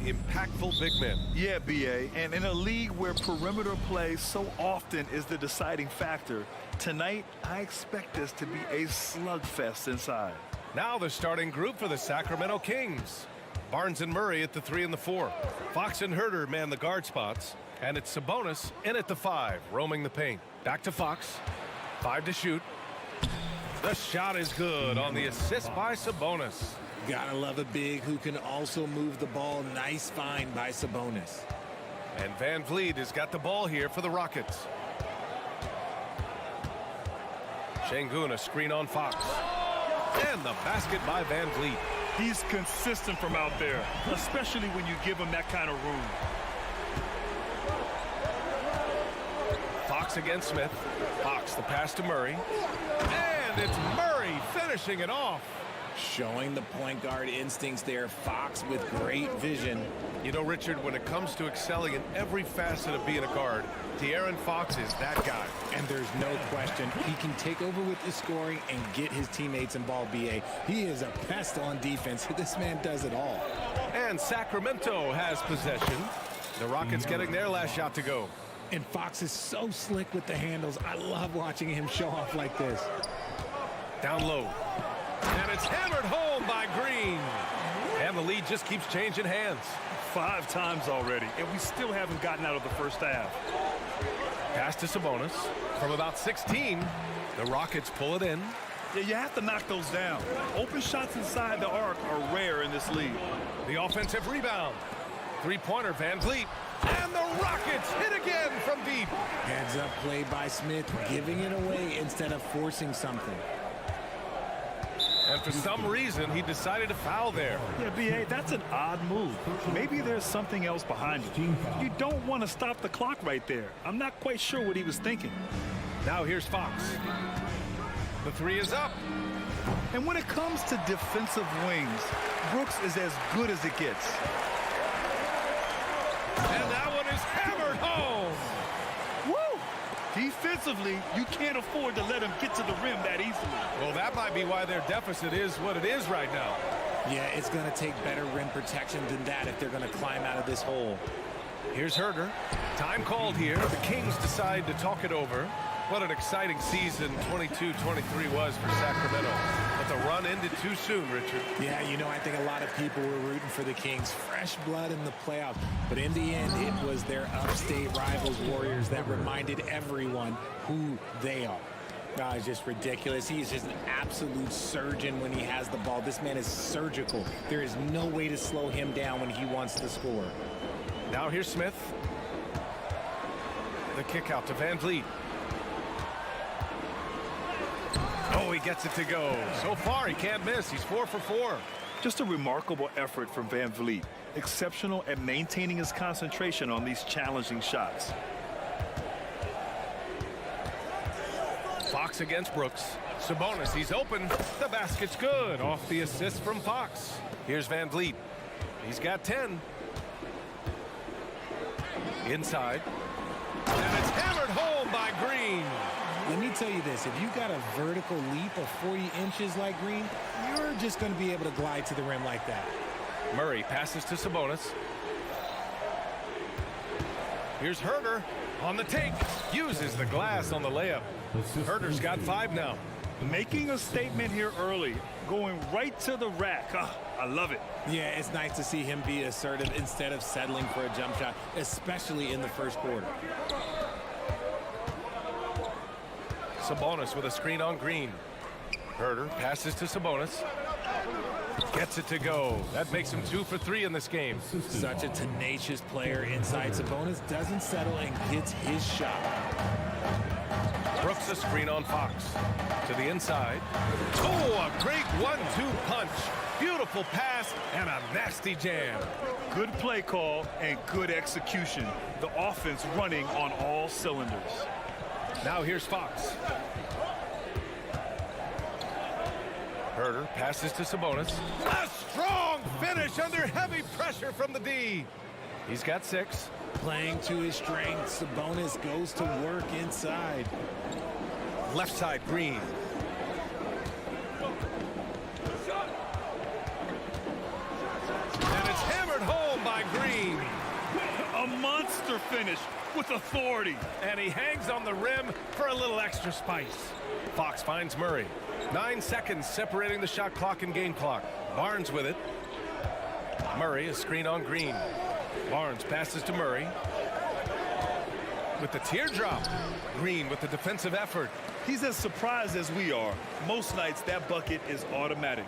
impactful big men. Yeah, B.A., and in a league where perimeter play so often is the deciding factor, tonight I expect this to be a slugfest inside. Now the starting group for the Sacramento Kings. Barnes and Murray at the 3 and the 4. Fox and Herter man the guard spots. And it's Sabonis in at the 5, roaming the paint. Back to Fox. 5 to shoot. The shot is good on the assist by Sabonis. Gotta love a big who can also move the ball. Nice find by Sabonis. And Van Vliet has got the ball here for the Rockets. Şengün, a screen on Fox. And the basket by Van Vliet. He's consistent from out there, especially when you give him that kind of room. Fox against Smith. Fox the pass to Murray. And it's Murray finishing it off. Showing the point guard instincts there. Fox with great vision. You know, Richard, when it comes to excelling in every facet of being a guard, De'Aaron Fox is that guy. And there's no question. He can take over with the scoring and get his teammates involved, B.A. He is a pest on defense. This man does it all. And Sacramento has possession. The Rockets getting their last shot to go. And Fox is so slick with the handles. I love watching him show off like this. Down low. And it's hammered home by Green. And the lead just keeps changing hands. 5 times already, and we still haven't gotten out of the first half. Pass to Sabonis. From about 16, the Rockets pull it in. Yeah, you have to knock those down. Open shots inside the arc are rare in this league. The offensive rebound. Three-pointer, Van Vliet. And the Rockets hit again from deep. Heads up play by Smith, giving it away instead of forcing something. And for some reason, he decided to foul there. Yeah, B.A., that's an odd move. Maybe there's something else behind it. You don't want to stop the clock right there. I'm not quite sure what he was thinking. Now here's Fox. The 3 is up. And when it comes to defensive wings, Brooks is as good as it gets. And that one is hammered home. Woo! Defensively, you can't afford to let him get to the rim that easily. Well, that might be why their deficit is what it is right now. Yeah, it's going to take better rim protection than that if they're going to climb out of this hole. Here's Herter. Time called here. The Kings decide to talk it over. What an exciting season 22-23 was for Sacramento. But the run ended too soon, Richard. Yeah, you know, I think a lot of people were rooting for the Kings. Fresh blood in the playoffs. But in the end, it was their upstate rivals, Warriors, that reminded everyone who they are. It's just ridiculous. He is just an absolute surgeon when he has the ball. This man is surgical. There is no way to slow him down when he wants to score. Now here's Smith. The kick out to Van Vliet. Oh, he gets it to go. So far, he can't miss. He's 4 for 4. Just a remarkable effort from Van Vliet. Exceptional at maintaining his concentration on these challenging shots. Fox against Brooks. Sabonis, he's open. The basket's good. Off the assist from Fox. Here's Van Vliet. He's got 10. Inside. And it's hammered home by Green. Let me tell you this, if you got a vertical leap of 40 inches like Green, you're just going to be able to glide to the rim like that. Murray passes to Sabonis. Here's Herter on the take. Uses the glass on the layup. Herter's got 5 now. Making a statement here early, going right to the rack. I love it. Yeah, it's nice to see him be assertive instead of settling for a jump shot, especially in the first quarter. Sabonis with a screen on Green. Herter passes to Sabonis. Gets it to go. That makes him 2 for 3 in this game. Such a tenacious player inside. Sabonis doesn't settle and gets his shot. Brooks a screen on Fox. To the inside. Oh, a great 1-2 punch. Beautiful pass and a nasty jam. Good play call and good execution. The offense running on all cylinders. Now here's Fox. Herter passes to Sabonis. A strong finish under heavy pressure from the D. He's got 6. Playing to his strength, Sabonis goes to work inside. Left side, Green. And it's hammered home by Green. A monster finish with authority. And he hangs on the rim for a little extra spice. Fox finds Murray. 9 seconds separating the shot clock and game clock. Barnes with it. Murray, a screen on Green. Barnes passes to Murray. With the teardrop. Green with the defensive effort. He's as surprised as we are. Most nights that bucket is automatic.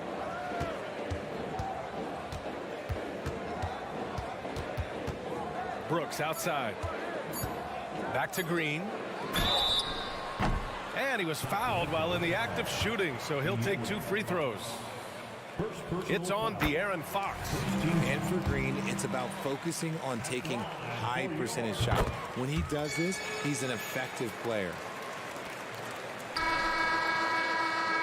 Brooks outside. Back to Green. And he was fouled while in the act of shooting, so he'll take 2 free throws. It's on De'Aaron Fox. And for Green, it's about focusing on taking high percentage shots. When he does this, he's an effective player.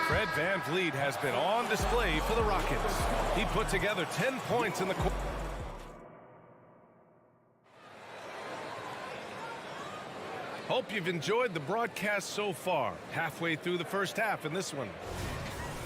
Fred VanVleet has been on display for the Rockets. He put together 10 points in the quarter. Hope you've enjoyed the broadcast so far. Halfway through the first half in this one.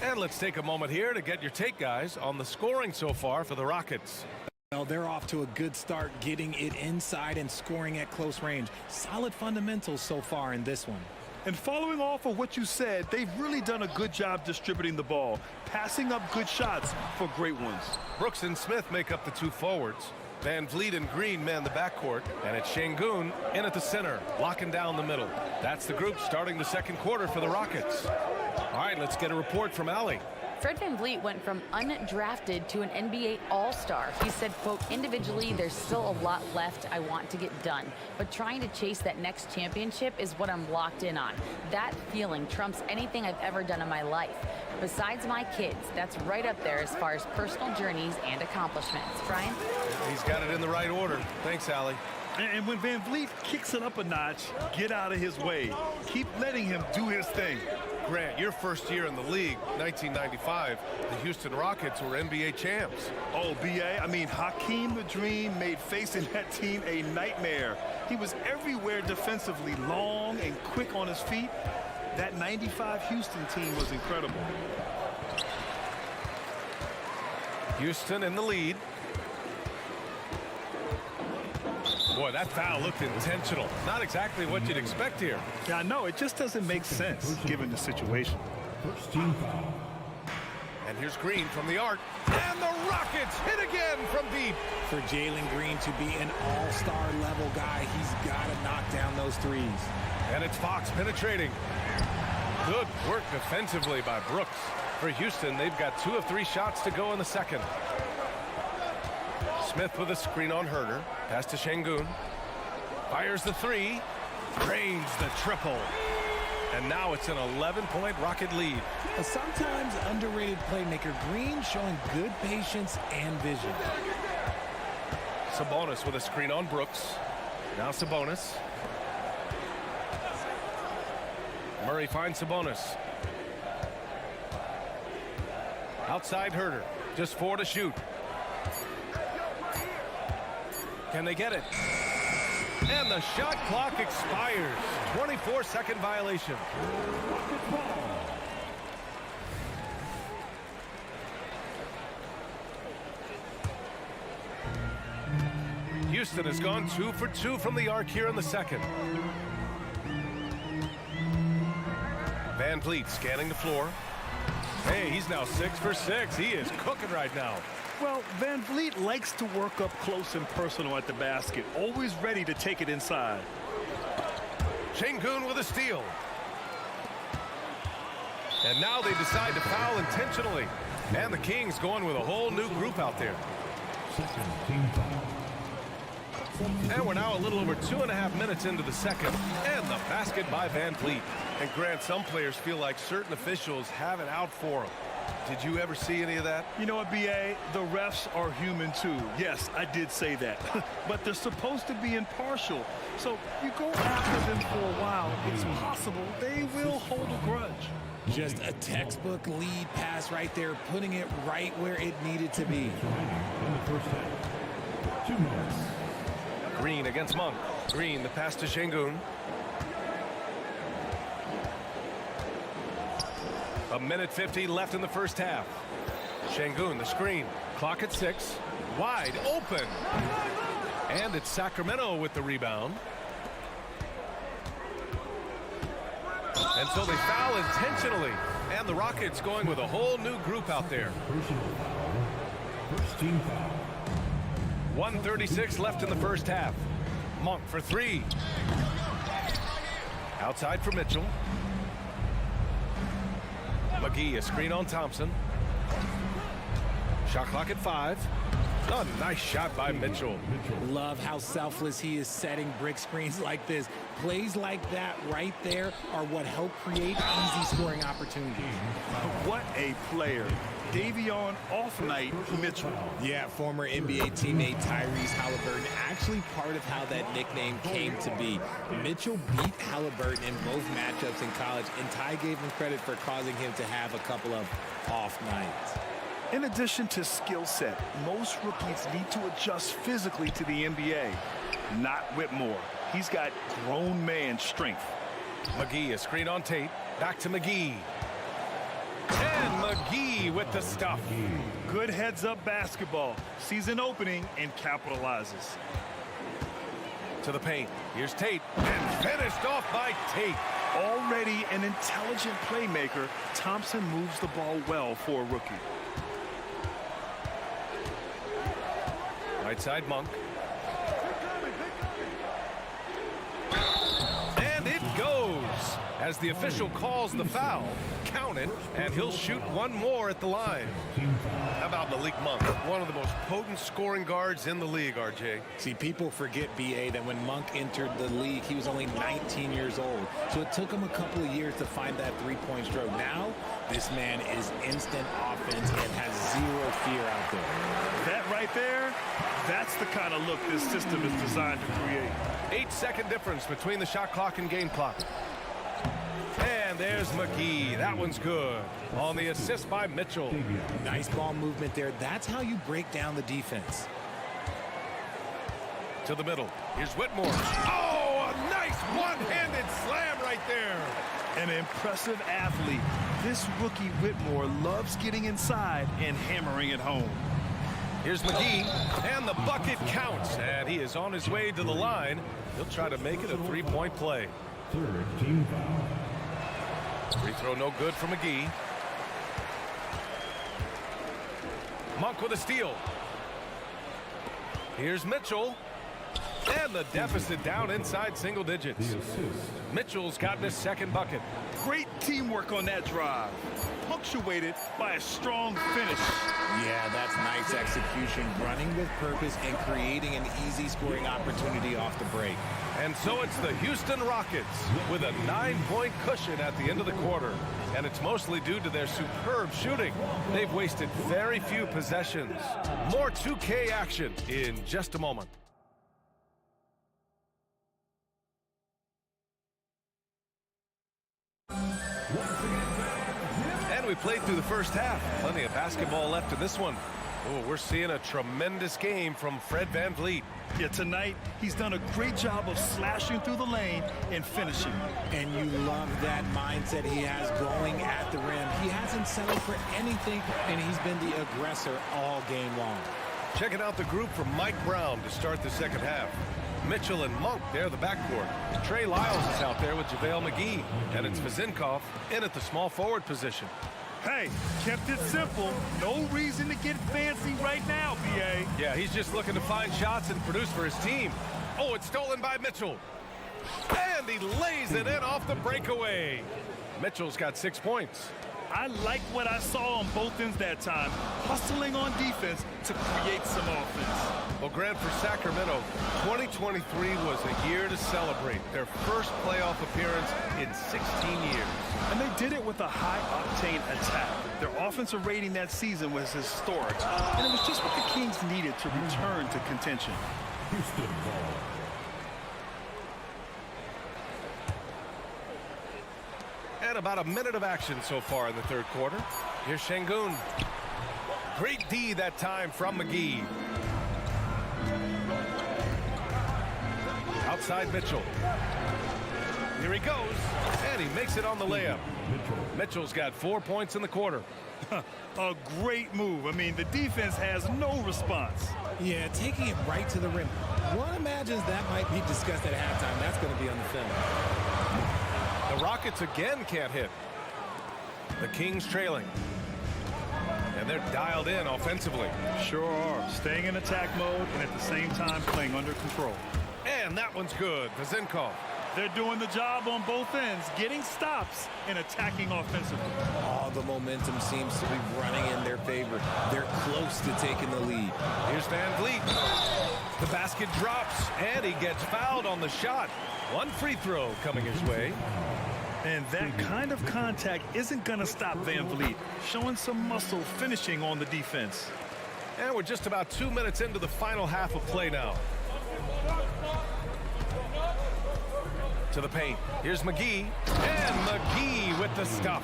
And let's take a moment here to get your take, guys, on the scoring so far for the Rockets. Well, they're off to a good start getting it inside and scoring at close range. Solid fundamentals so far in this one. And following off of what you said, they've really done a good job distributing the ball, passing up good shots for great ones. Brooks and Smith make up the 2 forwards. VanVleet and Green man the backcourt, and it's Şengün in at the center, locking down the middle. That's the group starting the second quarter for the Rockets. All right, let's get a report from Allie. Fred VanVleet went from undrafted to an NBA All-Star. He said, quote, individually, there's still a lot left I want to get done, but trying to chase that next championship is what I'm locked in on. That feeling trumps anything I've ever done in my life. Besides my kids, that's right up there as far as personal journeys and accomplishments. Brian? He's got it in the right order. Thanks, Allie. And when VanVleet kicks it up a notch, get out of his way. Keep letting him do his thing. Grant, your first year in the league, 1995, the Houston Rockets were NBA champs. Oh, B.A., I mean, Hakeem the Dream made facing that team a nightmare. He was everywhere defensively, long and quick on his feet. That 95 Houston team was incredible. Houston in the lead. Boy, that foul looked intentional. Not exactly what you'd expect here. Yeah, I know. It just doesn't make sense given the situation. First team foul. And here's Green from the arc. And the Rockets hit again from deep. For Jalen Green to be an all-star level guy, he's got to knock down those threes. And it's Fox penetrating. Good work defensively by Brooks. For Houston, they've got 2 of 3 shots to go in the second. Smith with a screen on Herder. Pass to Şengün. Fires the 3. Drains the triple. And now it's an 11-point Rocket lead. A sometimes underrated playmaker, Green showing good patience and vision. Sabonis with a screen on Brooks. Now Sabonis. Murray finds Sabonis. Outside Herder. Just 4 to shoot. Can they get it? And the shot clock expires. 24-second violation. Houston has gone 2 for 2 from the arc here in the second. VanVleet scanning the floor. Hey, he's now 6 for 6. He is cooking right now. Well, VanVleet likes to work up close and personal at the basket, always ready to take it inside. Şengün with a steal. And now they decide to foul intentionally. And the Kings going with a whole new group out there. Second team foul. And we're now a little over 2.5 minutes into the second. And the basket by VanVleet. And Grant, some players feel like certain officials have it out for them. Did you ever see any of that? You know what, B.A.? The refs are human, too. Yes, I did say that. But they're supposed to be impartial. So you go after them for a while, it's possible they will hold a grudge. Just a textbook lead pass right there, putting it right where it needed to be. In the first half. 2 minutes. Green against Monk. Green, the pass to Şengün. A minute 50 left in the first half. Şengün, the screen. Clock at 6. Wide open. And it's Sacramento with the rebound. And so they foul intentionally. And the Rockets going with a whole new group out there. Personal foul. First team foul. 1:36 left in the first half. Monk for three. Outside for Mitchell. McGee, a screen on Thompson. Shot clock at 5. A nice shot by Mitchell. Love how selfless he is setting brick screens like this. Plays like that right there are what help create easy scoring opportunities. What a player. Davion off night Mitchell. Yeah, former NBA teammate Tyrese Halliburton, actually part of how that nickname came to be. Mitchell beat Halliburton in both matchups in college, and Ty gave him credit for causing him to have a couple of off nights. In addition to skill set, most rookies need to adjust physically to the NBA. Not Whitmore. He's got grown man strength. McGee, a screen on Tate. Back to McGee. And McGee with the stuff. Good heads-up basketball. Sees an opening and capitalizes. To the paint. Here's Tate. And finished off by Tate. Already an intelligent playmaker, Thompson moves the ball well for a rookie. Right side, Monk. And it goes. As the official calls the foul, count it, and he'll shoot one more at the line. How about Malik Monk, one of the most potent scoring guards in the league, RJ? See, people forget, B.A., that when Monk entered the league, he was only 19 years old. So it took him a couple of years to find that three-point stroke. Now, this man is instant offense and has zero fear out there. That right there, that's the kind of look this system is designed to create. 8-second difference between the shot clock and game clock. And there's McGee. That one's good. On the assist by Mitchell. Nice ball movement there. That's how you break down the defense. To the middle. Here's Whitmore. Oh, a nice one-handed slam right there. An impressive athlete. This rookie Whitmore loves getting inside and hammering it home. Here's McGee, and the bucket counts. And he is on his way to the line. He'll try to make it a three-point play. Third team foul. Free throw no good for McGee. Monk with a steal. Here's Mitchell. And the deficit down inside single digits. The assist. Mitchell's gotten his second bucket. Great teamwork on that drive. Punctuated by a strong finish. Yeah, that's nice execution. Running with purpose and creating an easy scoring opportunity off the break. And so it's the Houston Rockets with a 9-point cushion at the end of the quarter. And it's mostly due to their superb shooting. They've wasted very few possessions. More 2K action in just a moment. And we played through the first half. Plenty of basketball left in this one. Oh, we're seeing a tremendous game from Fred VanVleet. Yeah, tonight he's done a great job of slashing through the lane and finishing. And you love that mindset he has going at the rim. He hasn't settled for anything, and he's been the aggressor all game long. Checking out the group from Mike Brown to start the second half. Mitchell and Monk, they're the backcourt. Trey Lyles is out there with JaVale McGee. And it's Vazinkov in at the small forward position. Hey, kept it simple. No reason to get fancy right now, B.A. Yeah, he's just looking to find shots and produce for his team. Oh, it's stolen by Mitchell. And he lays it in off the breakaway. Mitchell's got 6 points. I like what I saw on both ends that time, hustling on defense to create some offense. Well, Grant, for Sacramento, 2023 was a year to celebrate. Their first playoff appearance in 16 years. And they did it with a high-octane attack. Their offensive rating that season was historic, and it was just what the Kings needed to return to contention. Houston ball. And about a minute of action so far in the third quarter. Here's Şengün. Great D that time from McGee. Outside Mitchell. Here he goes, and he makes it on the layup. Mitchell's got 4 points in the quarter. A great move. I mean, the defense has no response. Yeah, taking it right to the rim. One imagines that might be discussed at halftime. That's going to be on the film. The Rockets again can't hit. The Kings trailing. And they're dialed in offensively. Sure are. Staying in attack mode and at the same time playing under control. And that one's good. Vazenkov. They're doing the job on both ends, getting stops and attacking offensively. All the momentum seems to be running in their favor. They're close to taking the lead. Here's Van Vliet. The basket drops, and he gets fouled on the shot. One free throw coming his way. And that kind of contact isn't going to stop Van Vliet. Showing some muscle finishing on the defense. And we're just about 2 minutes into the final half of play now. To the paint. Here's McGee. And McGee with the stuff.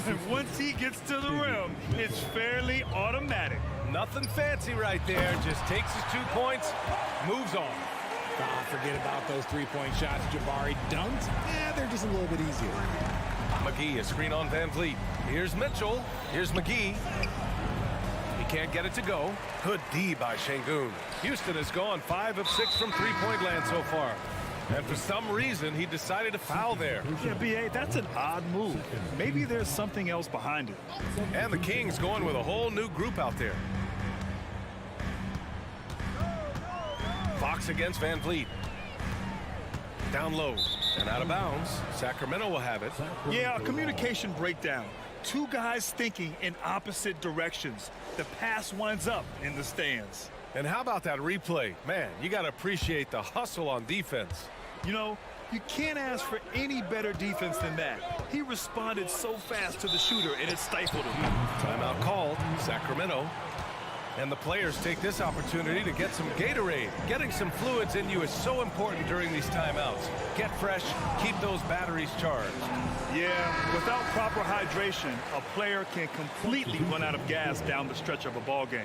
And once he gets to the rim, it's fairly automatic. Nothing fancy right there. Just takes his 2 points, moves on. Forget about those three-point shots Jabari dunked. Yeah, they're just a little bit easier. McGee, a screen on Van Vliet. Here's Mitchell. Here's McGee. He can't get it to go. Good D by Şengün. Houston has gone 5 of 6 from three-point land so far. And for some reason, he decided to foul there. Yeah, B.A., that's an odd move. Maybe there's something else behind it. And the Kings going with a whole new group out there. Fox against Van Vliet. Down low and out of bounds. Sacramento will have it. Yeah, a communication breakdown. Two guys thinking in opposite directions. The pass winds up in the stands. And how about that replay? Man, you got to appreciate the hustle on defense. You know, you can't ask for any better defense than that. He responded so fast to the shooter, and it stifled him. Timeout called. Sacramento. And the players take this opportunity to get some Gatorade. Getting some fluids in you is so important during these timeouts. Get fresh, keep those batteries charged. Yeah, without proper hydration, a player can completely run out of gas down the stretch of a ball game.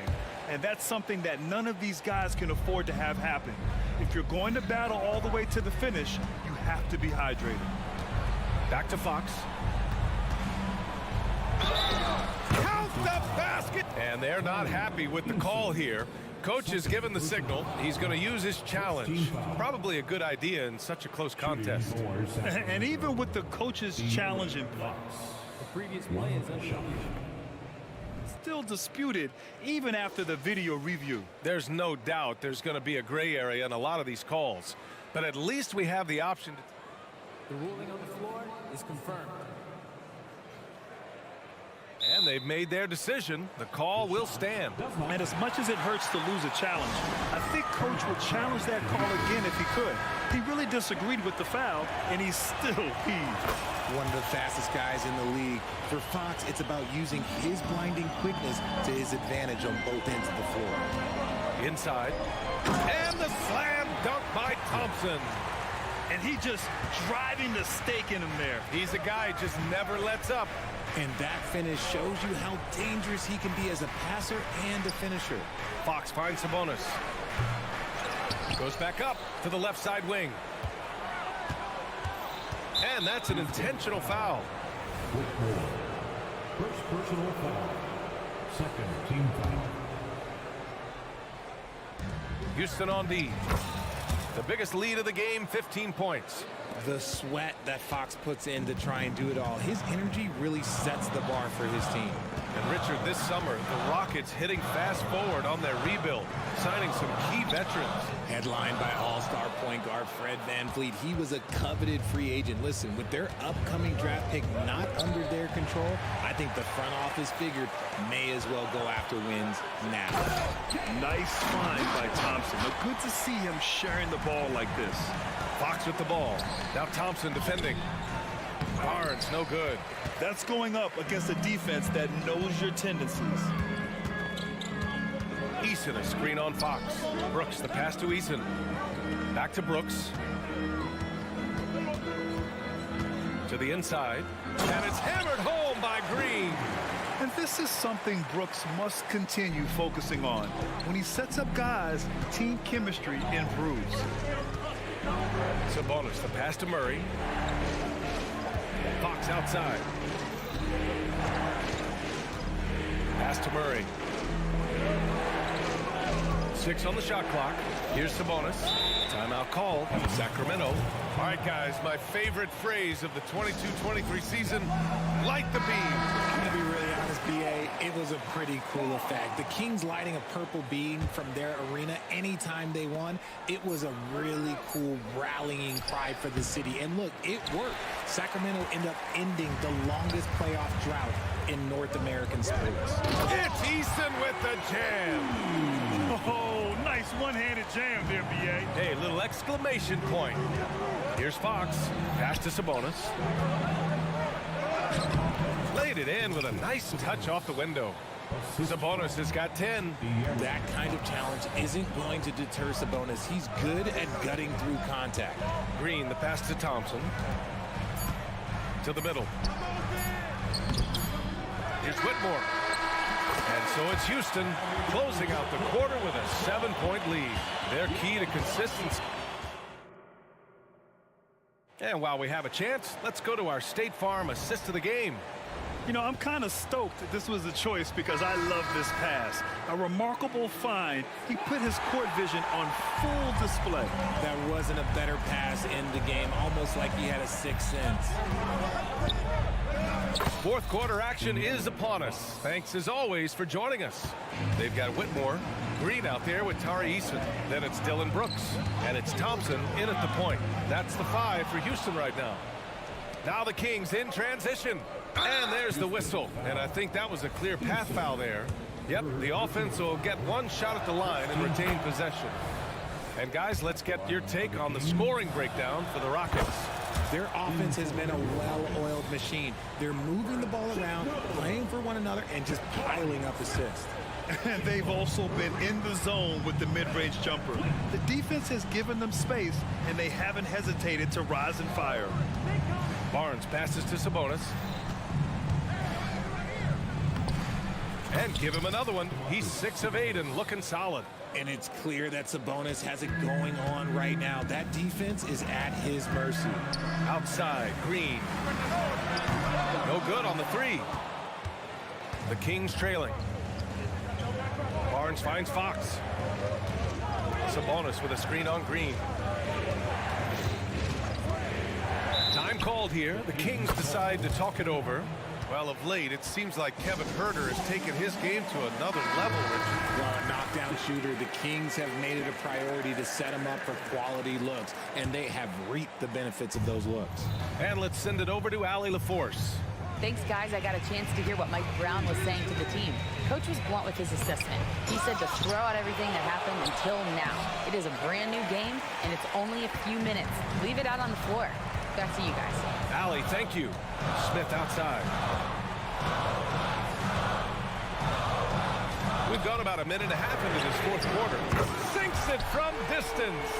And that's something that none of these guys can afford to have happen. If you're going to battle all the way to the finish, you have to be hydrated. Back to Fox. Count the basket! And they're not happy with the call here. Coach has given the signal. He's going to use his challenge. Probably a good idea in such a close contest. And even with the coach's challenge in place, The previous play is unshot. still disputed even after the video review. There's no doubt there's going to be a gray area in a lot of these calls. But at least we have the option to... The ruling on the floor is confirmed. And they've made their decision. The call will stand. And as much as it hurts to lose a challenge, I think Coach would challenge that call again if he could. He really disagreed with the foul, and he's still peeved. One of the fastest guys in the league. For Fox, it's about using his blinding quickness to his advantage on both ends of the floor. Inside. And the slam dunk by Thompson. And he just driving the stake in him there. He's a guy who just never lets up. And that finish shows you how dangerous he can be as a passer and a finisher. Fox finds Sabonis. Goes back up to the left side wing. And that's an intentional foul. Whitmore. First personal foul. Second team foul. Houston on D. The biggest lead of the game, 15 points. The sweat that Fox puts in to try and do it all, his energy really sets the bar for his team. And Richard, this summer, the Rockets hitting fast forward on their rebuild, signing some key veterans. Headlined by all-star point guard Fred VanVleet, he was a coveted free agent. Listen, with their upcoming draft pick not under their control, I think the front office figured may as well go after wins now. Nice find by Thompson. But good to see him sharing the ball like this. Fox with the ball. Now Thompson defending. Barnes, no good. That's going up against a defense that knows your tendencies. Eason, a screen on Fox. Brooks, the pass to Eason. Back to Brooks. To the inside. And it's hammered home by Green. And this is something Brooks must continue focusing on. When he sets up guys, team chemistry improves. Sabonis, the pass to Murray. Fox outside. Pass to Murray. 6 on the shot clock. Here's Sabonis. Timeout called for Sacramento. All right, guys, my favorite phrase of the 22-23 season, light the beam. I'm going to be really honest, B.A., it was a pretty cool effect. The Kings lighting a purple beam from their arena anytime they won, it was a really cool rallying cry for the city. And look, it worked. Sacramento ended up ending the longest playoff drought in North American sports. It's Easton with the jam. Oh, nice one-handed jam there, B.A. Hey, little exclamation point. Here's Fox. Pass to Sabonis. Laid it in with a nice touch off the window. Sabonis has got 10. That kind of challenge isn't going to deter Sabonis. He's good at gutting through contact. Green, the pass to Thompson. To the middle. Here's Whitmore. And so it's Houston closing out the quarter with a 7-point lead. Their key to consistency. And while we have a chance, let's go to our State Farm assist of the game. You know, I'm kind of stoked that this was a choice because I love this pass. A remarkable find. He put his court vision on full display. That wasn't a better pass in the game, almost like he had a sixth sense. Fourth quarter action is upon us. Thanks as always for joining us. They've got Whitmore, Green out there with Tari Eason. Then it's Dylan Brooks, and it's Thompson in at the point. That's the 5 for Houston right now. Now the Kings in transition. And there's the whistle. And I think that was a clear path foul there. Yep, the offense will get one shot at the line and retain possession. And guys, let's get your take on the scoring breakdown for the Rockets. Their offense has been a well-oiled machine. They're moving the ball around, playing for one another, and just piling up assists. And they've also been in the zone with the mid-range jumper. The defense has given them space, and they haven't hesitated to rise and fire. Barnes passes to Sabonis. And give him another one. He's 6 of 8 and looking solid. And it's clear that Sabonis has it going on right now. That defense is at his mercy. Outside, Green. No good on the 3. The Kings trailing. Barnes finds Fox. Sabonis with a screen on Green. Time called here. The Kings decide to talk it over. Well, of late, it seems like Kevin Huerter has taken his game to another level, Richard. Well, a knockdown shooter, the Kings have made it a priority to set him up for quality looks, and they have reaped the benefits of those looks. And let's send it over to Allie LaForce. Thanks, guys. I got a chance to hear what Mike Brown was saying to the team. Coach was blunt with his assessment. He said to throw out everything that happened until now. It is a brand new game, and it's only a few minutes. Leave it out on the floor. Back to you guys. Allie, thank you. Smith outside. We've gone about a minute and a half into this fourth quarter. Sinks it from distance.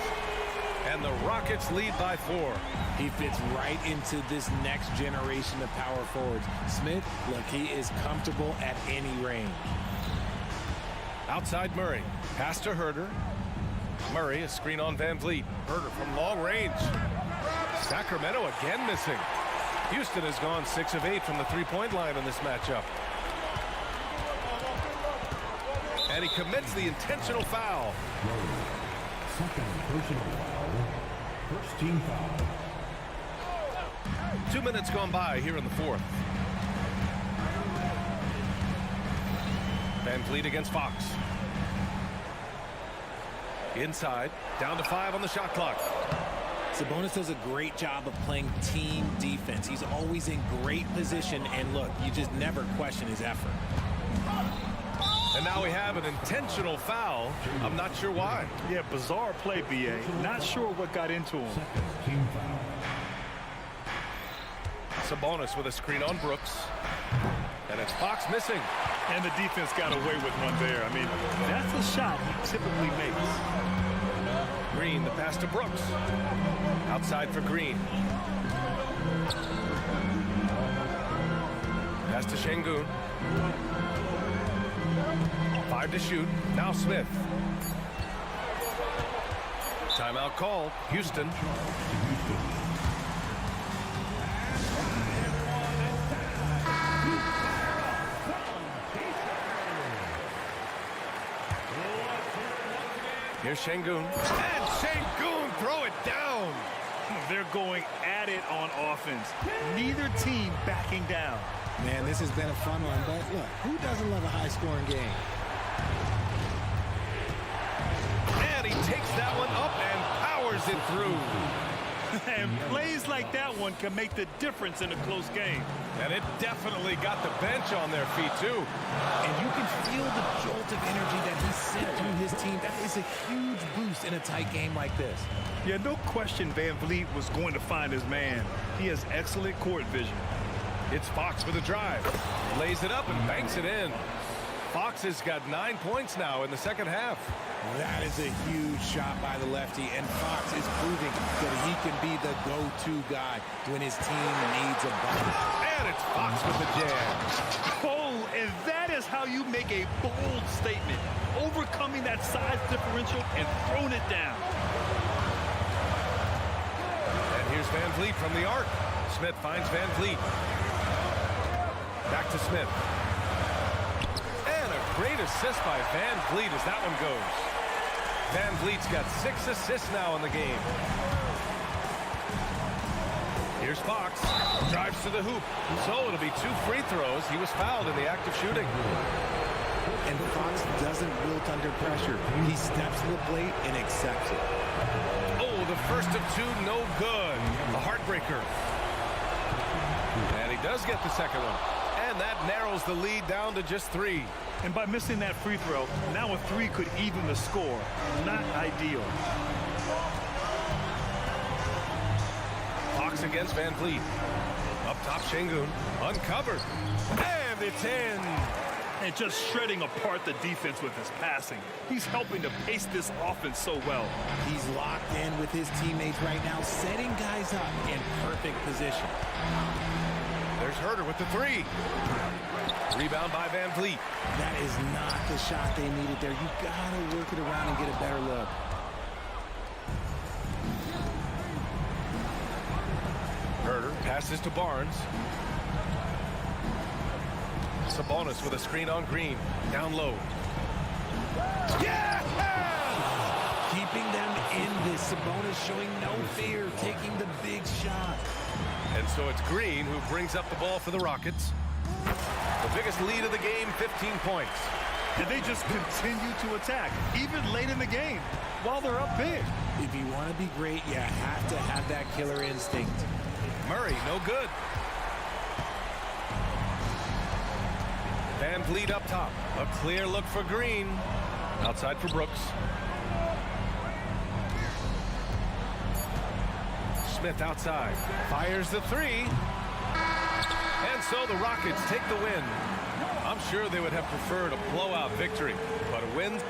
And the Rockets lead by 4. He fits right into this next generation of power forwards. Smith, look, he is comfortable at any range. Outside Murray. Pass to Huerter. Murray, a screen on Van Vliet. Huerter from long range. Sacramento again missing. Houston has gone 6 of 8 from the three-point line in this matchup. And he commits the intentional foul. Second personal foul. First team foul. 2 minutes gone by here in the fourth. Van Vliet against Fox. Inside, down to 5 on the shot clock. Sabonis does a great job of playing team defense. He's always in great position, and look, you just never question his effort. And now we have an intentional foul. I'm not sure why. Yeah, bizarre play, B.A. Not sure what got into him. Second team foul. Sabonis with a screen on Brooks. And it's Fox missing. And the defense got away with one there. I mean, that's a shot he typically makes. Green, the pass to Brooks. Outside for Green. Pass to Şengün. 5 to shoot. Now Smith. Timeout call. Houston. Here's Şengün. And Şengün throw it down. They're going at it on offense. Neither team backing down. Man, this has been a fun one, but look, who doesn't love a high-scoring game? And he takes that one up and powers it through. And plays like that one can make the difference in a close game. And it definitely got the bench on their feet, too. And you can feel the jolt of energy that he sent through his team. That is a huge boost in a tight game like this. Yeah, no question Van Vliet was going to find his man. He has excellent court vision. It's Fox with a drive. Lays it up and banks it in. Fox has got 9 points now in the second half. That is a huge shot by the lefty, and Fox is proving that he can be the go-to guy when his team needs a bucket. And it's Fox with the jam. Oh, and that is how you make a bold statement. Overcoming that size differential and throwing it down. And here's Van Vliet from the arc. Smith finds Van Vliet. Back to Smith. And a great assist by Van Vliet as that one goes. Van Vliet's got 6 assists now in the game. Here's Fox. Drives to the hoop. So it'll be 2 free throws. He was fouled in the act of shooting. And Fox doesn't wilt under pressure. He steps to the plate and accepts it. Oh, the first of 2, no good. A heartbreaker. And he does get the second one. And that narrows the lead down to just 3. And by missing that free throw, now a 3 could even the score. Not ideal. Fox against Van Vliet. Up top, Şengün. Uncovered. And it's in. And just shredding apart the defense with his passing. He's helping to pace this offense so well. He's locked in with his teammates right now, setting guys up in perfect position. There's Herder with the 3. Rebound by Van Vliet. That is not the shot they needed there. You gotta work it around and get a better look. Herder passes to Barnes. Sabonis with a screen on Green. Down low. Yeah! Keeping them in this. Sabonis showing no fear, taking the big shot. And so it's Green who brings up the ball for the Rockets. The biggest lead of the game, 15 points. And they just continue to attack, even late in the game, while they're up big. If you want to be great, you have to have that killer instinct. Murray, no good. Van Vliet up top. A clear look for Green. Outside for Brooks. Smith outside. Fires the 3. And so the Rockets take the win. I'm sure they would have preferred a blowout victory, but a win.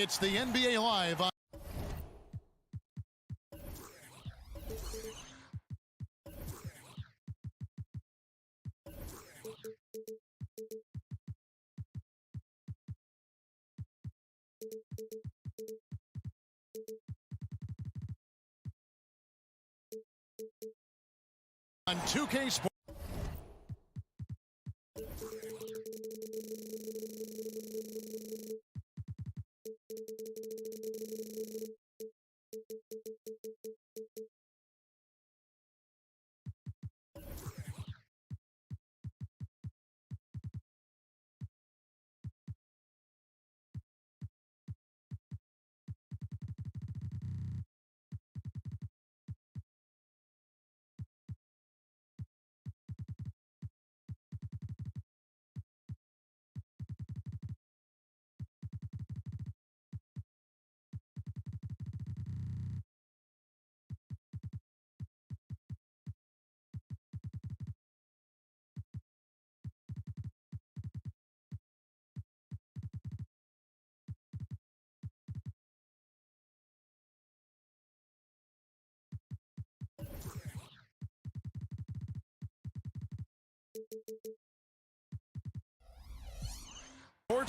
It's the NBA Live on on 2K Sports.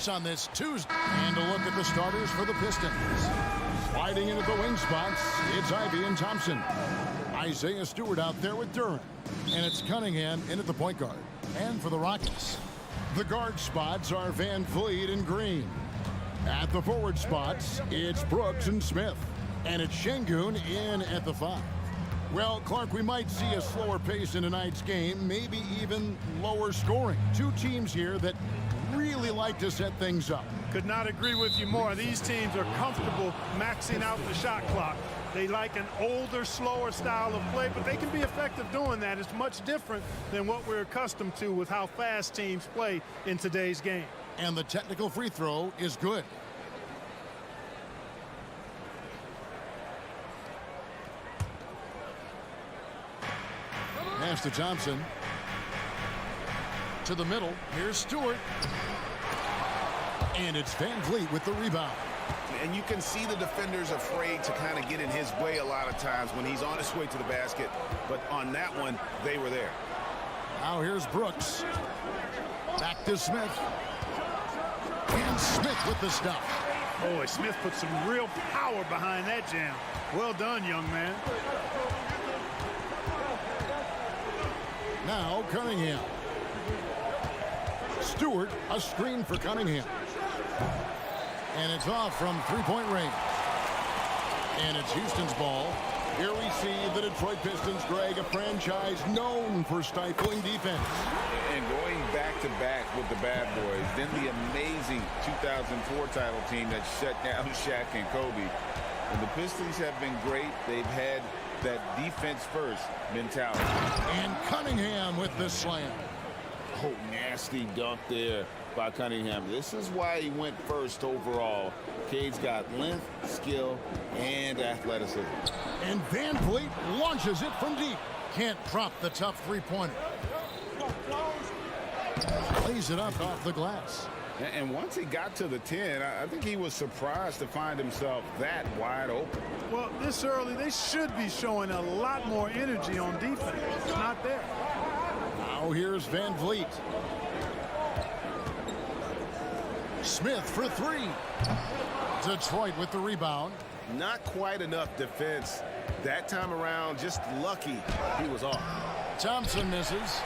On this Tuesday. And a look at the starters for the Pistons. Sliding into the wing spots, it's Ivey and Thompson. Isaiah Stewart out there with Durant. And it's Cunningham in at the point guard. And for the Rockets, the guard spots are Van Vliet and Green. At the forward spots, it's Brooks and Smith. And it's Şengün in at the 5. Well, Clark, we might see a slower pace in tonight's game, maybe even lower scoring. Two teams here that really like to set things up. Could not agree with you more. These teams are comfortable maxing out the shot clock. They like an older, slower style of play, but they can be effective doing that. It's much different than what we're accustomed to with how fast teams play in today's game. And the technical free throw is good. Pass to Thompson. To the middle. Here's Stewart. And it's Van Vliet with the rebound. And you can see the defenders afraid to kind of get in his way a lot of times when he's on his way to the basket. But on that one, they were there. Now here's Brooks. Back to Smith. And Smith with the stuff. Boy, Smith put some real power behind that jam. Well done, young man. Now Cunningham. Stewart, a screen for Cunningham. And it's off from three-point range. And it's Houston's ball. Here we see the Detroit Pistons, Greg, a franchise known for stifling defense. And going back-to-back with the bad boys, then the amazing 2004 title team that shut down Shaq and Kobe. And the Pistons have been great. They've had that defense-first mentality. And Cunningham with the slam. Oh, nasty dunk there by Cunningham. This is why he went first overall. Cade's got length, skill, and athleticism. And Van Vliet launches it from deep. Can't drop the tough three-pointer. Lays it up off the glass. And once he got to the 10, I think he was surprised to find himself that wide open. Well, this early, they should be showing a lot more energy on defense. It's not there. Now here's Van Vliet. Smith for three. Detroit with the rebound. Not quite enough defense that time around. Just lucky he was off. Thompson misses.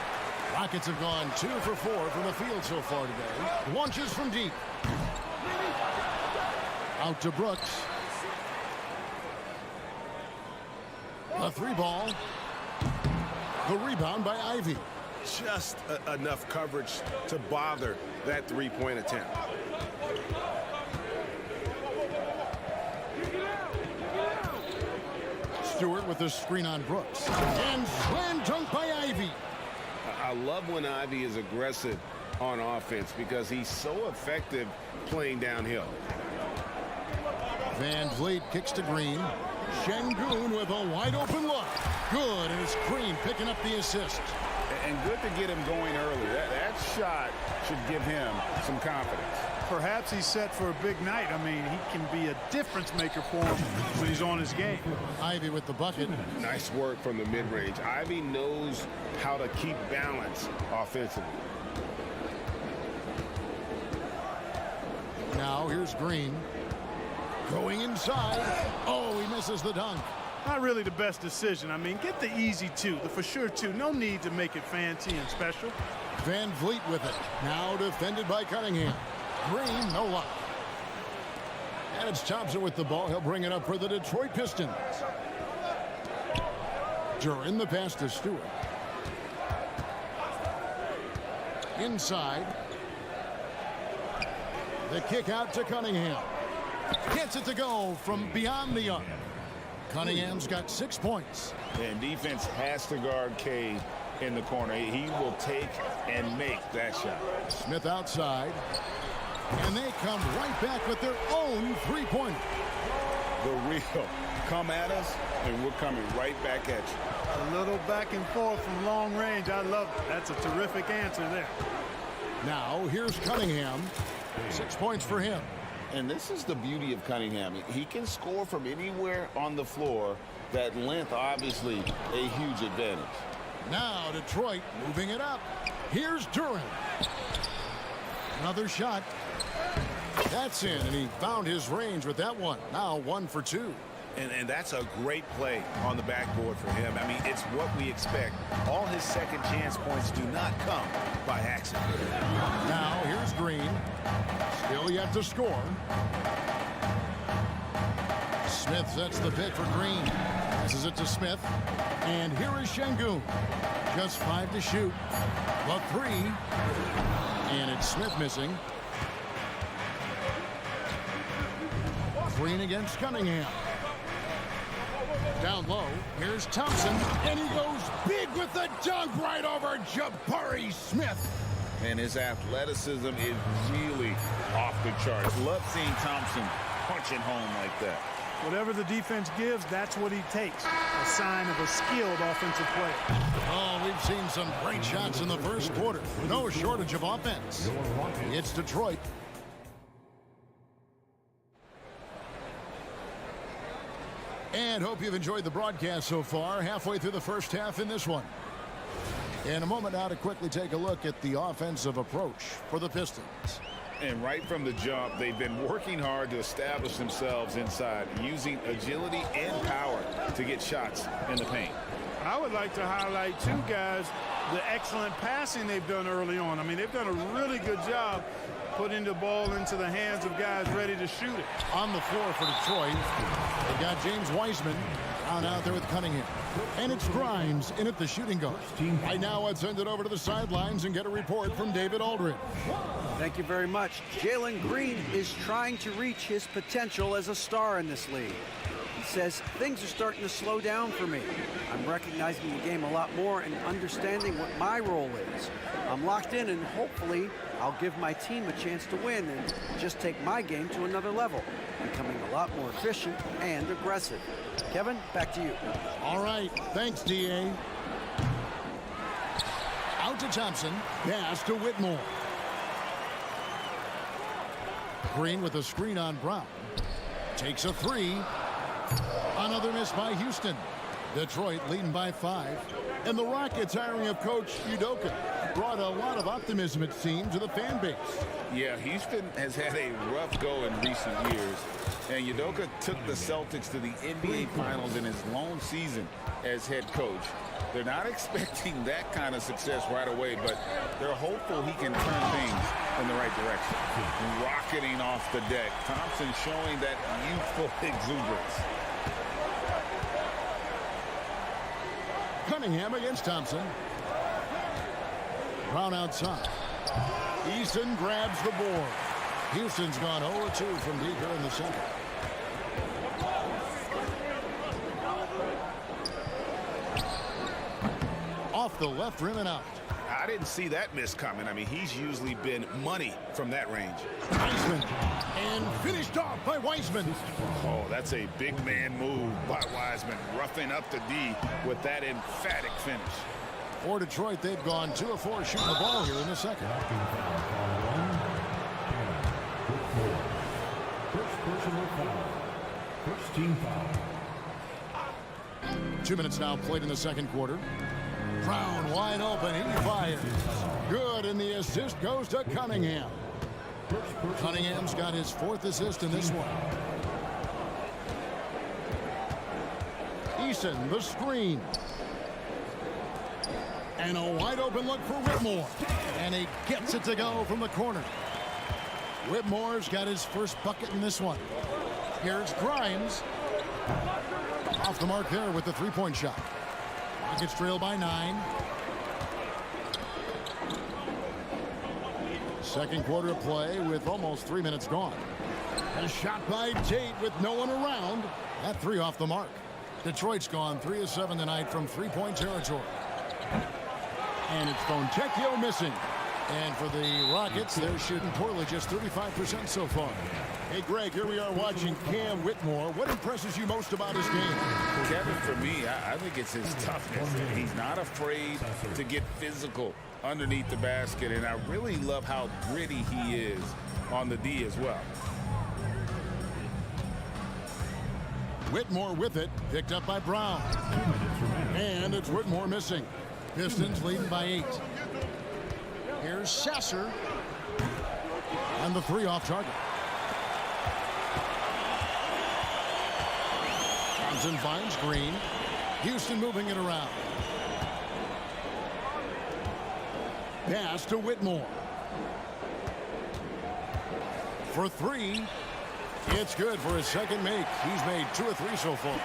Rockets have gone 2 for 4 from the field so far today. Launches from deep. Out to Brooks. A three ball. The rebound by Ivey. Just enough coverage to bother that three-point attempt. Stewart with the screen on Brooks. And slam dunk by Ivey. I love when Ivey is aggressive on offense because he's so effective playing downhill. Van Vliet kicks to Green. Şengün with a wide open look. Good, and it's Green picking up the assist. And good to get him going early. That shot should give him some confidence. Perhaps he's set for a big night. I mean, he can be a difference maker for him when he's on his game. Ivy with the bucket. Nice work from the mid-range. Ivy knows how to keep balance offensively. Now here's Green. Going inside. Oh, he misses the dunk. Not really the best decision. I mean, get the easy two, the for sure two. No need to make it fancy and special. Van Vliet with it. Now defended by Cunningham. Green, no luck. And it's Thompson with the ball. He'll bring it up for the Detroit Pistons. Duran the pass to Stewart. Inside. The kick out to Cunningham. Gets it to go from beyond the arc. Cunningham's got 6 points. And defense has to guard Cade in the corner. He will take and make that shot. Smith outside. And they come right back with their own three-pointer. The real come at us, and we're coming right back at you. A little back and forth from long range. I love it. That's a terrific answer there. Now here's Cunningham. 6 points for him. And this is the beauty of Cunningham. He can score from anywhere on the floor. That length, obviously, a huge advantage. Now Detroit moving it up. Here's Duran. Another shot. That's in, and he found his range with that one. Now 1 for 2. And that's a great play on the backboard for him. I mean, it's what we expect. All his second chance points do not come by accident. Now here's Green. Still yet to score. Smith sets the pick for Green. Passes it to Smith. And here is Şengün. Just 5 to shoot. The 3. And it's Smith missing. Green against Cunningham. Down low, here's Thompson, and he goes big with the dunk right over Jabari Smith. And his athleticism is really off the charts. Love seeing Thompson punching home like that. Whatever the defense gives, that's what he takes. A sign of a skilled offensive player. Oh, we've seen some great shots in the first quarter. No shortage of offense. It's Detroit. And hope you've enjoyed the broadcast so far. Halfway through the first half in this one. In a moment now to quickly take a look at the offensive approach for the Pistons. And right from the jump, they've been working hard to establish themselves inside, using agility and power to get shots in the paint. I would like to highlight, too, guys, the excellent passing they've done early on. I mean, they've done a really good job putting the ball into the hands of guys ready to shoot it. On the floor for Detroit, they've got James Wiseman out there with Cunningham. And it's Grimes in at the shooting guard. Right now, let's send it over to the sidelines and get a report from David Aldridge. Thank you very much. Jalen Green is trying to reach his potential as a star in this league. He says, things are starting to slow down for me. I'm recognizing the game a lot more and understanding what my role is. I'm locked in, and hopefully I'll give my team a chance to win and just take my game to another level, becoming a lot more efficient and aggressive. Kevin, back to you. All right. Thanks, D.A. Out to Thompson. Pass to Whitmore. Green with a screen on Brown. Takes a 3. Another miss by Houston. Detroit leading by 5. And the Rockets hiring of Coach Udoka brought a lot of optimism, it seemed, to the fan base. Yeah, Houston has had a rough go in recent years. And Udoka took the Celtics to the NBA Finals in his lone season as head coach. They're not expecting that kind of success right away, but they're hopeful he can turn things in the right direction. Rocketing off the deck. Thompson showing that youthful exuberance. Cunningham against Thompson. Brown outside. Easton grabs the board. Houston's gone 0-2 from deep here in the center. Off the left rim and out. I didn't see that miss coming. I mean, he's usually been money from that range. Wiseman. And finished off by Wiseman. Oh, that's a big man move by Wiseman, roughing up the D with that emphatic finish. For Detroit, they've gone 2 of 4 shooting the ball here in the second. First personal foul. First team foul. 2 minutes now played in the second quarter. Brown wide open. He fires. Good, and the assist goes to Cunningham. Cunningham's got his 4th assist in this one. Eason, the screen. And a wide open look for Whitmore. And he gets it to go from the corner. Whitmore's got his first bucket in this one. Here's Grimes. Off the mark there with the three-point shot. Rockets trail by 9. Second quarter of play with almost 3 minutes gone. A shot by Tate with no one around. That 3 off the mark. Detroit's gone 3 of 7 tonight from three-point territory. And it's Fontecchio missing. And for the Rockets, they're shooting poorly, just 35% so far. Hey, Greg, here we are watching Cam Whitmore. What impresses you most about his game? Kevin, for me, I think it's his toughness. He's not afraid to get physical underneath the basket, and I really love how gritty he is on the D as well. Whitmore with it, picked up by Brown. And it's Whitmore missing. Pistons leading by 8. Here's Sasser. And the 3 off target. Johnson finds Green. Houston moving it around. Pass to Whitmore. For 3. It's good for his second make. He's made 2 of 3 so far.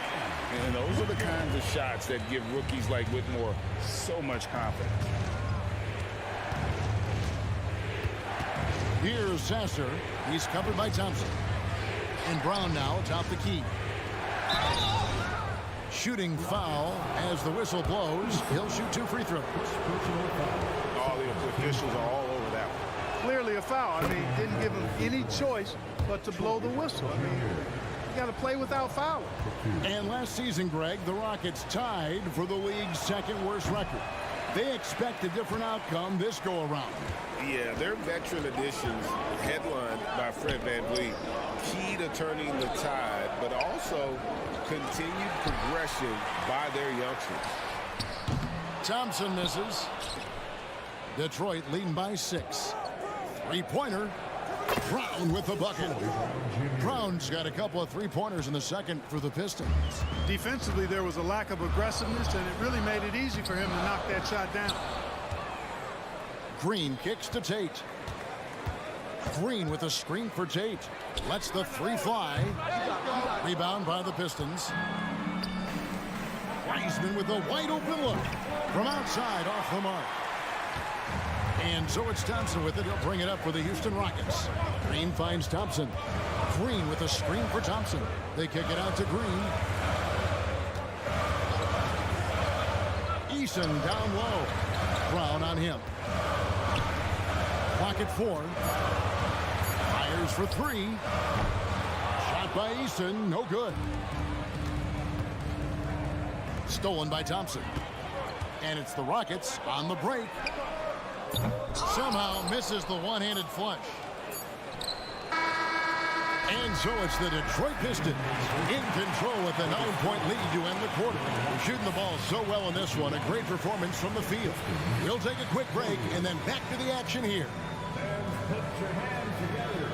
And those are the kinds of shots that give rookies like Whitmore so much confidence. Here's Sasser. He's covered by Thompson. And Brown now atop the key. Shooting foul as the whistle blows. He'll shoot 2 free throws. All the officials are all over that one. Clearly a foul. I mean, didn't give him any choice but to blow the whistle. I mean, you got to play without fouling. And last season, Greg, the Rockets tied for the league's 2nd worst record. They expect a different outcome this go-around. Yeah, their veteran additions, headlined by Fred VanVleet, key to turning the tide, but also continued progression by their youngsters. Thompson misses. Detroit leading by 6. Three-pointer. Brown with the bucket. Brown's got a couple of three-pointers in the second for the Pistons. Defensively, there was a lack of aggressiveness, and it really made it easy for him to knock that shot down. Green kicks to Tate. Green with a screen for Tate. Lets the 3 fly. Rebound by the Pistons. Wiseman with a wide open look. From outside, off the mark. And so it's Thompson with it. He'll bring it up for the Houston Rockets. Green finds Thompson. Green with a screen for Thompson. They kick it out to Green. Eason down low. Brown on him. Clock at 4. Fires for 3. Shot by Eason. No good. Stolen by Thompson. And it's the Rockets on the break. Somehow misses the one-handed flush. And so it's the Detroit Pistons in control with a 9-point lead to end the quarter. Shooting the ball so well in this one. A great performance from the field. We'll take a quick break and then back to the action here. Put your hands together.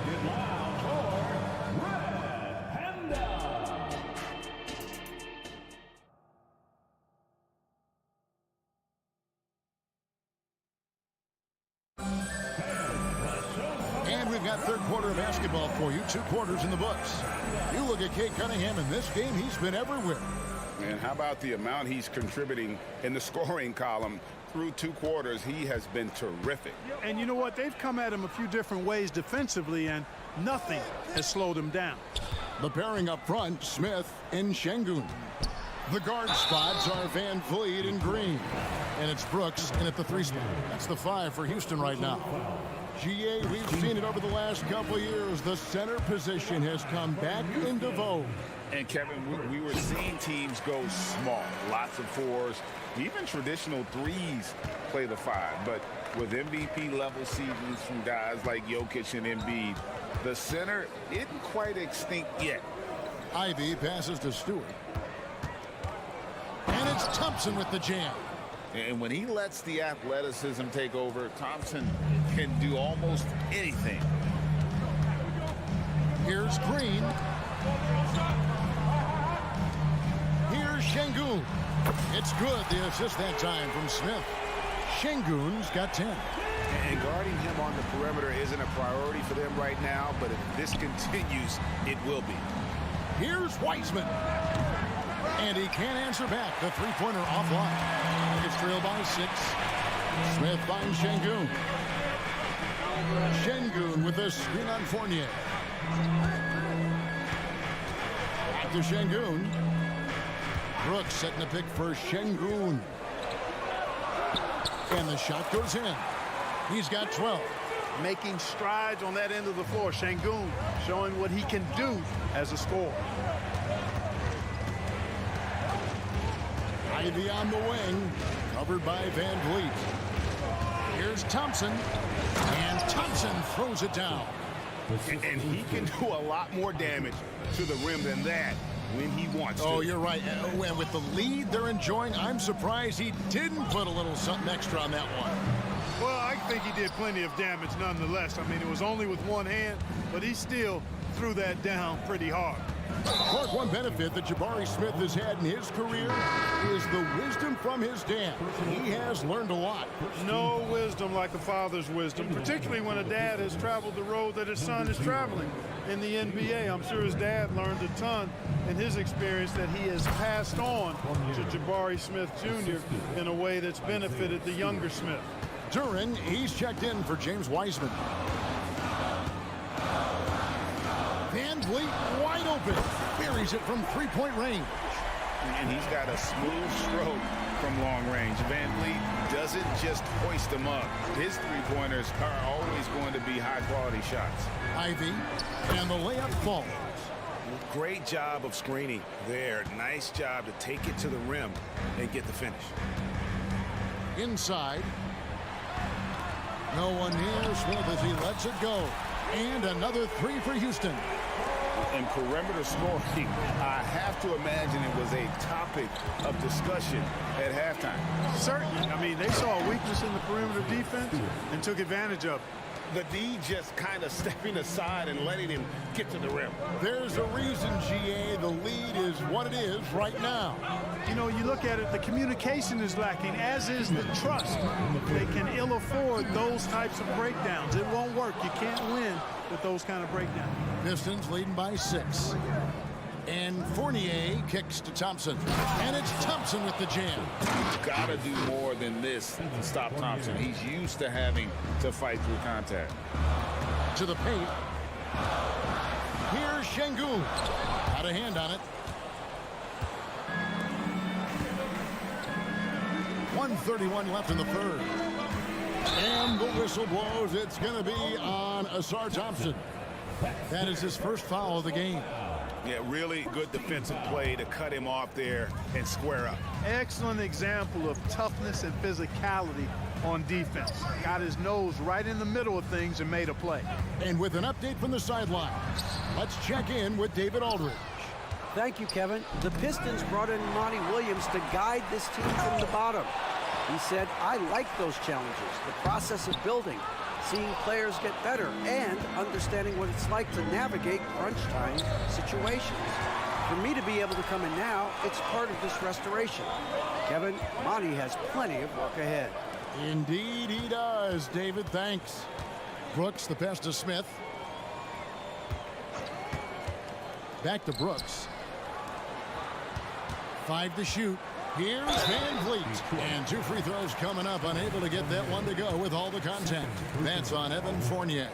Get loud for Red Panda. And we've got third quarter of basketball for you. 2 quarters in the books. You look at Cade Cunningham in this game, he's been everywhere. And how about the amount he's contributing in the scoring column? Through 2 quarters, he has been terrific. And you know what? They've come at him a few different ways defensively, and nothing has slowed him down. The pairing up front, Smith and Şengün. The guard spots are Van Vliet and Green. And it's Brooks in at the 3 spot. That's the 5 for Houston right now. GA, we've seen it over the last couple of years. The center position has come back into vogue. And Kevin, we were seeing teams go small, lots of fours, even traditional threes play the 5. But with MVP level seasons from guys like Jokic and Embiid, the center isn't quite extinct yet. Ivy passes to Stewart. And it's Thompson with the jam. And when he lets the athleticism take over, Thompson can do almost anything. Here's Green. Here's Şengün. It's good. The assist that time from Smith. Şengün's got 10. And guarding him on the perimeter isn't a priority for them right now, but if this continues, it will be. Here's Wiseman. And he can't answer back. The three-pointer offline. It's trailed by 6. Smith finds Şengün. Şengün with a screen on Fournier. Back to Şengün. Brooks setting the pick for Şengün. And the shot goes in. He's got 12. Making strides on that end of the floor. Şengün showing what he can do as a scorer. Ivy on the wing, covered by Van Vliet. Here's Thompson, and Thompson throws it down. And he can do a lot more damage to the rim than that when he wants to. Oh, you're right. And with the lead they're enjoying, I'm surprised he didn't put a little something extra on that one. Well, I think he did plenty of damage nonetheless. I mean, it was only with one hand, but he still threw that down pretty hard. Clark, one benefit that Jabari Smith has had in his career is the wisdom from his dad. He has learned a lot. No wisdom like a father's wisdom, particularly when a dad has traveled the road that his son is traveling in the NBA. I'm sure his dad learned a ton in his experience that he has passed on to Jabari Smith Jr. in a way that's benefited the younger Smith. Duren, he's checked in for James Wiseman. Van Vliet wide open. Buries it from three-point range. And he's got a smooth stroke from long range. Van Vliet doesn't just hoist them up. His three-pointers are always going to be high-quality shots. Ivy, and the layup falls. Great job of screening there. Nice job to take it to the rim and get the finish. Inside. No one near Smith as he lets it go. And another three for Houston. And perimeter scoring, I have to imagine it was a topic of discussion at halftime. Certainly. I mean, they saw a weakness in the perimeter defense and took advantage of it. The D just kind of stepping aside and letting him get to the rim. There's a reason, GA, the lead is what it is right now. You know, you look at it, the communication is lacking, as is the trust. They can ill afford those types of breakdowns. It won't work. You can't win with those kind of breakdowns. Pistons leading by 6. And Fournier kicks to Thompson. And it's Thompson with the jam. Got to do more than this to stop Thompson. He's used to having to fight through contact. To the paint. Here's Şengün. Got a hand on it. 1:31 left in the third. And the whistle blows. It's going to be on Ausar Thompson. That is his first foul of the game. Yeah, really good defensive play to cut him off there and square up. Excellent example of toughness and physicality on defense. Got his nose right in the middle of things and made a play. And with an update from the sidelines, let's check in with David Aldridge. Thank you, Kevin. The Pistons brought in Monty Williams to guide this team from the bottom. He said, I like those challenges, the process of building, seeing players get better, and understanding what it's like to navigate crunch time situations. For me to be able to come in now, it's part of this restoration. Kevin, Monty has plenty of work ahead. Indeed he does, David. Thanks. Brooks, the pass to Smith. Back to Brooks. 5 to shoot. Here's Van Vliet. And 2 free throws coming up. Unable to get that one to go with all the contact. That's on Evan Fournier.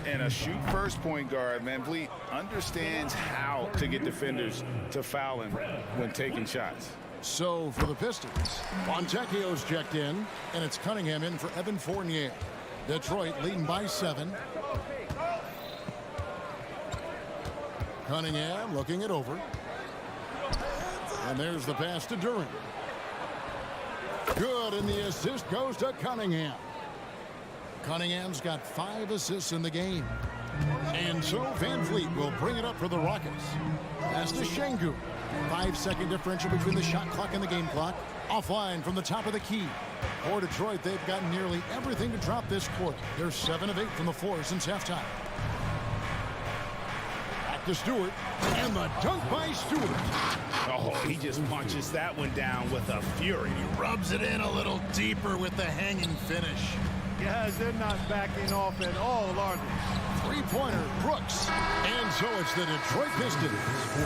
And a shoot-first point guard, Van Vliet understands how to get defenders to foul him when taking shots. So for the Pistons, Fontecchio's checked in, and it's Cunningham in for Evan Fournier. Detroit leading by 7. Cunningham looking it over. And there's the pass to Duren. Good, and the assist goes to Cunningham. Cunningham's got 5 assists in the game. And so Van Vliet will bring it up for the Rockets. Pass to Şengün. 5-second differential between the shot clock and the game clock. Offline from the top of the key. For Detroit, they've got nearly everything to drop this quarter. They're 7 of 8 from the floor since halftime. Back to Stewart. And the dunk by Stewart. Oh, he just punches that one down with a fury. He rubs it in a little deeper with the hanging finish. Guys, they're not backing off at all, are they? Three-pointer, Brooks. And so it's the Detroit Pistons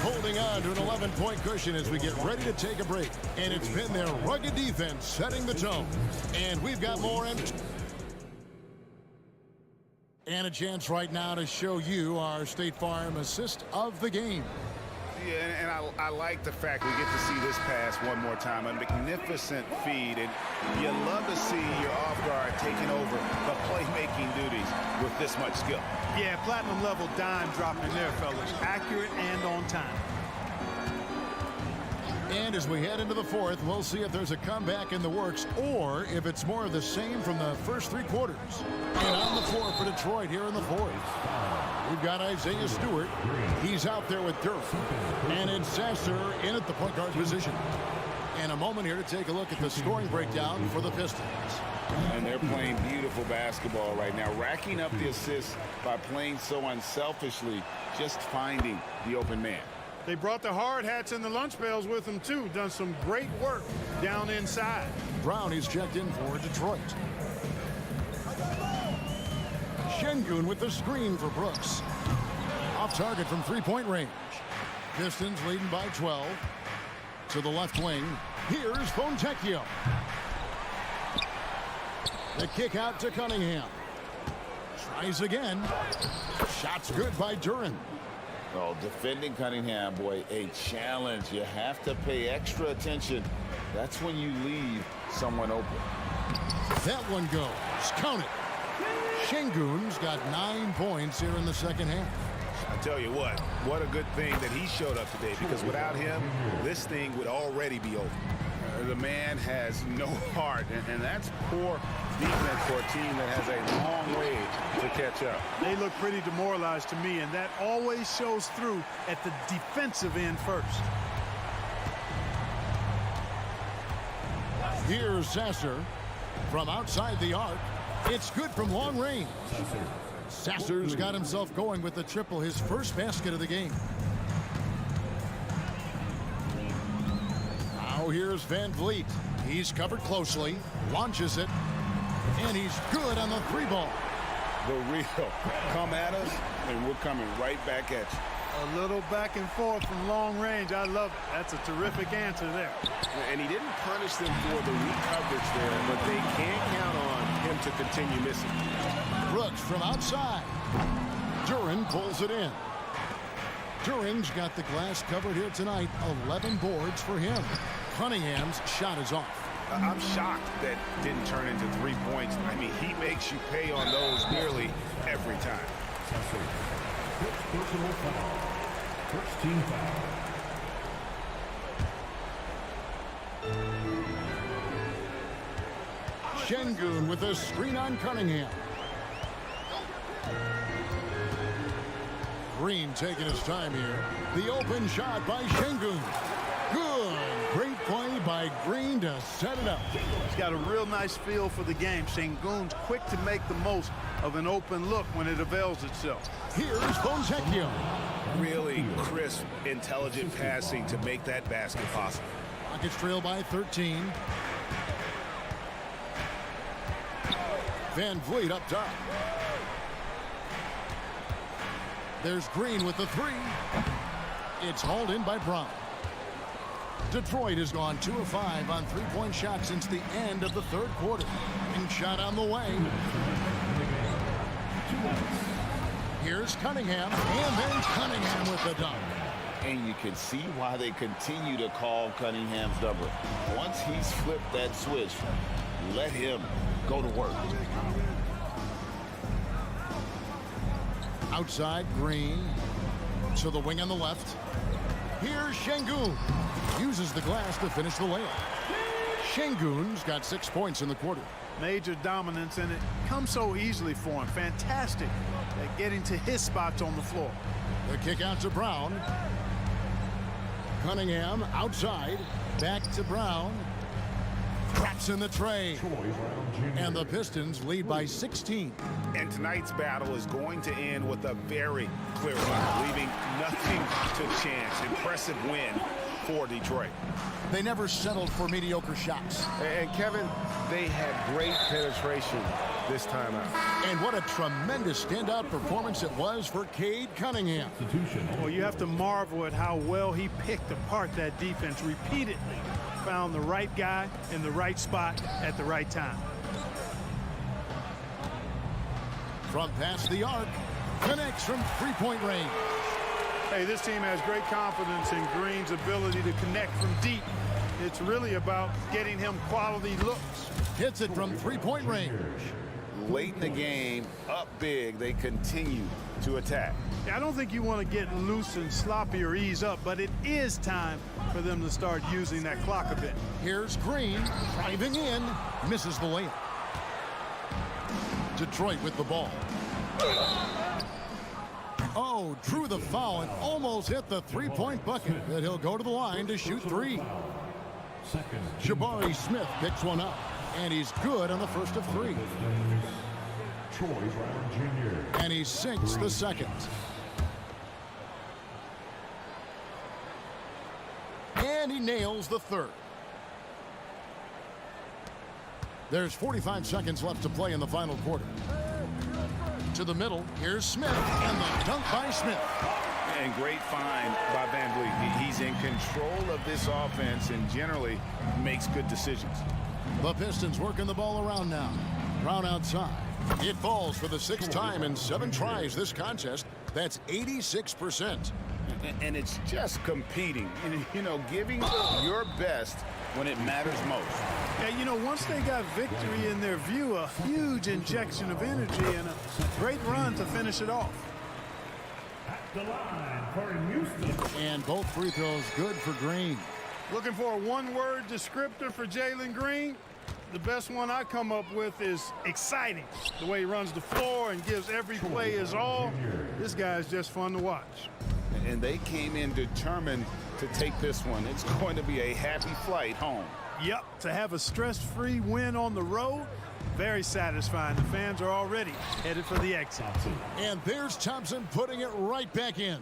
holding on to an 11-point cushion as we get ready to take a break. And it's been their rugged defense setting the tone. And we've got more. And a chance right now to show you our State Farm assist of the game. Yeah, and I like the fact we get to see this pass one more time. A magnificent feed, and you love to see your off guard taking over the playmaking duties with this much skill. Yeah, platinum level dime dropping there, fellas. Accurate and on time. And as we head into the fourth, we'll see if there's a comeback in the works or if it's more of the same from the first 3 quarters. And on the floor for Detroit here in the fourth, we've got Isaiah Stewart. He's out there with Durant. And it's Sasser in at the point guard position. And a moment here to take a look at the scoring breakdown for the Pistons. And they're playing beautiful basketball right now, racking up the assists by playing so unselfishly, just finding the open man. They brought the hard hats and the lunch pails with them, too. Done some great work down inside. Brown is checked in for Detroit. Şengün with the screen for Brooks. Off target from three-point range. Pistons leading by 12. To the left wing. Here's Fontecchio. The kick out to Cunningham. Tries again. Shot's good by Duren. Oh, defending Cunningham, boy, a challenge. You have to pay extra attention. That's when you leave someone open. That one goes. Count it. Şengün's got 9 points here in the second half. I tell you what a good thing that he showed up today, because without him, this thing would already be over. The man has no heart, and that's poor defense for a team that has a long way to catch up. They look pretty demoralized to me, and that always shows through at the defensive end first. Here's Sasser from outside the arc. It's good from long range. Sasser's got himself going with the triple, his first basket of the game. Now here's Van Vliet. He's covered closely, launches it, and he's good on the 3-ball. The real come at us, and we're coming right back at you. A little back and forth from long range. I love it. That's a terrific answer there. And he didn't punish them for the weak coverage there, but they can't count on him to continue missing. Brooks from outside. Duren pulls it in. Duren's got the glass covered here tonight. 11 boards for him. Cunningham's shot is off. I'm shocked that didn't turn into 3 points. I mean, he makes you pay on those nearly every time. Personal foul. First team foul. Şengün with a screen on Cunningham. Green taking his time here. The open shot by Şengün. Good. Great play by Green to set it up. He's got a real nice feel for the game. Şengün's quick to make the most of an open look when it avails itself. Here's Fontecchio. Really crisp, intelligent passing to make that basket possible. Rockets trail by 13. Van Vliet up top. There's Green with the 3. It's hauled in by Brown. Detroit has gone 2 of 5 on 3-point shots since the end of the third quarter. And shot on the way. Here's Cunningham, and then Cunningham with the dunk. And you can see why they continue to call Cunningham's number. Once he's flipped that switch, let him go to work. Outside, Green. To the wing on the left. Here's Şengün. Uses the glass to finish the layup. Şengün's got 6 points in the quarter. Major dominance, and it comes so easily for him. Fantastic at getting to his spots on the floor. The kick out to Brown. Cunningham outside. Back to Brown. Traps in the tray. And the Pistons lead by 16. And tonight's battle is going to end with a very clear winner, leaving nothing to chance. Impressive win for Detroit. They never settled for mediocre shots. And Kevin, they had great penetration this time out. And what a tremendous standout performance it was for Cade Cunningham. Well, you have to marvel at how well he picked apart that defense repeatedly. Found the right guy in the right spot at the right time. From past the arc, connects from three-point range. Hey, this team has great confidence in Green's ability to connect from deep. It's really about getting him quality looks. Hits it from three-point range. Late in the game, up big, they continue to attack. I don't think you want to get loose and sloppy or ease up, but it is time for them to start using that clock a bit. Here's Green driving in, misses the layup. Detroit with the ball. Oh, drew the foul and almost hit the three-point bucket, but he'll go to the line to shoot three. Jabari Smith picks one up, and he's good on the first of three. And he sinks the second. And he nails the third. There's 45 seconds left to play in the final quarter. To the middle, here's Smith, and the dunk by Smith. And great find by Van Vliet. He's in control of this offense and generally makes good decisions. The Pistons working the ball around now. Brown outside. It falls for the sixth time in 7 tries this contest. That's 86%. And it's just competing, you know, giving your best when it matters most. Yeah, you know, once they got victory in their view, a huge injection of energy and a great run to finish it off. At the line for Myst. And both free throws good for Green. Looking for a one-word descriptor for Jalen Green? The best one I come up with is exciting. The way he runs the floor and gives every play his all. This guy is just fun to watch. And they came in determined to take this one. It's going to be a happy flight home. Yep, to have a stress-free win on the road, very satisfying. The fans are already headed for the exit. And there's Thompson putting it right back in.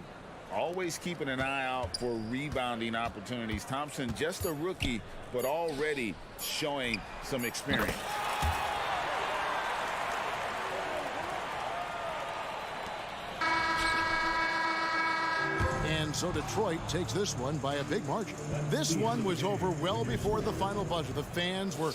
Always keeping an eye out for rebounding opportunities. Thompson, just a rookie, but already showing some experience. And so Detroit takes this one by a big margin. This one was over well before the final buzzer. The fans were...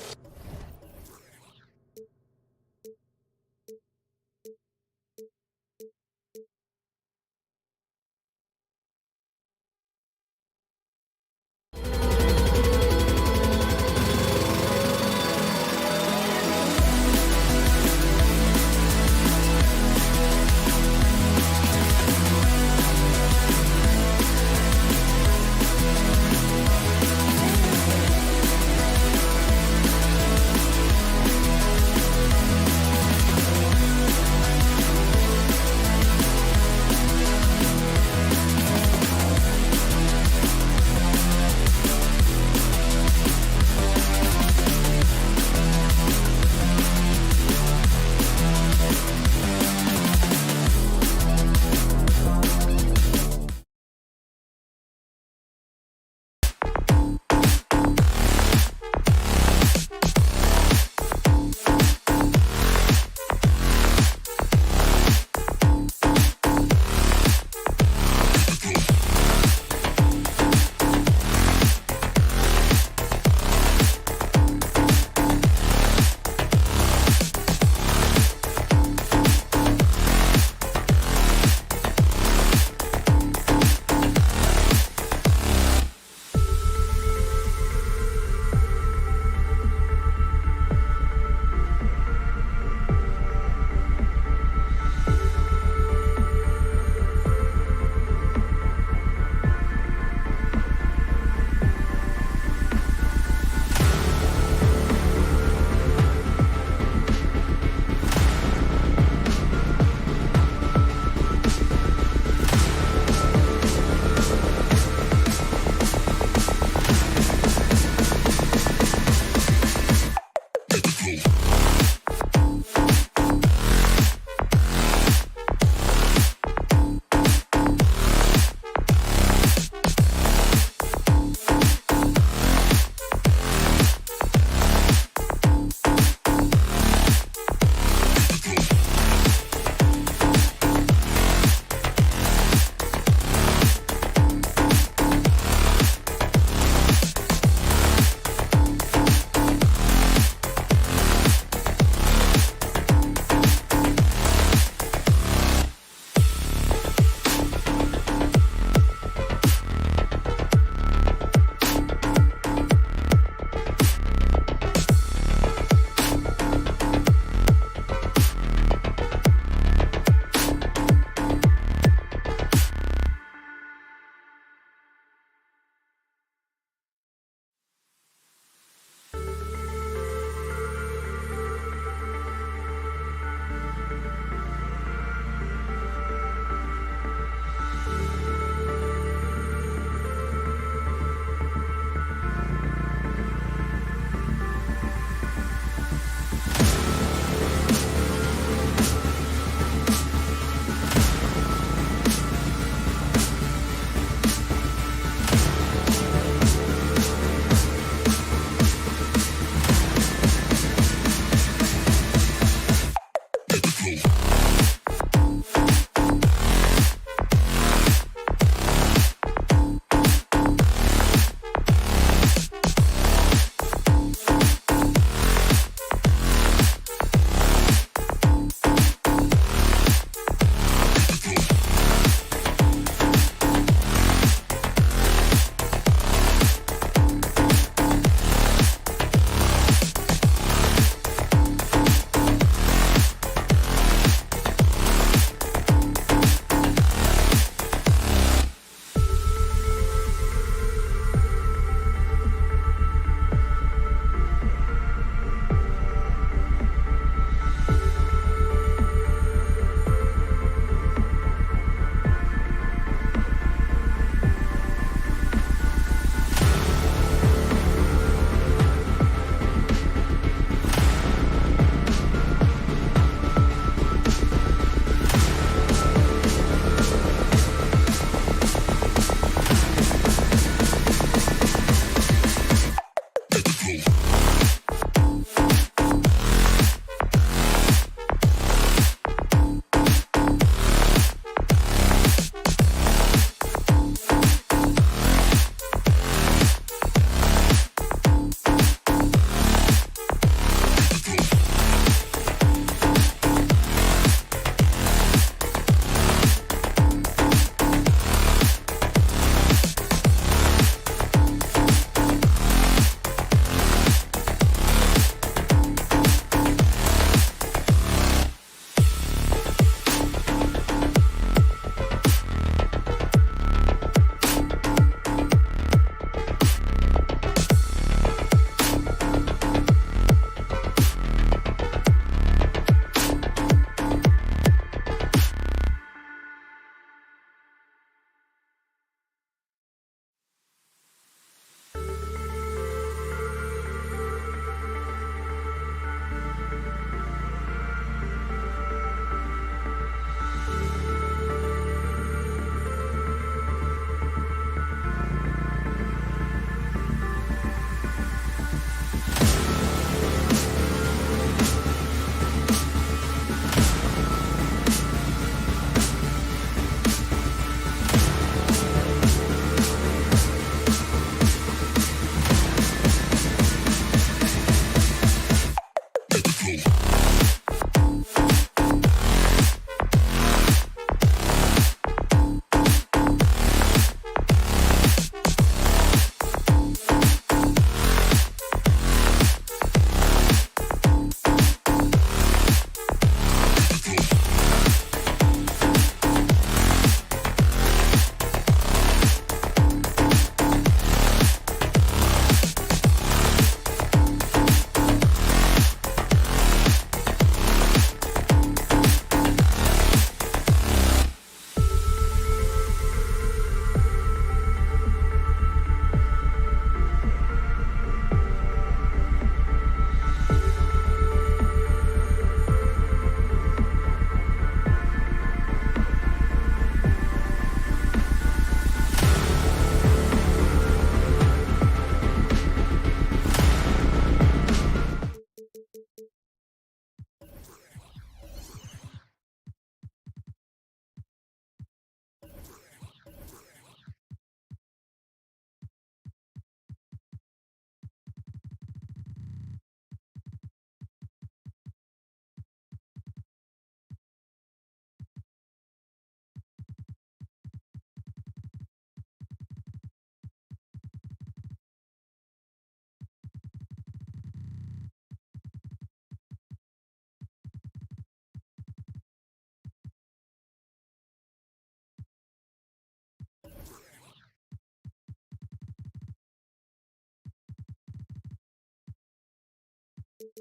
Grant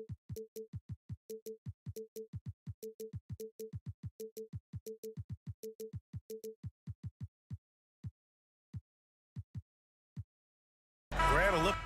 a look.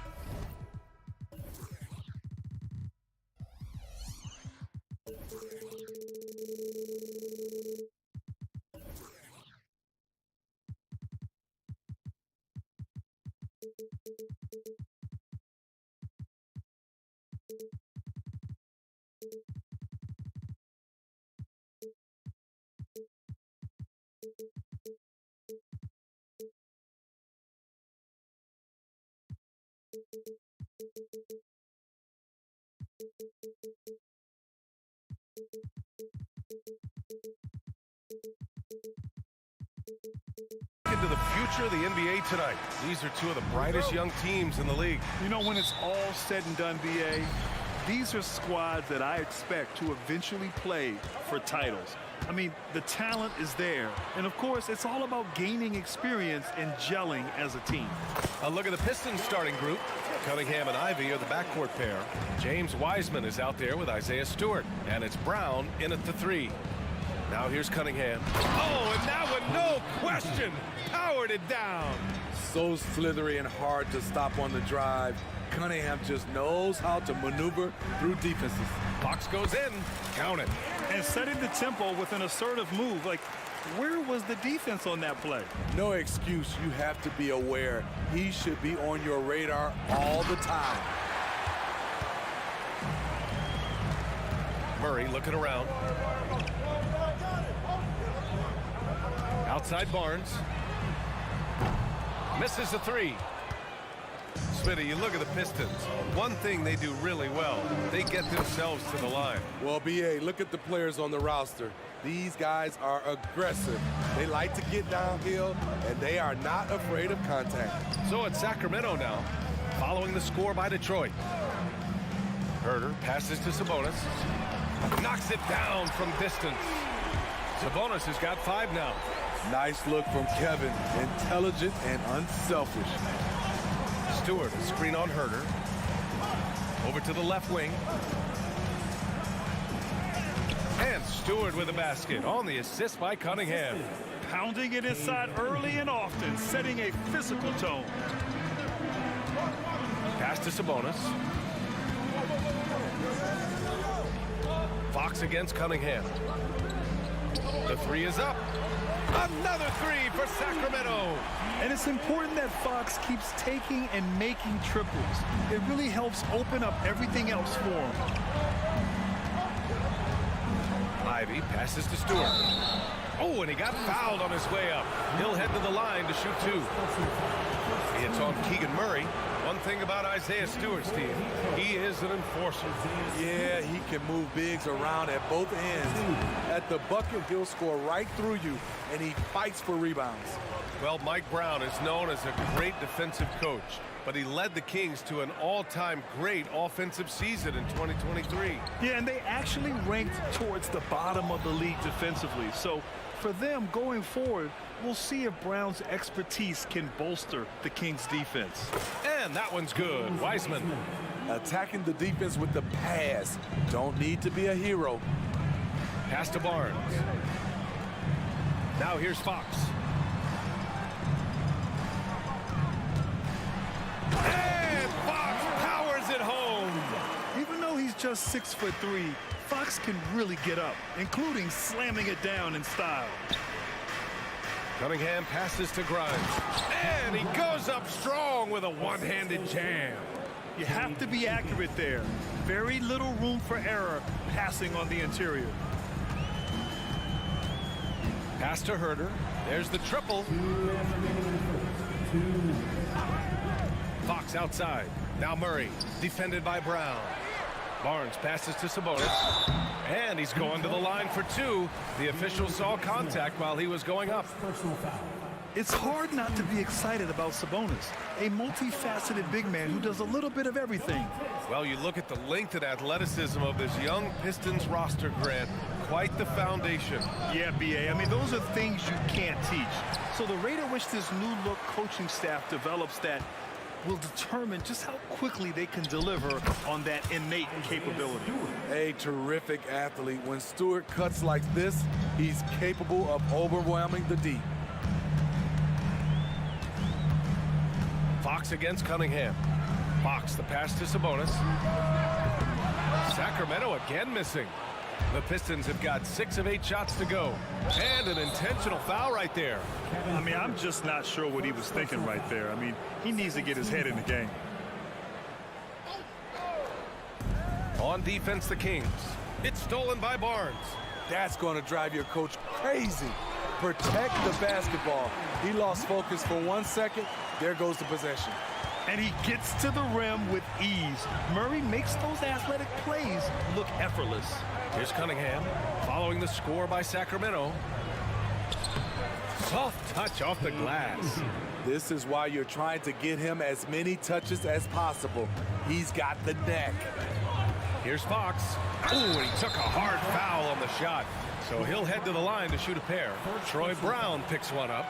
Into the future of the NBA tonight. These are two of the brightest young teams in the league. You know, when it's all said and done, BA, these are squads that I expect to eventually play for titles. I mean, the talent is there. And, of course, it's all about gaining experience and gelling as a team. A look at the Pistons starting group. Cunningham and Ivy are the backcourt pair. James Wiseman is out there with Isaiah Stewart. And it's Brown in at the 3. Now here's Cunningham. Oh, and that one, no question, powered it down. So slithery and hard to stop on the drive. Cunningham just knows how to maneuver through defenses. Fox goes in, count it. And setting the tempo with an assertive move. Like, where was the defense on that play? No excuse. You have to be aware. He should be on your radar all the time. Murray looking around. Outside Barnes. Misses a 3. Smitty, you look at the Pistons. One thing they do really well, they get themselves to the line. Well, BA, look at the players on the roster. These guys are aggressive. They like to get downhill, and they are not afraid of contact. So it's Sacramento now, following the score by Detroit. Herder passes to Sabonis. Knocks it down from distance. Sabonis has got 5 now. Nice look from Kevin. Intelligent and unselfish. Stewart, a screen on Herder. Over to the left wing. And Stewart with a basket on the assist by Cunningham. Pounding it inside early and often, setting a physical tone. Pass to Sabonis. Fox against Cunningham. The 3 is up. Another 3 for Sacramento. And it's important that Fox keeps taking and making triples. It really helps open up everything else for him. Ivy passes to Stewart. Oh, and he got fouled on his way up. He'll head to the line to shoot 2. It's on Keegan Murray. One thing about Isaiah Stewart, Steve, he is an enforcer. Yeah, he can move bigs around at both ends. At the bucket, he'll score right through you, and he fights for rebounds. Well, Mike Brown is known as a great defensive coach, but he led the Kings to an all-time great offensive season in 2023. Yeah, and they actually ranked towards the bottom of the league defensively. So for them going forward, we'll see if Brown's expertise can bolster the Kings' defense. And that one's good. Wiseman. Attacking the defense with the pass. Don't need to be a hero. Pass to Barnes. Now here's Fox. And Fox powers it home. Even though he's just 6'3", Fox can really get up, including slamming it down in style. Cunningham passes to Grimes. And he goes up strong with a one-handed jam. You have to be accurate there. Very little room for error passing on the interior. Pass to Herder. There's the triple. Fox outside. Now Murray, defended by Brown. Barnes passes to Sabonis. And he's going to the line for 2. The official saw contact while he was going up. It's hard not to be excited about Sabonis, a multifaceted big man who does a little bit of everything. Well, you look at the length and athleticism of this young Pistons roster, Grant. Quite the foundation. Yeah, BA. I mean, those are things you can't teach. So the rate at which this new look coaching staff develops that will determine just how quickly they can deliver on that innate capability. A terrific athlete. When Stewart cuts like this, he's capable of overwhelming the deep. Fox against Cunningham. Fox, the pass to Sabonis. Sacramento again missing. The Pistons have got 6 of 8 shots to go. And an intentional foul right there. I mean, I'm just not sure what he was thinking right there. I mean, he needs to get his head in the game. On defense, the Kings. It's stolen by Barnes. That's going to drive your coach crazy. Protect the basketball. He lost focus for 1 second. There goes the possession. And he gets to the rim with ease. Murray makes those athletic plays look effortless. Here's Cunningham following the score by Sacramento. Soft touch off the glass. This is why you're trying to get him as many touches as possible. He's got the neck. Here's Fox. Ooh, and he took a hard foul on the shot. So he'll head to the line to shoot a pair. Troy Brown picks one up.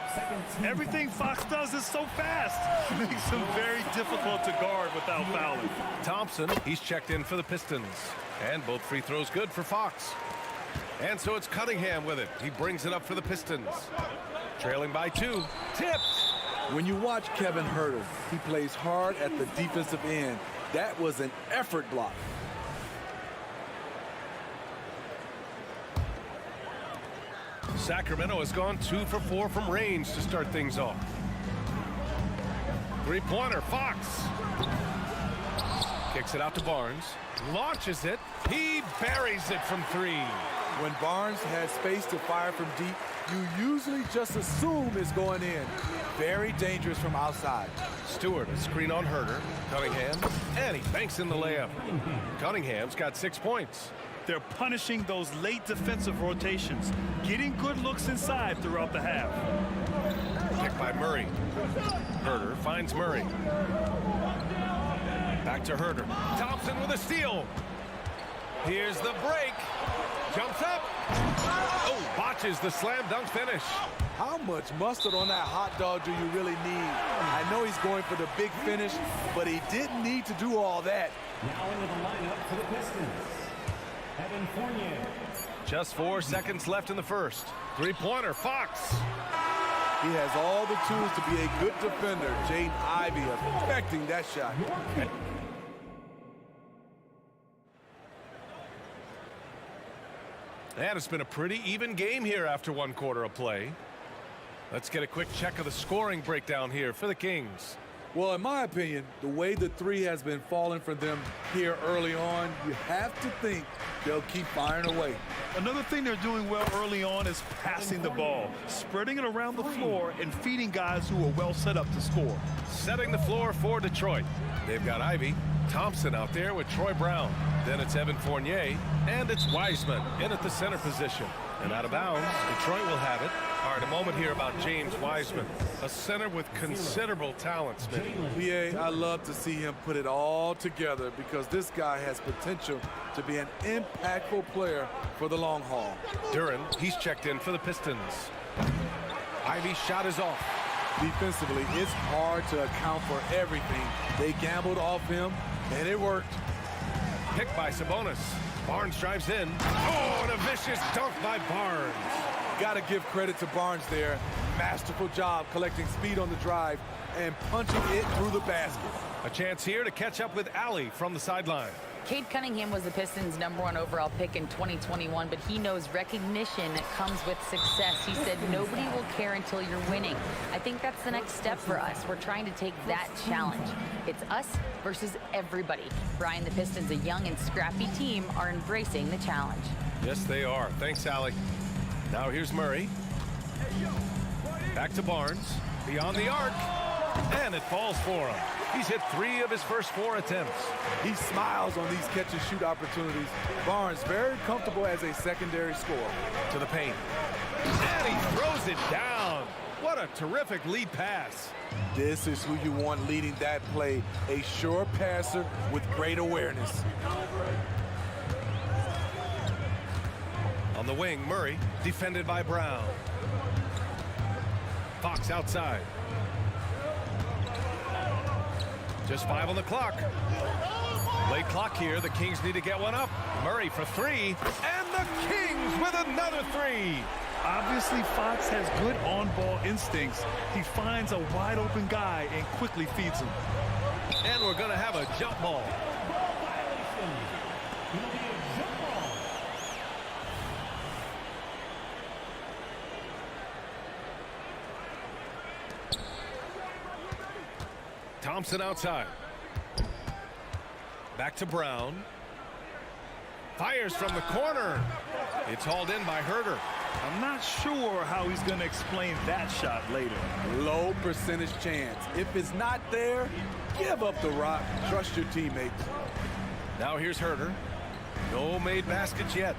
Everything Fox does is so fast. It makes him very difficult to guard without fouling. Thompson, he's checked in for the Pistons. And both free throws good for Fox. And so it's Cunningham with it. He brings it up for the Pistons. Trailing by 2. Tipped. When you watch Kevin Huerter, he plays hard at the defensive end. That was an effort block. Sacramento has gone 2 for 4 from range to start things off. Three-pointer, Fox. Kicks it out to Barnes. Launches it. He buries it from 3. When Barnes has space to fire from deep, you usually just assume it's going in. Very dangerous from outside. Stewart, a screen on Huerter. Cunningham, and he banks in the layup. Cunningham's got 6 points. They're punishing those late defensive rotations, getting good looks inside throughout the half. Kick by Murray. Huerter finds Murray. Back to Huerter. Thompson with a steal. Here's the break. Jumps up. Oh, botches the slam dunk finish. How much mustard on that hot dog do you really need? I know he's going for the big finish, but he didn't need to do all that. Now into the lineup for the Pistons, Evan Fournier. Just 4 seconds left in the first. Three-pointer, Fox. He has all the tools to be a good defender. Jaden Ivey affecting that shot. And it's been a pretty even game here after 1 quarter of play. Let's get a quick check of the scoring breakdown here for the Kings. Well, in my opinion, the way the 3 has been falling for them here early on, you have to think they'll keep firing away. Another thing they're doing well early on is passing the ball, spreading it around the floor and feeding guys who are well set up to score. Setting the floor for Detroit. They've got Ivey, Thompson out there with Troy Brown. Then it's Evan Fournier, and it's Wiseman in at the center position. And out of bounds, Detroit will have it. All right, a moment here about James Wiseman, a center with considerable talent, Smitty. Yeah, I love to see him put it all together because this guy has potential to be an impactful player for the long haul. Duren, he's checked in for the Pistons. Ivey's shot is off. Defensively, it's hard to account for everything. They gambled off him, and it worked. Picked by Sabonis. Barnes drives in. Oh, and a vicious dunk by Barnes. Got to give credit to Barnes there. Masterful job collecting speed on the drive and punching it through the basket. A chance here to catch up with Allie from the sideline. Cade Cunningham was the Pistons' #1 overall pick in 2021, but he knows recognition comes with success. He said nobody will care until you're winning. I think that's the next step for us. We're trying to take that challenge. It's us versus everybody. Brian, the Pistons, a young and scrappy team, are embracing the challenge. Yes, they are. Thanks, Allie. Now here's Murray. Back to Barnes. Beyond the arc. And it falls for him. He's hit 3 of his first 4 attempts. He smiles on these catch-and-shoot opportunities. Barnes very comfortable as a secondary scorer. To the paint. And he throws it down. What a terrific lead pass. This is who you want leading that play. A sure passer with great awareness. On the wing, Murray, defended by Brown. Fox outside. Just 5 on the clock. Late clock here. The Kings need to get one up. Murray for 3. And the Kings with another 3. Obviously, Fox has good on-ball instincts. He finds a wide-open guy and quickly feeds him. And we're going to have a jump ball. Thompson outside. Back to Brown. Fires from the corner. It's hauled in by Herder. I'm not sure how he's going to explain that shot later. Low percentage chance. If it's not there, give up the rock. Trust your teammates. Now here's Herder. No made baskets yet.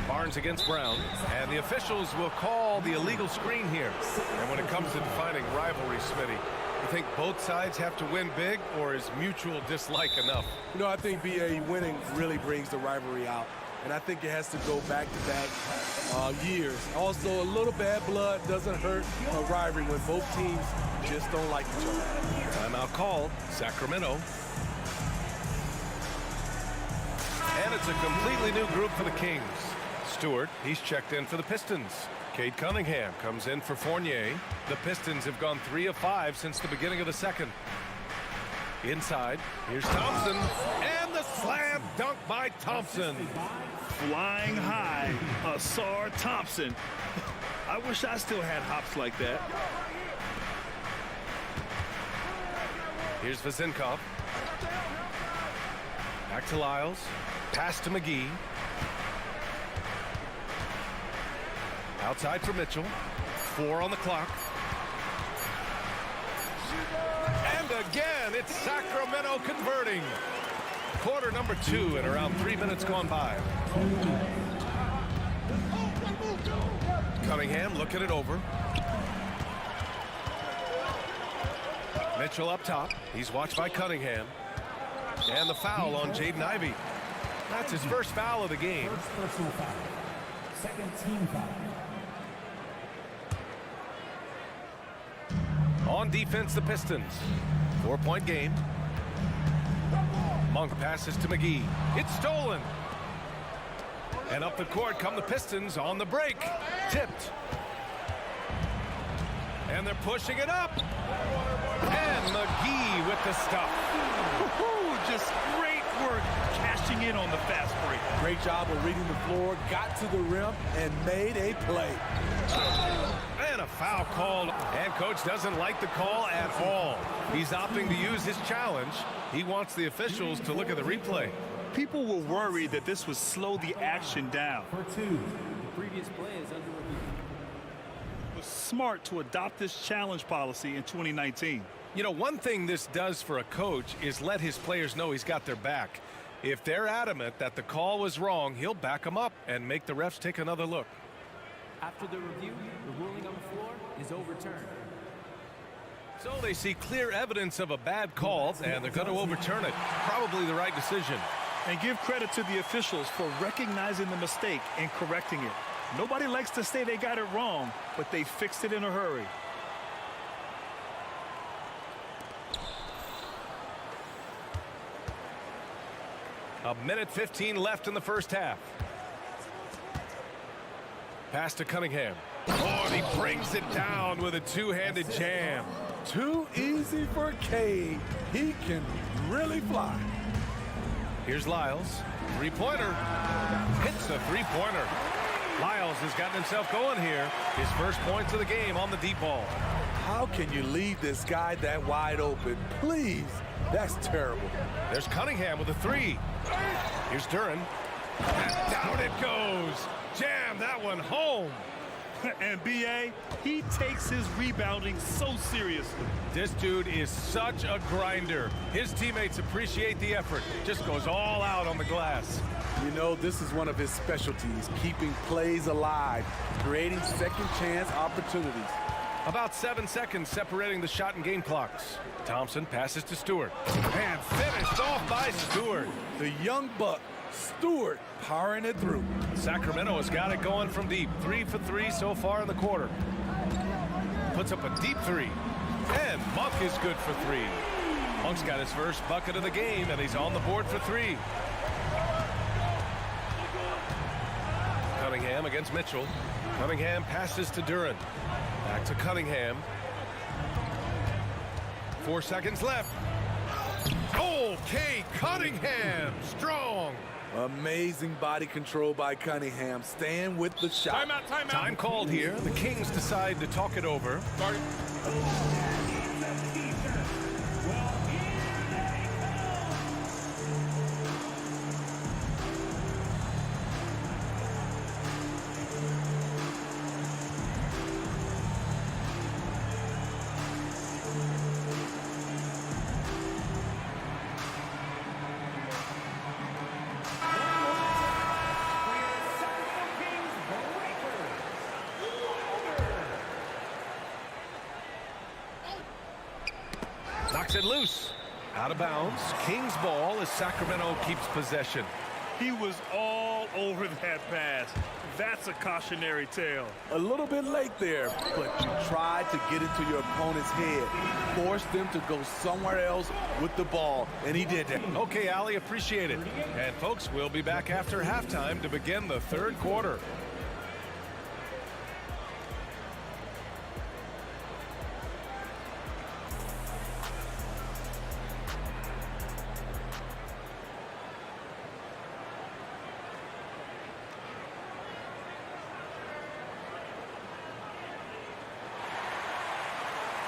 Barnes against Brown, and the officials will call the illegal screen here. And when it comes to defining rivalry, Smitty, you think both sides have to win big, or is mutual dislike enough? You know, I think BA winning really brings the rivalry out, and I think it has to go back-to-back years. Also, a little bad blood doesn't hurt a rivalry when both teams just don't like each other. Timeout called, Sacramento. And it's a completely new group for the Kings. Stewart, he's checked in for the Pistons. Cade Cunningham comes in for Fournier. The Pistons have gone 3 of 5 since the beginning of the second. Inside, here's Thompson, and the slam dunk by Thompson. Flying high, Asar Thompson. I wish I still had hops like that. Here's Vazinkov. Back to Lyles. Pass to McGee. Outside for Mitchell. 4 on the clock. And again, it's Sacramento converting. Quarter number 2 and around 3 minutes gone by. Cunningham looking it over. Mitchell up top. He's watched by Cunningham. And the foul on Jaden Ivey. That's his first foul of the game. First personal foul. Second team foul. On defense, the Pistons. 4-point game. Monk passes to McGee. It's stolen. And up the court come the Pistons on the break. Tipped. And they're pushing it up. And McGee with the stuff. Just great work cashing in on the fast break. Great job of reading the floor, got to the rim, and made a play. And a foul called, and coach doesn't like the call at all. He's opting to use his challenge. He wants the officials to look at the replay. People were worried that this would slow the action down. For 2. The previous play is under review. It was smart to adopt this challenge policy in 2019. You know, one thing this does for a coach is let his players know he's got their back. If they're adamant that the call was wrong, he'll back them up and make the refs take another look. After the review, the ruling on the floor is overturned. So they see clear evidence of a bad call, and they're going to overturn it. Probably the right decision. And give credit to the officials for recognizing the mistake and correcting it. Nobody likes to say they got it wrong, but they fixed it in a hurry. A minute 15 left in the first half. Pass to Cunningham. Oh, and he brings it down with a two-handed jam. Too easy for Cade. He can really fly. Here's Lyles. Three-pointer. Hits a three-pointer. Lyles has gotten himself going here. His first points of the game on the deep ball. How can you leave this guy that wide open? Please. That's terrible. There's Cunningham with a 3. Here's Duren. And down it goes. Jam that one home. And B.A., he takes his rebounding so seriously. This dude is such a grinder. His teammates appreciate the effort. Just goes all out on the glass. You know, this is one of his specialties, keeping plays alive, creating second chance opportunities. About 7 seconds separating the shot and game clocks. Thompson passes to Stewart. And finished off by Stewart. The young buck, Stewart, powering it through. Sacramento has got it going from deep. 3 for 3 so far in the quarter. Puts up a deep 3. Monk is good for 3. Monk's got his first bucket of the game, and he's on the board for 3. Cunningham against Mitchell. Cunningham passes to Duren. Back to Cunningham. 4 seconds left. Okay, Cunningham, strong. Amazing body control by Cunningham, staying with the shot. Timeout. Time called here. The Kings decide to talk it over. Knocks it loose. Out of bounds. Kings ball as Sacramento keeps possession. He was all over that pass. That's a cautionary tale. A little bit late there, but you tried to get into your opponent's head. Force them to go somewhere else with the ball, and he did that. Okay, Ali, appreciate it. And folks, we'll be back after halftime to begin the third quarter.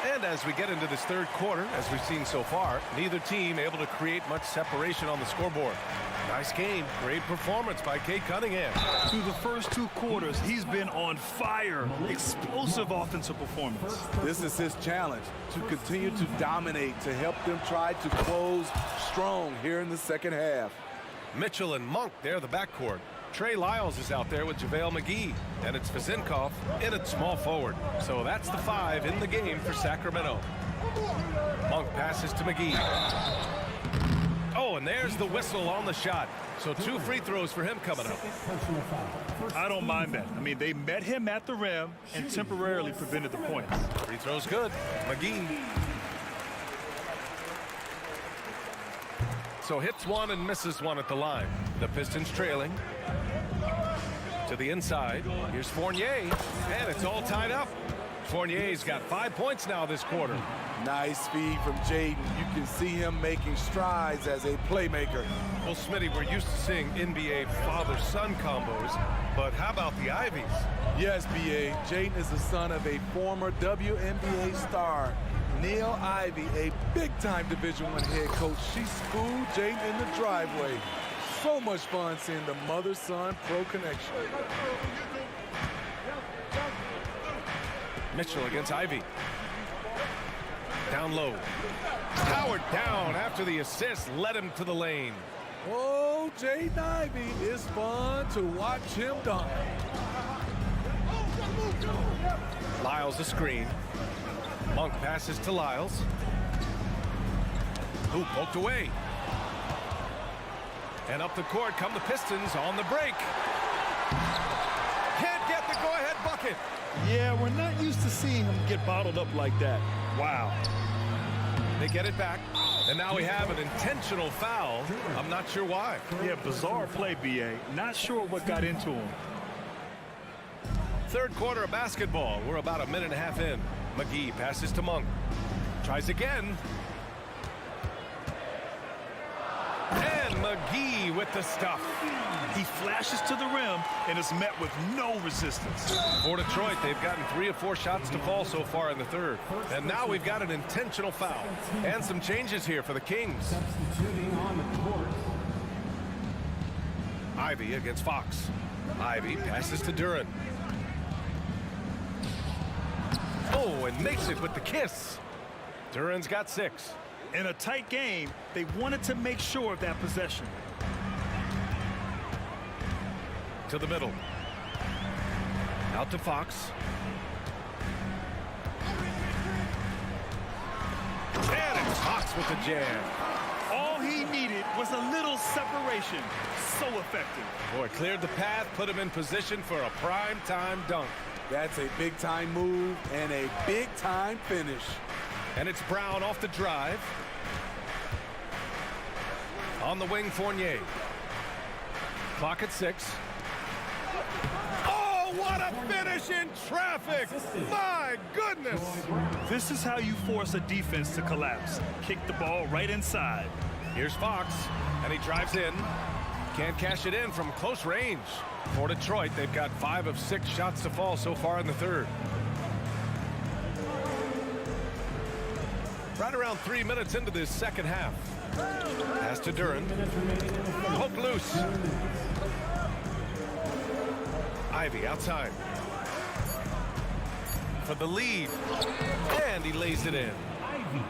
And as we get into this third quarter, as we've seen so far, neither team able to create much separation on the scoreboard. Nice game. Great performance by Cade Cunningham. Through the first 2 quarters, he's been on fire. Explosive offensive performance. This is his challenge, to continue to dominate, to help them try to close strong here in the second half. Mitchell and Monk, they're the backcourt. Trey Lyles is out there with JaVale McGee, and it's Vasinkoff in at small forward. So that's the 5 in the game for Sacramento. Monk passes to McGee. Oh, and there's the whistle on the shot. So 2 free throws for him coming up. I don't mind that. I mean, they met him at the rim and temporarily prevented the points. Free throw's good. McGee. So hits 1 and misses 1 at the line. The Pistons trailing. To the inside. Here's Fournier. And it's all tied up. Fournier's got 5 points now this quarter. Nice feed from Jaden. You can see him making strides as a playmaker. Well, Smitty, we're used to seeing NBA father-son combos, but how about the Ivies? Yes, B.A. Jaden is the son of a former WNBA star, Neil Ivey, a big-time Division I head coach. She schooled Jaden in the driveway. So much fun seeing the mother-son pro connection. Mitchell against Ivey. Down low. Howard down after the assist led him to the lane. Oh, Jaden Ivey is fun to watch him dunk. Lyles the screen. Monk passes to Lyles. Who poked away. And up the court come the Pistons on the break. Can't get the go-ahead bucket. Yeah, we're not used to seeing him get bottled up like that. Wow. They get it back, and now we have an intentional foul. I'm not sure why. Yeah, bizarre play, B.A. Not sure what got into him. Third quarter of basketball. We're about a minute and a half in. McGee passes to Monk. Tries again. And McGee with the stuff. He flashes to the rim and is met with no resistance. For Detroit, they've gotten 3 or 4 shots to fall so far in the third. And now we've got an intentional foul. And some changes here for the Kings. Substituting on the court. Ivey against Fox. Ivey passes to Duren. Oh, and makes it with the kiss. Duren's got 6. In a tight game, they wanted to make sure of that possession. To the middle. Out to Fox. And it's Fox with the jam. All he needed was a little separation. So effective. Boy, cleared the path, put him in position for a prime-time dunk. That's a big-time move and a big-time finish. And it's Brown off the drive. On the wing, Fournier. Clock at 6. Oh, what a finish in traffic! My goodness! This is how you force a defense to collapse. Kick the ball right inside. Here's Fox, and he drives in. Can't cash it in from close range. For Detroit, they've got 5 of 6 shots to fall so far in the third. Right around 3 minutes into this second half. Pass to Duran. Hook loose. Ivy outside. For the lead. And he lays it in.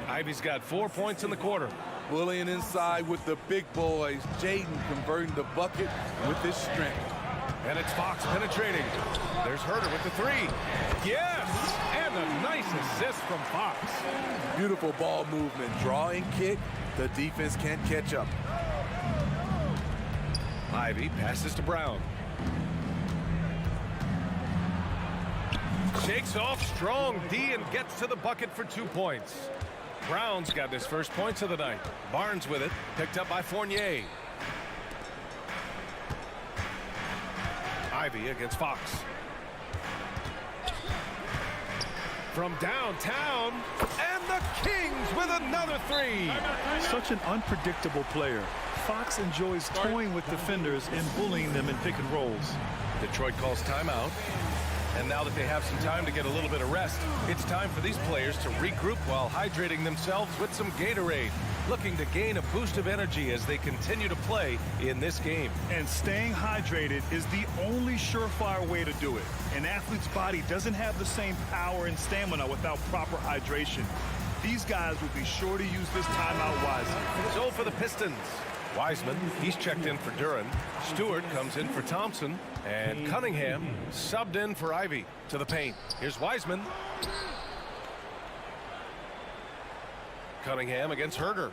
Ivy's got 4 points in the quarter. Bullying inside with the big boys. Jaden converting the bucket with his strength. And it's Fox penetrating. There's Herder with the 3. Yes! And a nice assist from Fox. Beautiful ball movement. Draw and kick. The defense can't catch up. Ivy passes to Brown. Shakes off strong D and gets to the bucket for 2 points. Brown's got his first points of the night. Barnes with it, picked up by Fournier. Ivy against Fox. From downtown, and the Kings with another 3. Such an unpredictable player. Fox enjoys toying with defenders and bullying them in pick and rolls. Detroit calls timeout. And now that they have some time to get a little bit of rest, it's time for these players to regroup while hydrating themselves with some Gatorade, looking to gain a boost of energy as they continue to play in this game. And staying hydrated is the only surefire way to do it. An athlete's body doesn't have the same power and stamina without proper hydration. These guys will be sure to use this timeout wisely. So for the Pistons, Wiseman, he's checked in for Duran. Stewart comes in for Thompson. And Cunningham subbed in for Ivy to the paint. Here's Wiseman. Cunningham against Herder.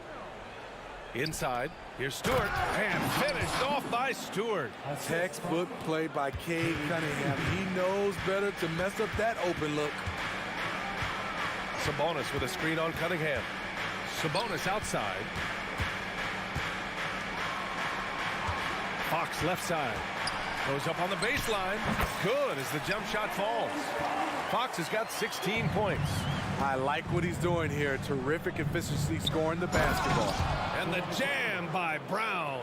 Inside. Here's Stewart. And finished off by Stewart. Textbook play by Cade Cunningham. He knows better to mess up that open look. Sabonis with a screen on Cunningham. Sabonis outside. Fox left side. Goes up on the baseline. Good as the jump shot falls. Fox has got 16 points. I like what he's doing here. Terrific efficiency scoring the basketball. And the jam by Brown.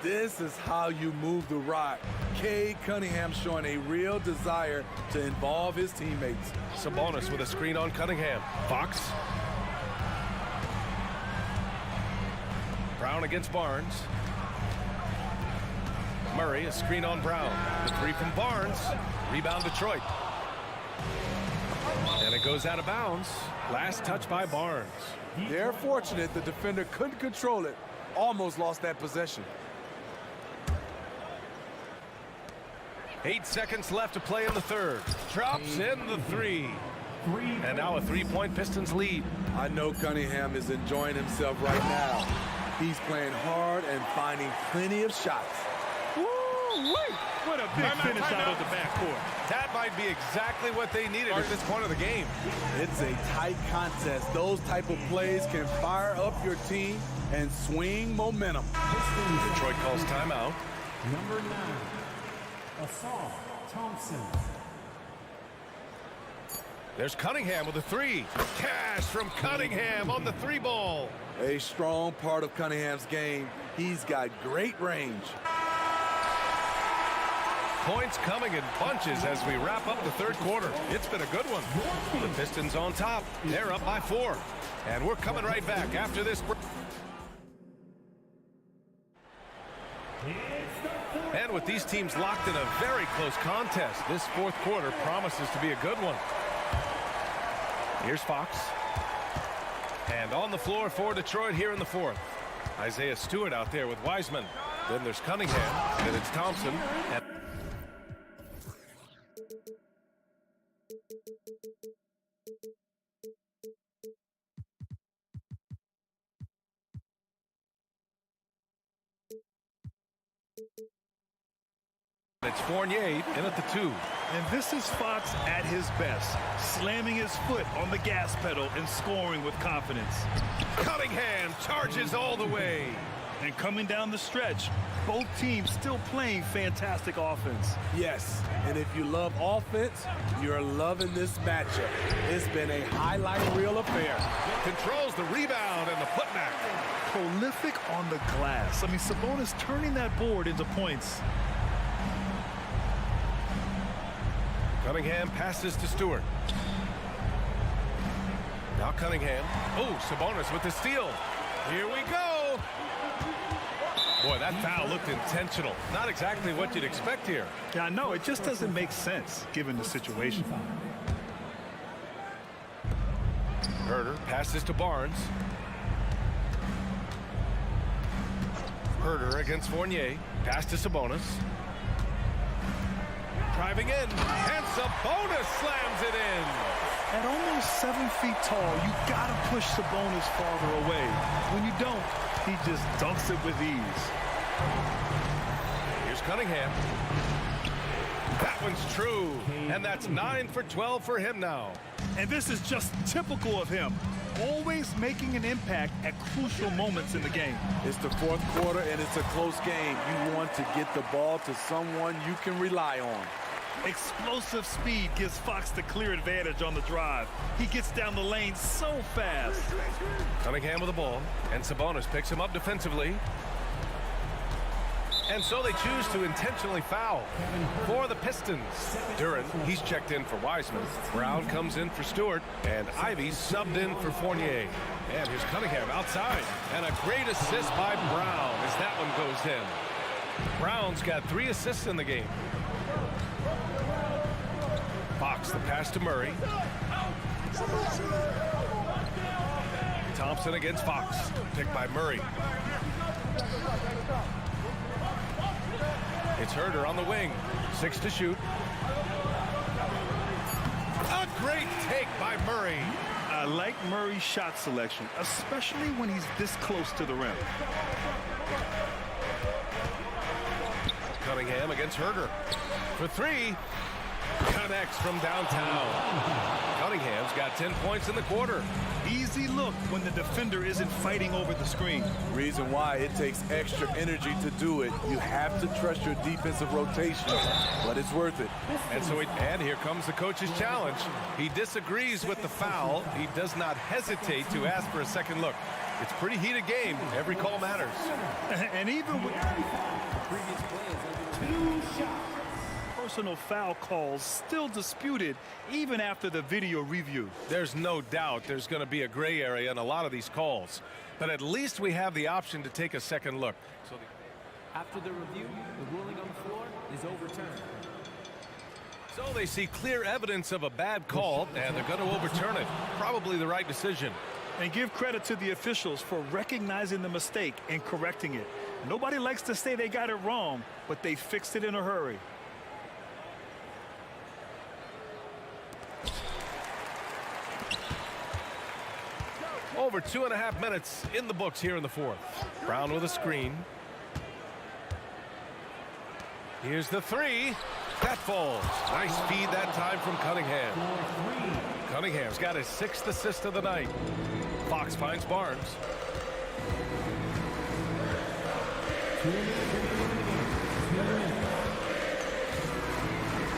This is how you move the rock. Cade Cunningham showing a real desire to involve his teammates. Sabonis with a screen on Cunningham. Fox. Brown against Barnes. Murray, a screen on Brown. The 3 from Barnes. Rebound Detroit. And it goes out of bounds. Last touch by Barnes. They're fortunate the defender couldn't control it. Almost lost that possession. 8 seconds left to play in the third. Drops in the 3. And now a 3-point Pistons lead. I know Cunningham is enjoying himself right now. He's playing hard and finding plenty of shots. Woo-wee! What a big finish out of the backcourt. That might be exactly what they needed at this point of the game. It's a tight contest. Those type of plays can fire up your team and swing momentum. Detroit calls timeout. Number 9, Assault Thompson. There's Cunningham with a 3. Cash from Cunningham on the 3 ball. A strong part of Cunningham's game. He's got great range. Points coming in bunches as we wrap up the third quarter. It's been a good one. The Pistons on top. They're up by 4. And we're coming right back after this break. And with these teams locked in a very close contest, this fourth quarter promises to be a good one. Here's Fox. And on the floor for Detroit here in the fourth. Isaiah Stewart out there with Wiseman. Then there's Cunningham. Then it's Thompson. And It's Fournier in at the 2. And this is Fox at his best, slamming his foot on the gas pedal and scoring with confidence. Cunningham charges all the way. And coming down the stretch, both teams still playing fantastic offense. Yes, and if you love offense, you're loving this matchup. It's been a highlight reel affair. Controls the rebound and the putback. Prolific on the glass. I mean, Sabonis turning that board into points. Cunningham passes to Stewart. Now Cunningham. Oh, Sabonis with the steal. Here we go. Boy, that foul looked intentional. Not exactly what you'd expect here. Yeah, I know. It just doesn't make sense given the situation. Herder passes to Barnes. Herder against Fournier. Pass to Sabonis. Driving in, and Sabonis slams it in. At almost 7 feet tall, you gotta push Sabonis farther away. When you don't, he just dunks it with ease. Here's Cunningham. That one's true, and that's 9 for 12 for him now. And this is just typical of him. Always making an impact at crucial moments in the game. It's the fourth quarter, and it's a close game. You want to get the ball to someone you can rely on. Explosive speed gives Fox the clear advantage on the drive. He gets down the lane so fast. Cunningham with the ball, and Sabonis picks him up defensively. And so they choose to intentionally foul for the Pistons. Duren, he's checked in for Wiseman. Brown comes in for Stewart, and Ivy subbed in for Fournier. And here's Cunningham outside, and a great assist by Brown as that one goes in. Brown's got 3 assists in the game. Fox, the pass to Murray. Thompson against Fox, picked by Murray. It's Herder on the wing, 6 to shoot. A great take by Murray. I like Murray's shot selection, especially when he's this close to the rim. Cunningham against Herder for 3. Connects from downtown. Cunningham's got 10 points in the quarter. Easy look when the defender isn't fighting over the screen. Reason why it takes extra energy to do it. You have to trust your defensive rotation, but it's worth it. And here comes the coach's challenge. He disagrees with the foul. He does not hesitate to ask for a second look. It's a pretty heated game. Every call matters. And even with previous players, 2 shots. Personal foul calls still disputed even after the video review. There's no doubt there's going to be a gray area in a lot of these calls, but at least we have the option to take a second look. So after the review, the ruling on the floor is overturned. So they see clear evidence of a bad call, and they're going to overturn it. Probably the right decision. And give credit to the officials for recognizing the mistake and correcting it. Nobody likes to say they got it wrong, but they fixed it in a hurry. Over 2.5 minutes in the books here in the 4th. Brown with a screen. Here's the 3. That falls. Nice feed that time from Cunningham. Cunningham's got his 6th assist of the night. Fox finds Barnes.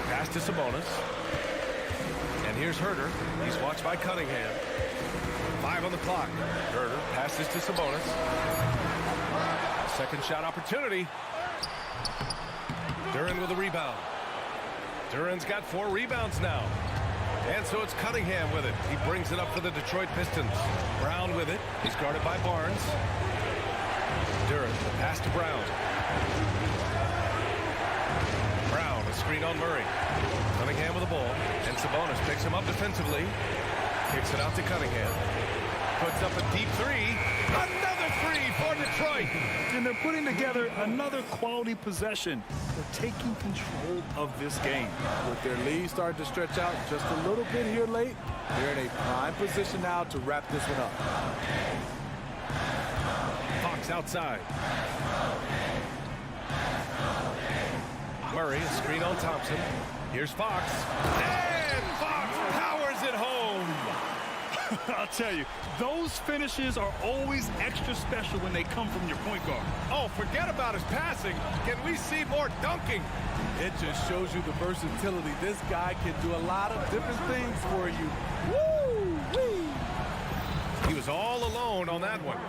Pass to Sabonis. And here's Herder. He's watched by Cunningham. 5 on the clock. Herder passes to Sabonis. Second shot opportunity. Duren with a rebound. Duren's got 4 rebounds now. And so it's Cunningham with it. He brings it up for the Detroit Pistons. Brown with it. He's guarded by Barnes. Duren, the pass to Brown. Brown, a screen on Murray. Cunningham with the ball. And Sabonis picks him up defensively. Kicks it out to Cunningham. Puts up a deep 3. Another 3 for Detroit. And they're putting together another quality possession. They're taking control of this game. With their lead starting to stretch out just a little bit here late, they're in a prime position now to wrap this one up. Fox outside. Murray, a screen on Thompson. Here's Fox. And Fox powers it home. I'll tell you, those finishes are always extra special when they come from your point guard. Oh, forget about his passing. Can we see more dunking? It just shows you the versatility. This guy can do a lot of different things for you. Woo! He was all alone on that one.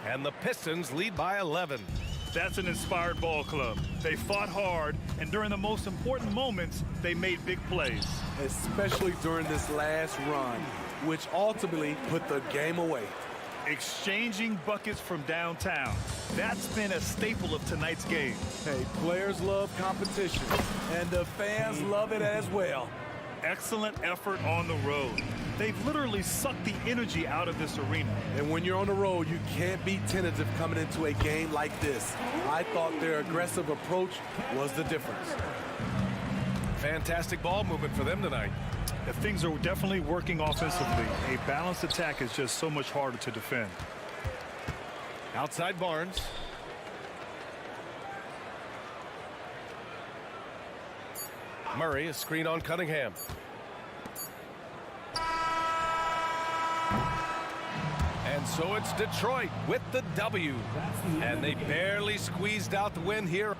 And the Pistons lead by 11. That's an inspired ball club. They fought hard, and during the most important moments, they made big plays. Especially during this last run, which ultimately put the game away. Exchanging buckets from downtown. That's been a staple of tonight's game. Hey, players love competition, and the fans love it as well. Excellent effort on the road. They've literally sucked the energy out of this arena. And when you're on the road, you can't be tentative coming into a game like this. I thought their aggressive approach was the difference. Fantastic ball movement for them tonight. Things are definitely working offensively. A balanced attack is just so much harder to defend. Outside Barnes. Murray, a screen on Cunningham. And so it's Detroit with the W. And they barely squeezed out the win here.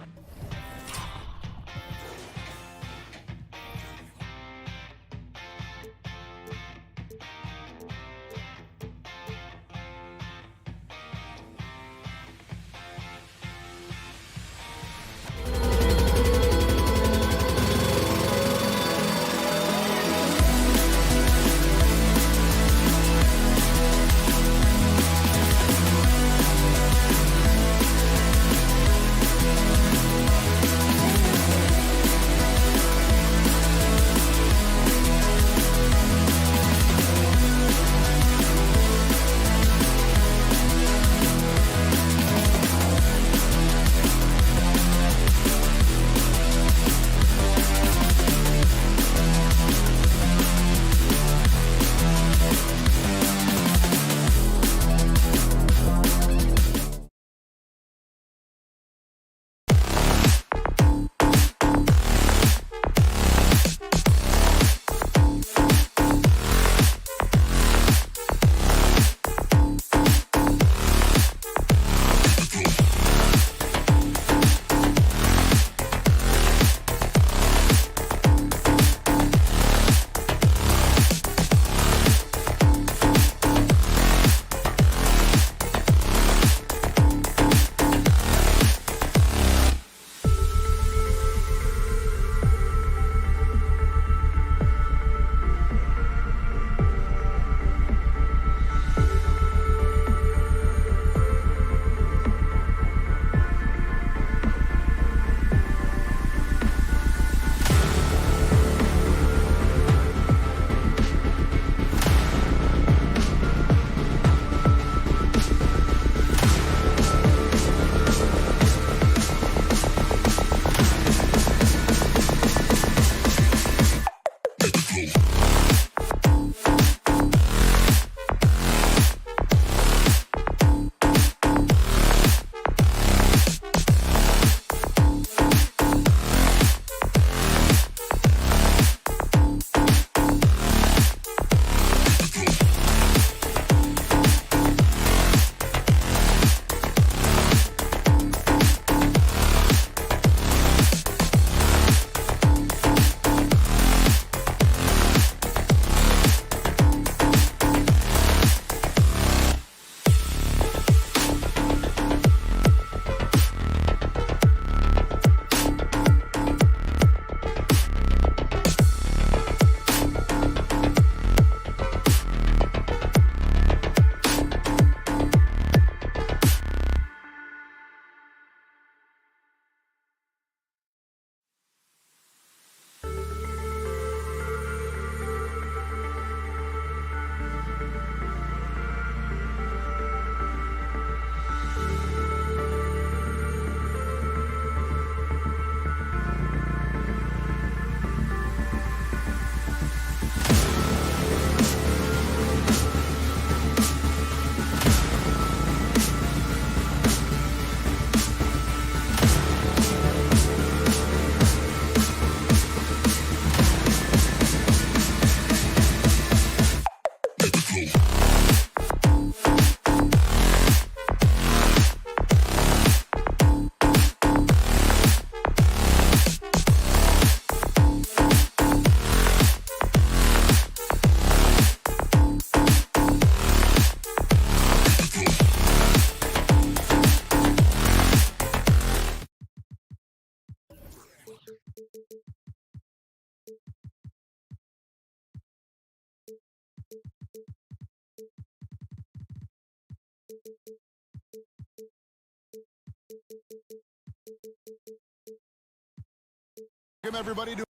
Welcome everybody to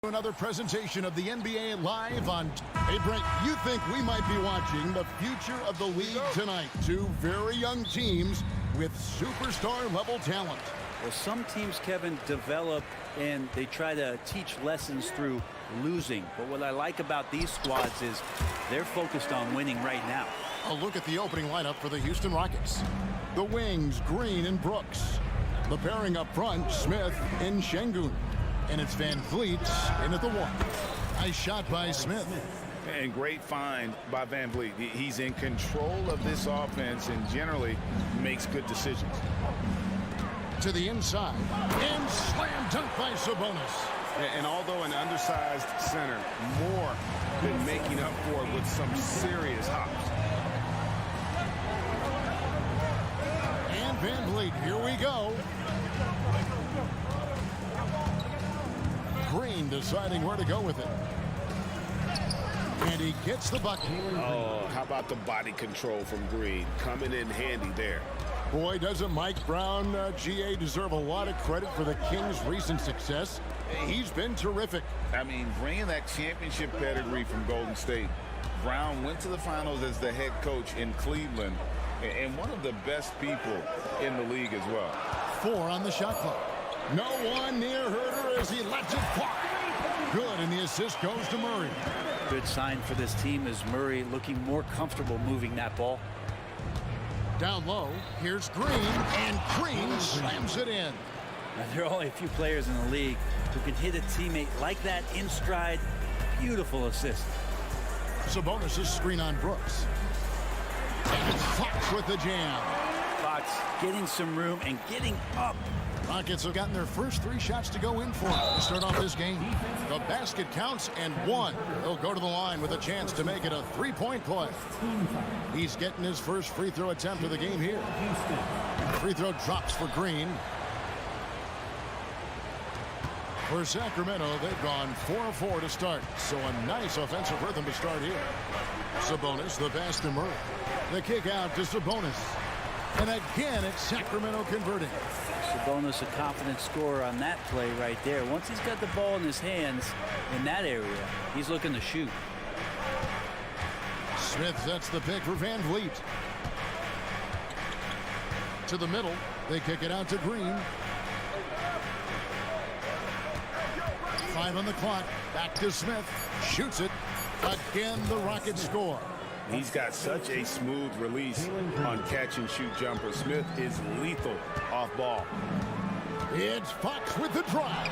another presentation of the NBA Live on. Hey, Brent, you think we might be watching the future of the league tonight? Two very young teams with superstar-level talent. Well, some teams, Kevin, develop and they try to teach lessons through losing. But what I like about these squads is they're focused on winning right now. A look at the opening lineup for the Houston Rockets. The wings, Green and Brooks. The pairing up front, Smith and Şengün. And it's Van Vliet in at the one. Nice shot by Smith. And great find by Van Vliet. He's in control of this offense and generally makes good decisions. To the inside. And slam dunk by Sabonis. And although an undersized center, more than making up for it with some serious hops. And Van Vliet, here we go. Green deciding where to go with it. And he gets the bucket. Oh, how about the body control from Green? Coming in handy there. Boy, doesn't Mike Brown, GA, deserve a lot of credit for the Kings' recent success. He's been terrific. I mean, bringing that championship pedigree from Golden State. Brown went to the finals as the head coach in Cleveland and one of the best people in the league as well. 4 on the shot clock. No one near Herter as he lets it fly. Good, and the assist goes to Murray. Good sign for this team is Murray looking more comfortable moving that ball. Down low, here's Green, and Green slams it in. Now, there are only a few players in the league who can hit a teammate like that in stride. Beautiful assist. Sabonis' screen on Brooks. And it's Fox with the jam. Fox getting some room and getting up. Rockets have gotten their first 3 shots to go in for to start off this game. The basket counts and 1. He'll go to the line with a chance to make it a 3-point play. He's getting his first free throw attempt of the game here. Free throw drops for Green. For Sacramento, they've gone 4-4 to start, so a nice offensive rhythm to start here. Sabonis, the pass to Murray. The kick out to Sabonis. And again, it's Sacramento converting. Sabonis, a confident scorer on that play right there. Once he's got the ball in his hands in that area, he's looking to shoot. Smith sets the pick for Van Vliet. To the middle, they kick it out to Green. 5 on the clock, back to Smith, shoots it. Again, the Rockets score. He's got such a smooth release on catch-and-shoot jumper. Smith is lethal off ball. It's Fox with the drive.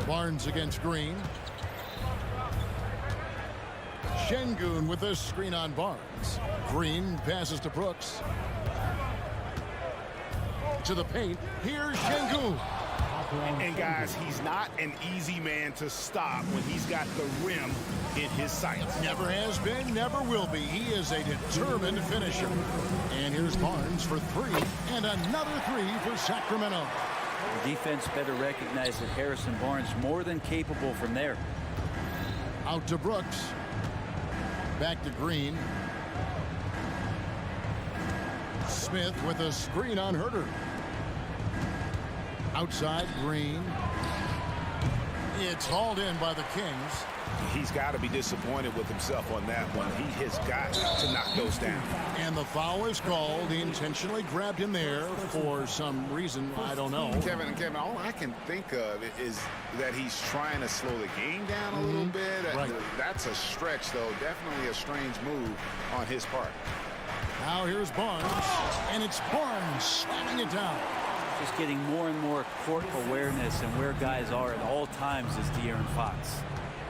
Barnes against Green. Şengün with a screen on Barnes. Green passes to Brooks. To the paint. Here's Şengün. And guys, he's not an easy man to stop when he's got the rim in his sights. Never has been, never will be. He is a determined finisher. And here's Barnes for 3, and another 3 for Sacramento. The defense better recognize that Harrison Barnes more than capable from there. Out to Brooks. Back to Green. Smith with a screen on Herter. Outside, Green. It's hauled in by the Kings. He's got to be disappointed with himself on that one. He has got to knock those down. And the foul is called. He intentionally grabbed him there for some reason. I don't know. Kevin, all I can think of is that he's trying to slow the game down a little bit. Right. That's a stretch, though. Definitely a strange move on his part. Now here's Barnes. And it's Barnes slamming it down. Just getting more and more court awareness and where guys are at all times is De'Aaron Fox.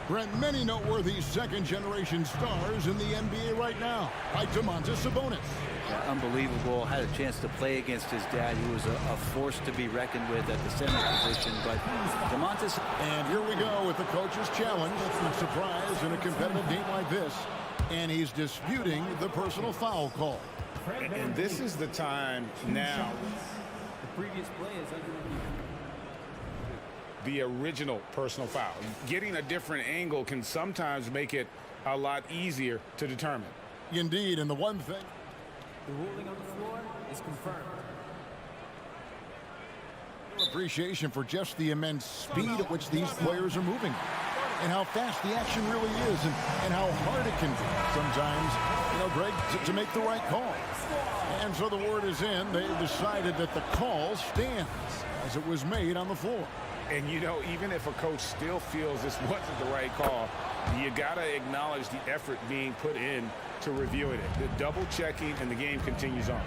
Brent, many noteworthy second-generation stars in the NBA right now, like Domantas Sabonis. Yeah, unbelievable. Had a chance to play against his dad, who was a force to be reckoned with at the center position. But Domantas... And here we go with the coach's challenge. Surprise in a competitive game like this. And he's disputing the personal foul call. And this is the time now. The previous play is under review. The original personal foul. Getting a different angle can sometimes make it a lot easier to determine. Indeed, and the one thing. The ruling on the floor is confirmed. Appreciation for just the immense speed at which these players are moving and how fast the action really is and how hard it can be sometimes, Greg, to make the right call. And so the word is in. They've decided that the call stands as it was made on the floor. And, even if a coach still feels this wasn't the right call, you got to acknowledge the effort being put in to reviewing it. The double checking, and the game continues on.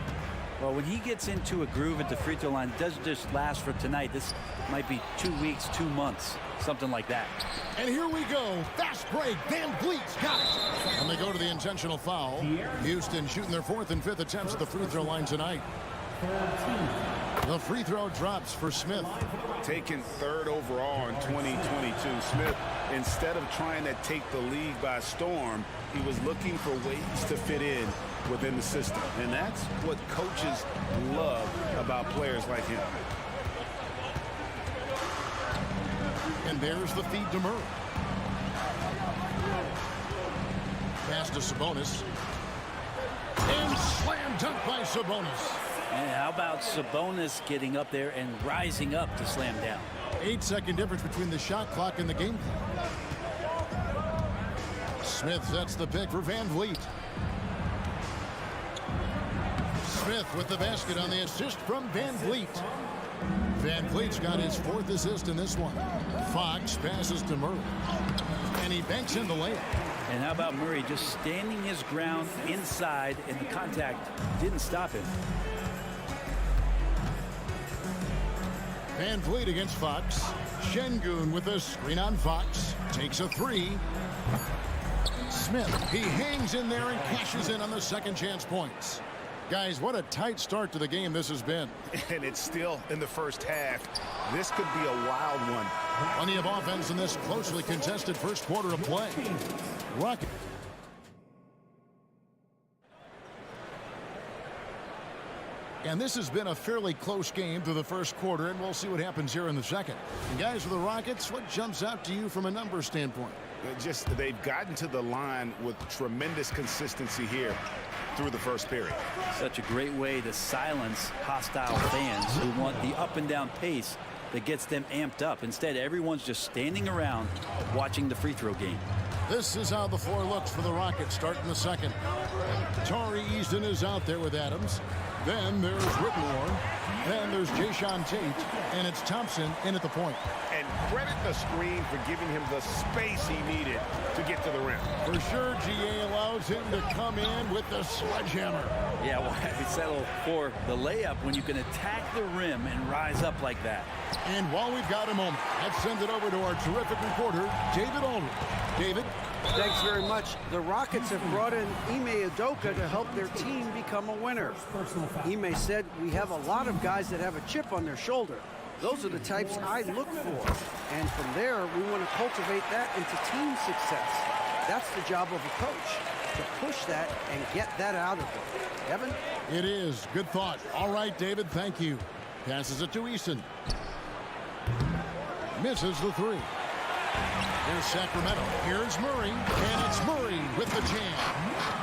Well, when he gets into a groove at the free throw line, it doesn't just last for tonight. This might be 2 weeks, 2 months, something like that. And here we go. Fast break. Van Vliet's got it. And they go to the intentional foul. Houston shooting their 4th and 5th attempts at the free throw line tonight. The free throw drops for Smith. Taken 3rd overall in 2022. Smith, instead of trying to take the league by storm, he was looking for ways to fit in within the system. And that's what coaches love about players like him. And there's the feed to Murray. Pass to Sabonis. And slam dunk by Sabonis. And how about Sabonis getting up there and rising up to slam down? 8-second difference between the shot clock and the game clock. Smith sets the pick for Van Vliet. Smith with the basket on the assist from Van Vliet. Van Vliet's got his 4th assist in this one. Fox passes to Murray. And he banks in the layup. And how about Murray just standing his ground inside, and the contact didn't stop him. Van Vliet against Fox. Şengün with a screen on Fox. Takes a 3. Smith, he hangs in there and cashes in on the second chance points. Guys, what a tight start to the game this has been. And it's still in the first half. This could be a wild one. Plenty of offense in this closely contested first quarter of play. Rocket. And this has been a fairly close game through the first quarter, and we'll see what happens here in the second. And guys, for the Rockets, what jumps out to you from a numbers standpoint? Just they've gotten to the line with tremendous consistency here through the first period. Such a great way to silence hostile fans who want the up and down pace that gets them amped up. Instead, everyone's just standing around watching the free throw game. This is how the floor looks for the Rockets starting the second. Tari Easton is out there with Adams. Then there's Whitmore. Then there's Jayshawn Tate. And it's Thompson in at the point. And credit the screen for giving him the space he needed to get to the rim. For sure, GA allows him to come in with the sledgehammer. Yeah, why settle for the layup when you can attack the rim and rise up like that? And while we've got a moment, let's send it over to our terrific reporter, David Aldridge. David? Thanks very much. The Rockets have brought in Ime Udoka to help their team become a winner. Ime said, "We have a lot of guys that have a chip on their shoulder. Those are the types I look for. And from there, we want to cultivate that into team success. That's the job of a coach, to push that and get that out of them." Evan? It is. Good thought. All right, David, thank you. Passes it to Easton. Misses the 3. Here's Sacramento. Here's Murray. And it's Murray with the jam.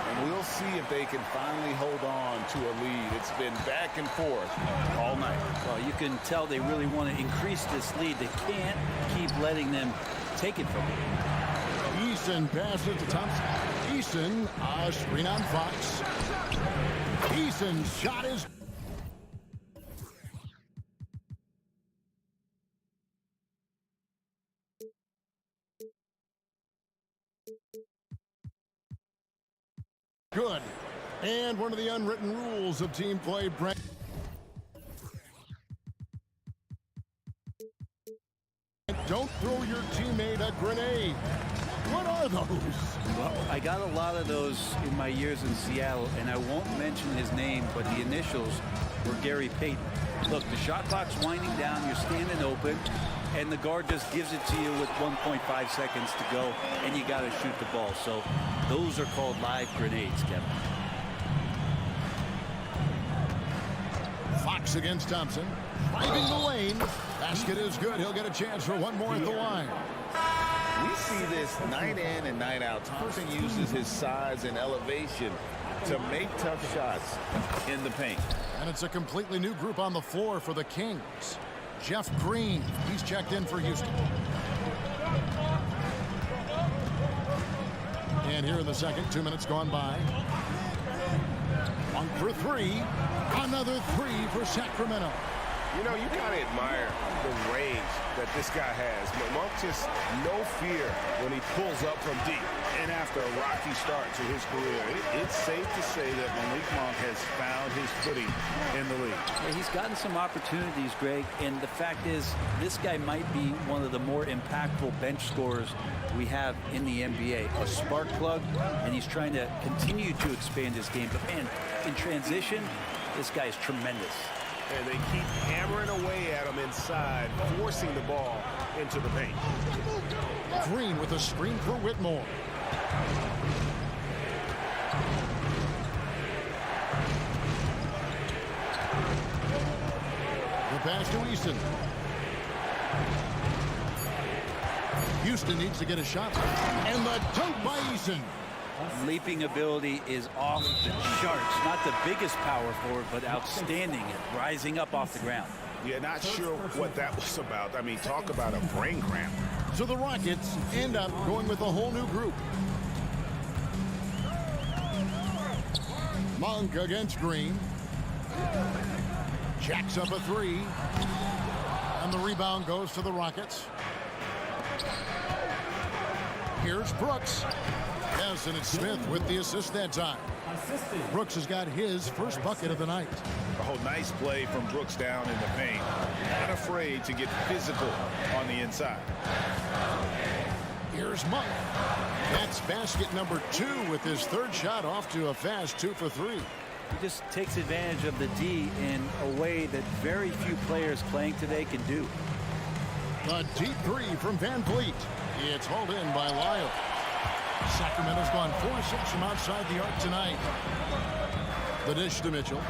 And we'll see if they can finally hold on to a lead. It's been back and forth all night. Well, you can tell they really want to increase this lead. They can't keep letting them take it from them. Easton passes to Thompson. Easton, screen on Fox. Easton's shot is... good. And one of the unwritten rules of team play, Brent. don't throw your teammate a grenade. What are those? Well, I got a lot of those in my years in Seattle, and I won't mention his name, but the initials were Gary Payton. Look, the shot clock's winding down, you're standing open, and the guard just gives it to you with 1.5 seconds to go, and you got to shoot the ball. So those are called live grenades, Kevin. Fox against Thompson. Driving the lane. Basket is good. He'll get a chance for one more at the line. We see this night in and night out. Thompson uses his size and elevation to make tough shots in the paint. And it's a completely new group on the floor for the Kings. Jeff Green, he's checked in for Houston. And here in the second, 2 minutes gone by. Monk for three. Another three for Sacramento. You know, you got to admire the range that this guy has. Monk just no fear when he pulls up from deep. And after a rocky start to his career, it's safe to say that Malik Monk has found his footing in the league. Yeah, he's gotten some opportunities, Greg, and the fact is this guy might be one of the more impactful bench scorers we have in the NBA. A spark plug, and he's trying to continue to expand his game. But, man, in transition, this guy is tremendous. And they keep hammering away at him inside, forcing the ball into the paint. Green with a screen for Whitmore. The pass to Easton. Houston needs to get a shot. And the dunk by Easton. Leaping ability is off the charts. Not the biggest power forward, but outstanding at rising up off the ground. Yeah, not sure what that was about. I mean, talk about a brain cramp. So the Rockets end up going with a whole new group. Monk against Green. Jacks up a three. And the rebound goes to the Rockets. Here's Brooks. Yes, and it's Smith with the assist that time. Brooks has got his first bucket of the night. Oh, nice play from Brooks down in the paint. Not afraid to get physical on the inside. Here's Monk. That's basket number 2 with his third shot off to a fast 2 for 3. He just takes advantage of the D in a way that very few players playing today can do. A deep three from Van Vliet. It's hauled in by Lyle. Sacramento's gone 4-6 from outside the arc tonight. The dish to Mitchell.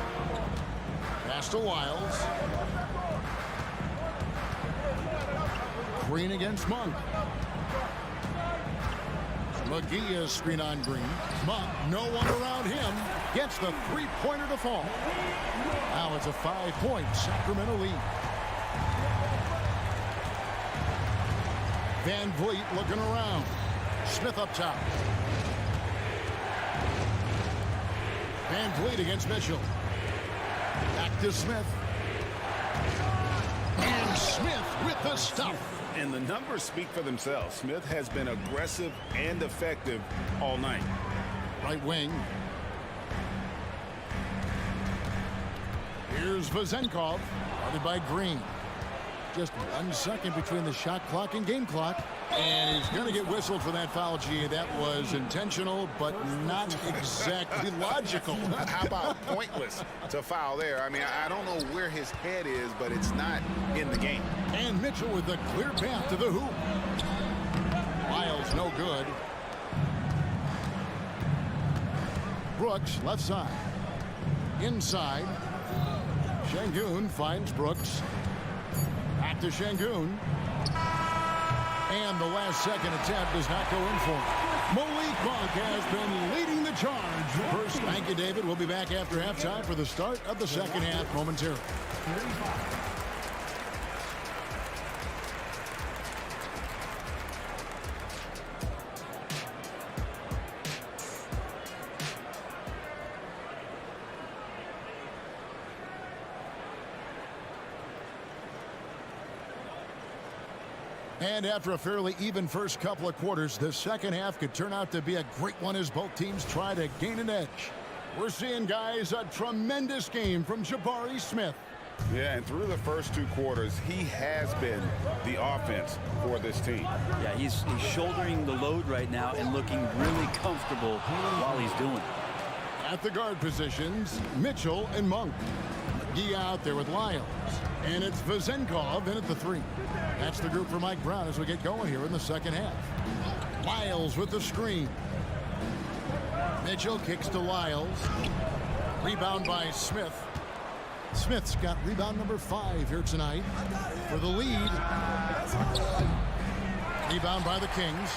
Pass to Wiles. Green against Monk. McGee is screen on Green. Monk, no one around him, gets the three-pointer to fall. Now it's a 5-point Sacramento lead. Van Vliet looking around. Smith up top. Van Vliet against Mitchell. Back to Smith. And Smith with the stuff. And the numbers speak for themselves. Smith has been aggressive and effective all night. Right wing. Here's Vazenkov, guarded by Green. Just 1 second between the shot clock and game clock. And he's going to get whistled for that foul, G. That was intentional, but not exactly logical. How about pointless to foul there? I mean, I don't know where his head is, but it's not in the game. And Mitchell with a clear path to the hoop. Wiles no good. Brooks left side. Inside. Şengün finds Brooks. Back to Şengün. And the last second attempt does not go in for him. Malik Monk has been leading the charge. First, thank you, David. We'll be back after halftime for the start of the second half momentarily. And after a fairly even first couple of quarters, the second half could turn out to be a great one as both teams try to gain an edge. We're seeing, guys, a tremendous game from Jabari Smith. Yeah, and through the first 2 quarters, he has been the offense for this team. Yeah, he's shouldering the load right now and looking really comfortable while he's doing it. At the guard positions, Mitchell and Monk. McGee out there with Lyles. And it's Vezenkov in at the 3. That's the group for Mike Brown as we get going here in the second half. Lyles with the screen. Mitchell kicks to Lyles. Rebound by Smith. Smith's got rebound number 5 here tonight for the lead. Rebound by the Kings.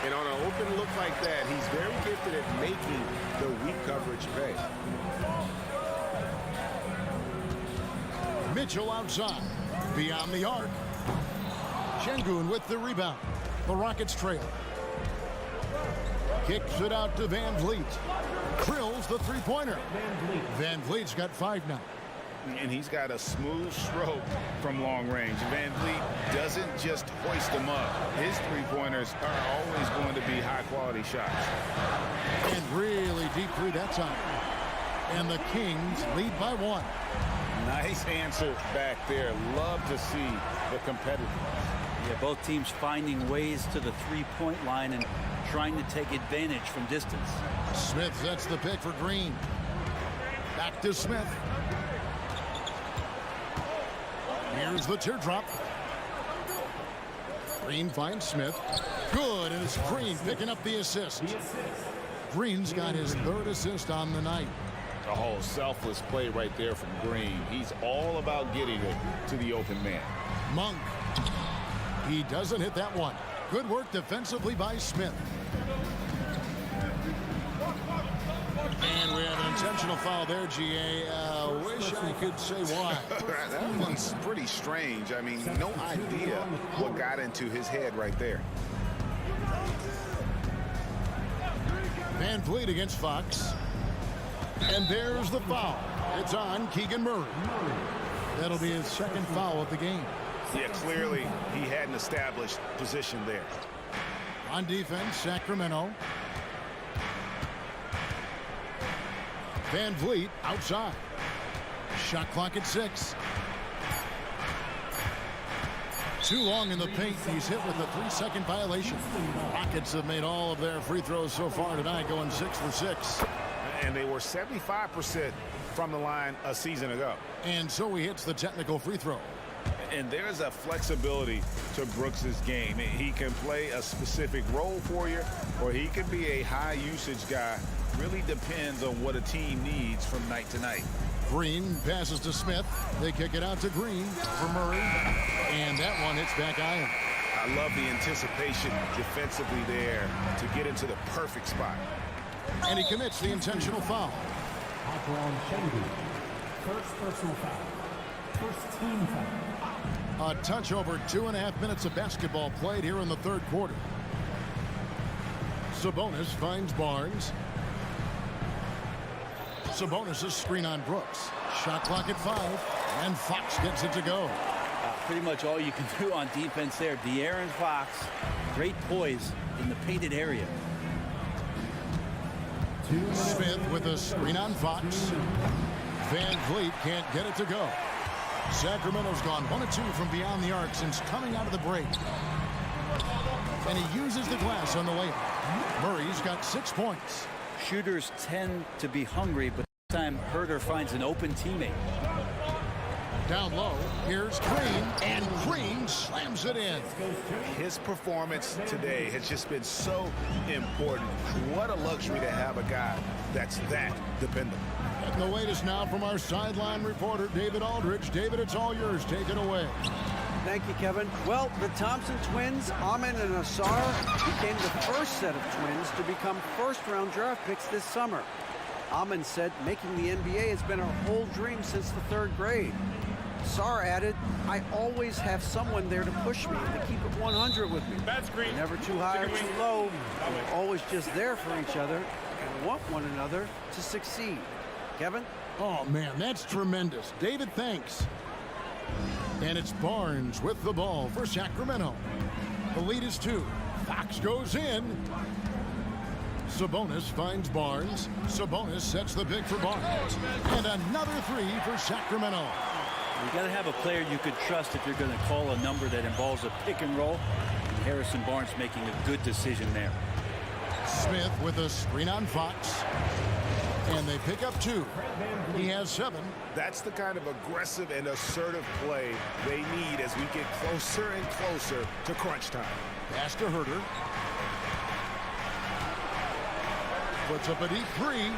And on an open look like that, he's very gifted at making the weak coverage pay. Mitchell outside. Beyond the arc. Şengün with the rebound. The Rockets trail. Kicks it out to Van Vliet. Drills the three-pointer. Van Vliet's got 5 now. And he's got a smooth stroke from long range. Van Vliet doesn't just hoist them up. His three-pointers are always going to be high-quality shots. And really deep 3 that time. And the Kings lead by 1. Nice answer back there. Love to see the competitiveness. Yeah, both teams finding ways to the three-point line and trying to take advantage from distance. Smith sets the pick for Green. Back to Smith. Here's the teardrop. Green finds Smith. Good, and it's Green picking up the assist. Green's got his 3rd assist on the night. A whole selfless play right there from Green. He's all about getting it to the open man. Monk. He doesn't hit that one. Good work defensively by Smith. And we have an intentional foul there, GA. Wish I could say why. That one's pretty strange. I mean, no idea what got into his head right there. Van Vliet against Fox. And there's the foul. It's on Keegan Murray. That'll be his 2nd foul of the game. Yeah, clearly he hadn't established position there. On defense, Sacramento. Van Vliet outside. Shot clock at 6. Too long in the paint. He's hit with a 3-second violation. Rockets have made all of their free throws so far tonight, going 6 for 6. And they were 75% from the line a season ago. And so he hits the technical free throw. And there's a flexibility to Brooks's game. He can play a specific role for you, or he can be a high-usage guy. Really depends on what a team needs from night to night. Green passes to Smith. They kick it out to Green for Murray. And that one hits back iron. I love the anticipation defensively there to get into the perfect spot. And he commits the intentional foul. First personal foul. First team foul. A touch over 2.5 minutes of basketball played here in the 3rd quarter. Sabonis finds Barnes. Sabonis' screen on Brooks. Shot clock at 5. And Fox gets it to go. Pretty much all you can do on defense there. De'Aaron Fox, great poise in the painted area. Smith with a screen on Fox. Van Vliet can't get it to go. Sacramento's gone 1 of 2 from beyond the arc since coming out of the break. And he uses the glass on the layup. Murray's got 6 points. Shooters tend to be hungry, but this time Herter finds an open teammate. Down low, here's Green, and Green slams it in. His performance today has just been so important. What a luxury to have a guy that's that dependable. And the latest now from our sideline reporter, David Aldridge. David, it's all yours. Take it away. Thank you, Kevin. Well, the Thompson twins, Amin and Asar, became the first set of twins to become first-round draft picks this summer. Amin said making the NBA has been a whole dream since the 3rd grade. Asar added, I always have someone there to push me, to keep it 100 with me. That's great. Never too high or too low. We're always just there for each other and want one another to succeed. Kevin? Oh, man, that's tremendous. David, thanks. And it's Barnes with the ball for Sacramento. The lead is 2. Fox goes in. Sabonis finds Barnes. Sabonis sets the pick for Barnes. And another 3 for Sacramento. You got to have a player you could trust if you're going to call a number that involves a pick and roll. And Harrison Barnes making a good decision there. Smith with a screen on Fox. And they pick up 2. He has 7. That's the kind of aggressive and assertive play they need as we get closer and closer to crunch time. Pass to Herder. Puts up a deep 3.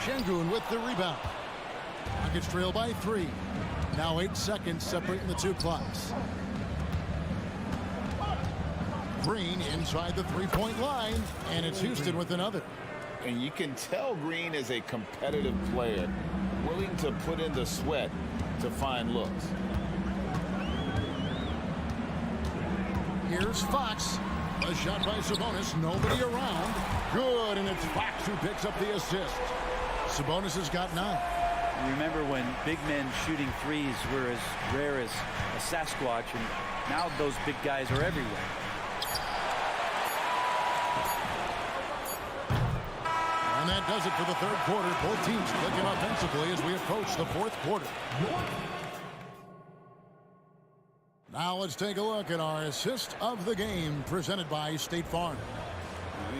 Şengün with the rebound. Rockets trail by 3. Now 8 seconds separating the 2 clocks. Green inside the 3-point line, and it's Houston with another. And you can tell Green is a competitive player, willing to put in the sweat to find looks. Here's Fox. A shot by Sabonis. Nobody around. Good, and it's Fox who picks up the assist. Sabonis has got 9. Remember when big men shooting threes were as rare as a Sasquatch, and now those big guys are everywhere. And that does it for the 3rd quarter. Both teams clicking offensively as we approach the 4th quarter. Now let's take a look at our assist of the game presented by State Farm.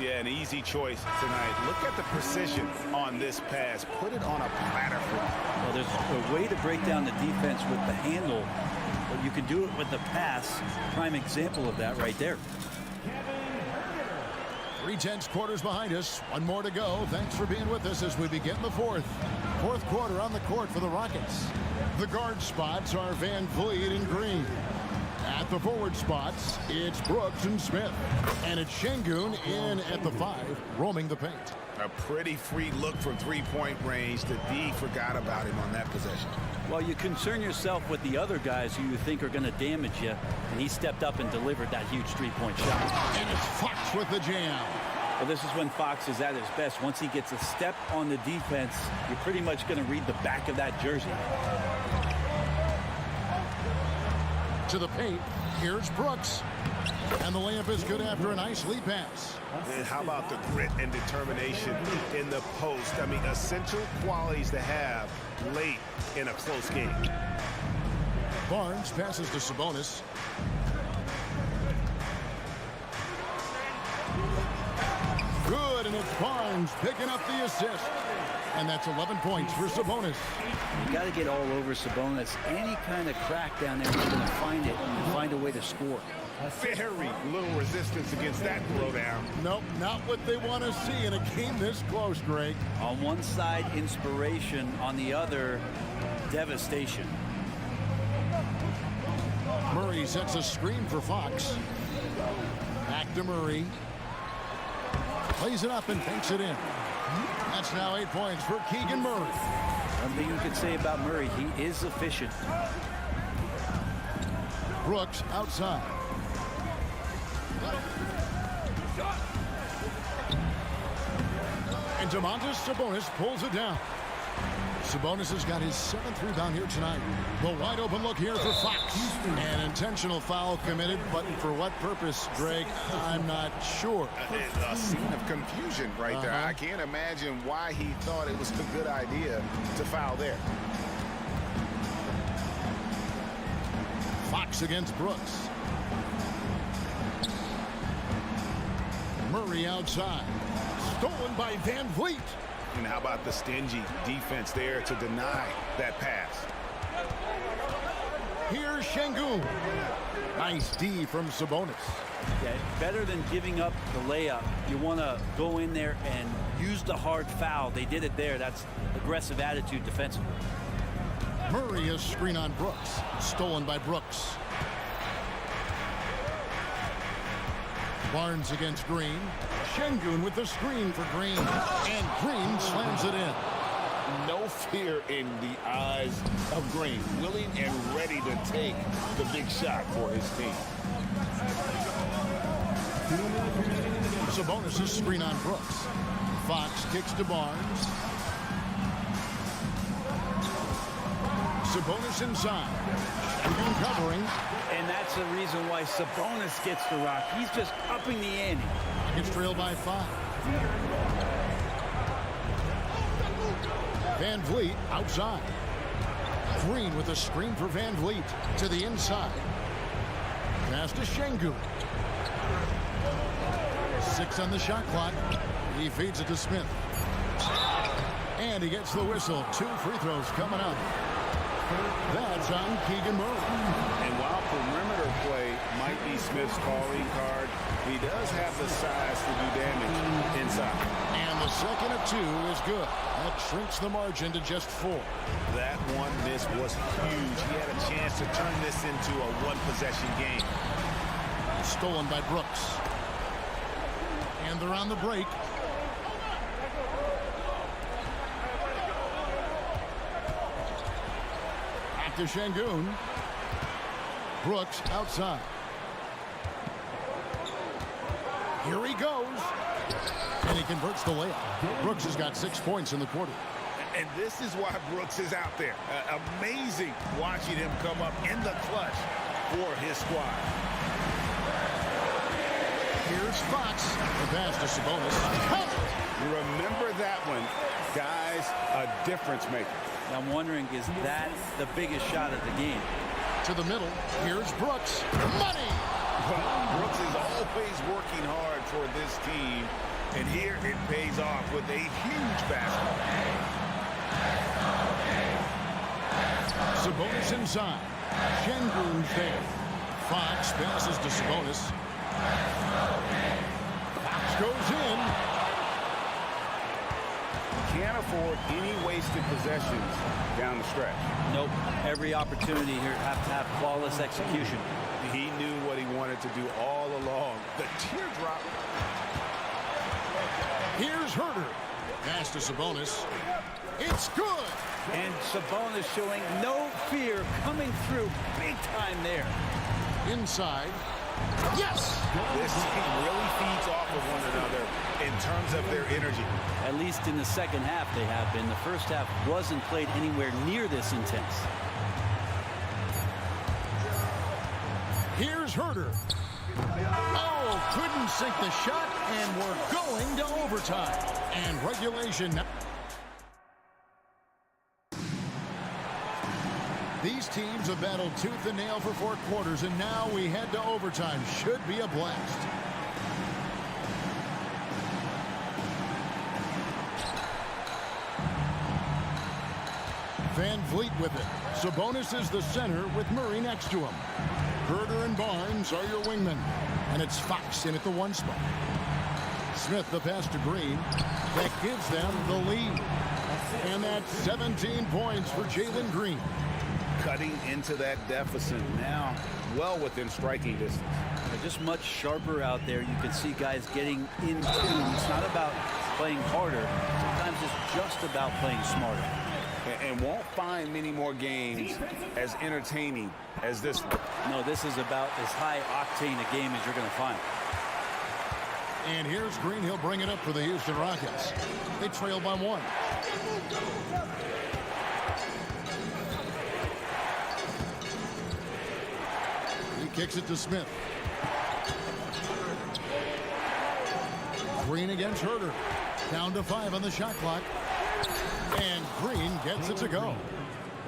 Yeah, an easy choice tonight. Look at the precision on this pass. Put it on a platter for him. Well, there's a way to break down the defense with the handle, but you can do it with the pass. Prime example of that right there. 3/10 quarters behind us. 1 more to go. Thanks for being with us as we begin the 4th. 4th quarter on the court for the Rockets. The guard spots are Van Vliet and Green. At the forward spots, it's Brooks and Smith. And it's Şengün in at the 5, roaming the paint. A pretty free look from 3-point range. The D forgot about him on that possession. Well, you concern yourself with the other guys who you think are going to damage you, and he stepped up and delivered that huge 3-point shot. And it's Fox with the jam. Well, this is when Fox is at his best. Once he gets a step on the defense, you're pretty much going to read the back of that jersey. To the paint, here's Brooks. And the layup is good after a nice lead pass. And how about the grit and determination in the post? I mean, essential qualities to have late in a close game. Barnes passes to Sabonis. Good, and it's Barnes picking up the assist. And that's 11 points for Sabonis. You got to get all over Sabonis. Any kind of crack down there, he's going to find it and find a way to score. Very little resistance against that throwdown. Nope, not what they want to see in a game this close, Greg. On one side, inspiration. On the other, devastation. Murray sets a screen for Fox. Back to Murray. Plays it up and takes it in. That's now 8 points for Keegan Murray. One thing you could say about Murray, he is efficient. Brooks outside. And Domantas Sabonis pulls it down. Sabonis has got his 7th rebound here tonight. The wide open look here for Fox. An intentional foul committed, but for what purpose, Greg, I'm not sure. A scene of confusion right there. I can't imagine why he thought it was a good idea to foul there. Fox against Brooks. Murray outside. Stolen by Van Vliet. And how about the stingy defense there to deny that pass? Here's Şengün. Nice D from Sabonis. Yeah, better than giving up the layup. You want to go in there and use the hard foul. They did it there. That's aggressive attitude defensively. Murray is screen on Brooks. Stolen by Brooks. Barnes against Green. Şengün with the screen for Green. And Green slams it in. No fear in the eyes of Green. Willing and ready to take the big shot for his team. Sabonis' screen on Brooks. Fox kicks to Barnes. Sabonis inside. Şengün covering. And that's the reason why Sabonis gets the rock. He's just upping the ante. Gets trailed by 5. Van Vliet outside. Green with a screen for Van Vliet to the inside. Pass to Şengün. 6 on the shot clock. He feeds it to Smith. And he gets the whistle. 2 free throws coming up. That's on Keegan Murray. And while perimeter play might be Smith's calling card, he does have the size to do damage inside. And the second of 2 is good. That shrinks the margin to just 4. That one miss was huge. He had a chance to turn this into a one-possession game. Stolen by Brooks. And they're on the break. Back to Şengün. Brooks outside. Here he goes. And he converts the layup. Brooks has got 6 points in the quarter. And this is why Brooks is out there. Amazing watching him come up in the clutch for his squad. Here's Fox. The pass to Sabonis. You remember that one. Guys, a difference maker. I'm wondering, is that the biggest shot of the game? To the middle. Here's Brooks. Money! Well, Brooks is always working hard for this team. And here it pays off with a huge basket. Sabonis inside. Şengün's there. Fox passes to Sabonis. Fox goes in. Can't afford any wasted possessions down the stretch. Nope. Every opportunity here have to have flawless execution. He knew what he wanted to do all along. The teardrop. Here's Herter. Pass to Sabonis. It's good. And Sabonis showing no fear, coming through big time there. Inside. Yes! This team really feeds off of one another in terms of their energy. At least in the second half they have been. The first half wasn't played anywhere near this intense. Here's Herter. Oh, couldn't sink the shot, and we're going to overtime. And regulation. These teams have battled tooth and nail for 4 quarters, and now we head to overtime. Should be a blast. Van Vliet with it. Sabonis is the center with Murray next to him. Herter and Barnes are your wingmen. And it's Fox in at the 1 spot. Smith the pass to Green. That gives them the lead. And that's 17 points for Jalen Green. Cutting into that deficit now, well within striking distance. They're just much sharper out there. You can see guys getting in tune. It's not about playing harder. Sometimes it's just about playing smarter. And won't find many more games as entertaining as this one. No, this is about as high octane a game as you're going to find. And here's Green. He'll bring it up for the Houston Rockets. They trail by 1. He kicks it to Smith. Green against Herter. Down to 5 on the shot clock. And Green gets it to go.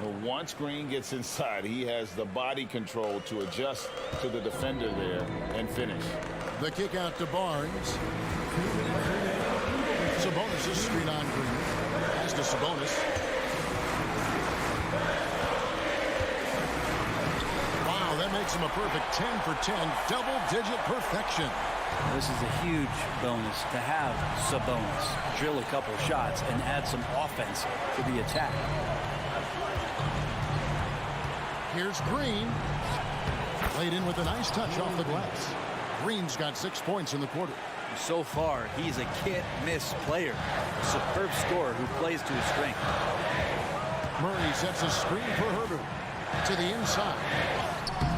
Well, once Green gets inside, he has the body control to adjust to the defender there and finish. The kick out to Barnes. Sabonis is screen on Green. Pass to Sabonis. Wow, that makes him a perfect 10 for 10. Double-digit perfection. This is a huge bonus to have Sabonis drill a couple shots and add some offense to the attack. Here's Green. Laid in with a nice touch off the glass. Green's got 6 points in the quarter. So far, he's a can't-miss player. A superb scorer who plays to his strength. Murray sets a screen for Herter. To the inside.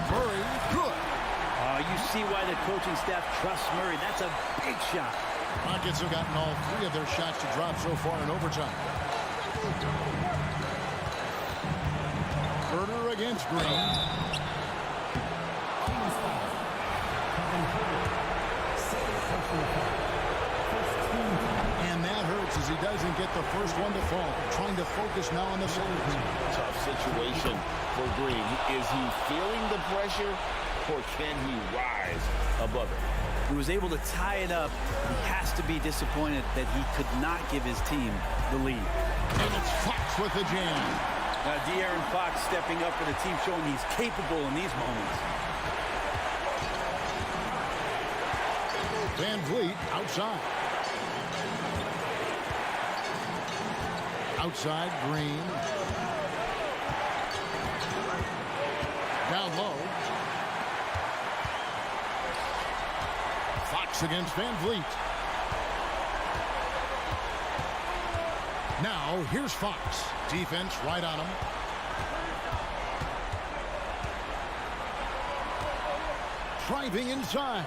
Murray, good. You see why the coaching staff trusts Murray. That's a big shot. Rockets have gotten all 3 of their shots to drop so far in overtime. Herter against Green. And that hurt efforts as he doesn't get the first one to fall. Trying to focus now on the second. Tough situation for Green. Is he feeling the pressure, or can he rise above it? He was able to tie it up. He has to be disappointed that he could not give his team the lead. And it's Fox with the jam. De'Aaron Fox stepping up for the team, showing he's capable in these moments. Van Vliet outside. Outside, Green. Down low. Fox against Van Vliet. Now, here's Fox. Defense right on him. Driving inside.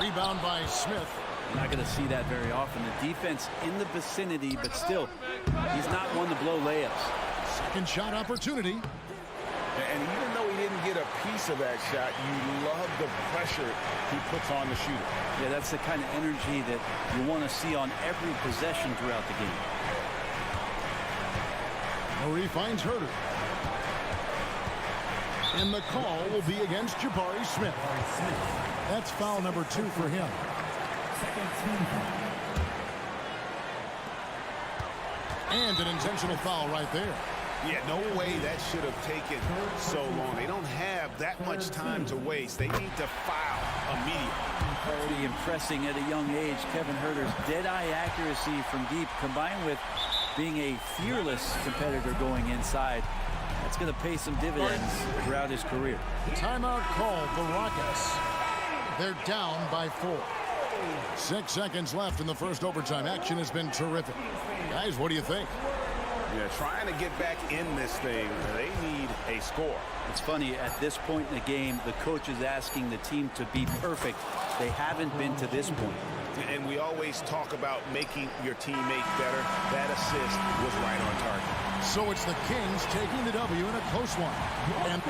Rebound by Smith. You're not going to see that very often. The defense in the vicinity, but still, he's not one to blow layups. Second shot opportunity. And even though he didn't get a piece of that shot, you love the pressure he puts on the shooter. Yeah, that's the kind of energy that you want to see on every possession throughout the game. Murray finds Herter. And the call will be against Jabari Smith. That's foul number 2 for him. And an intentional foul right there. Yeah, no way that should have taken so long. They don't have that much time to waste. They need to foul immediately. Already impressing at a young age, Kevin Herter's dead-eye accuracy from deep, combined with being a fearless competitor going inside. That's going to pay some dividends throughout his career. Timeout called the Rockets. They're down by 4. 6 seconds left in the first overtime. Action has been terrific. Guys, what do you think? Yeah, trying to get back in this thing, they need a score. It's funny, at this point in the game, the coach is asking the team to be perfect. They haven't been to this point. And we always talk about making your teammate better. That assist was right on target. So it's the Kings taking the W in a close one. And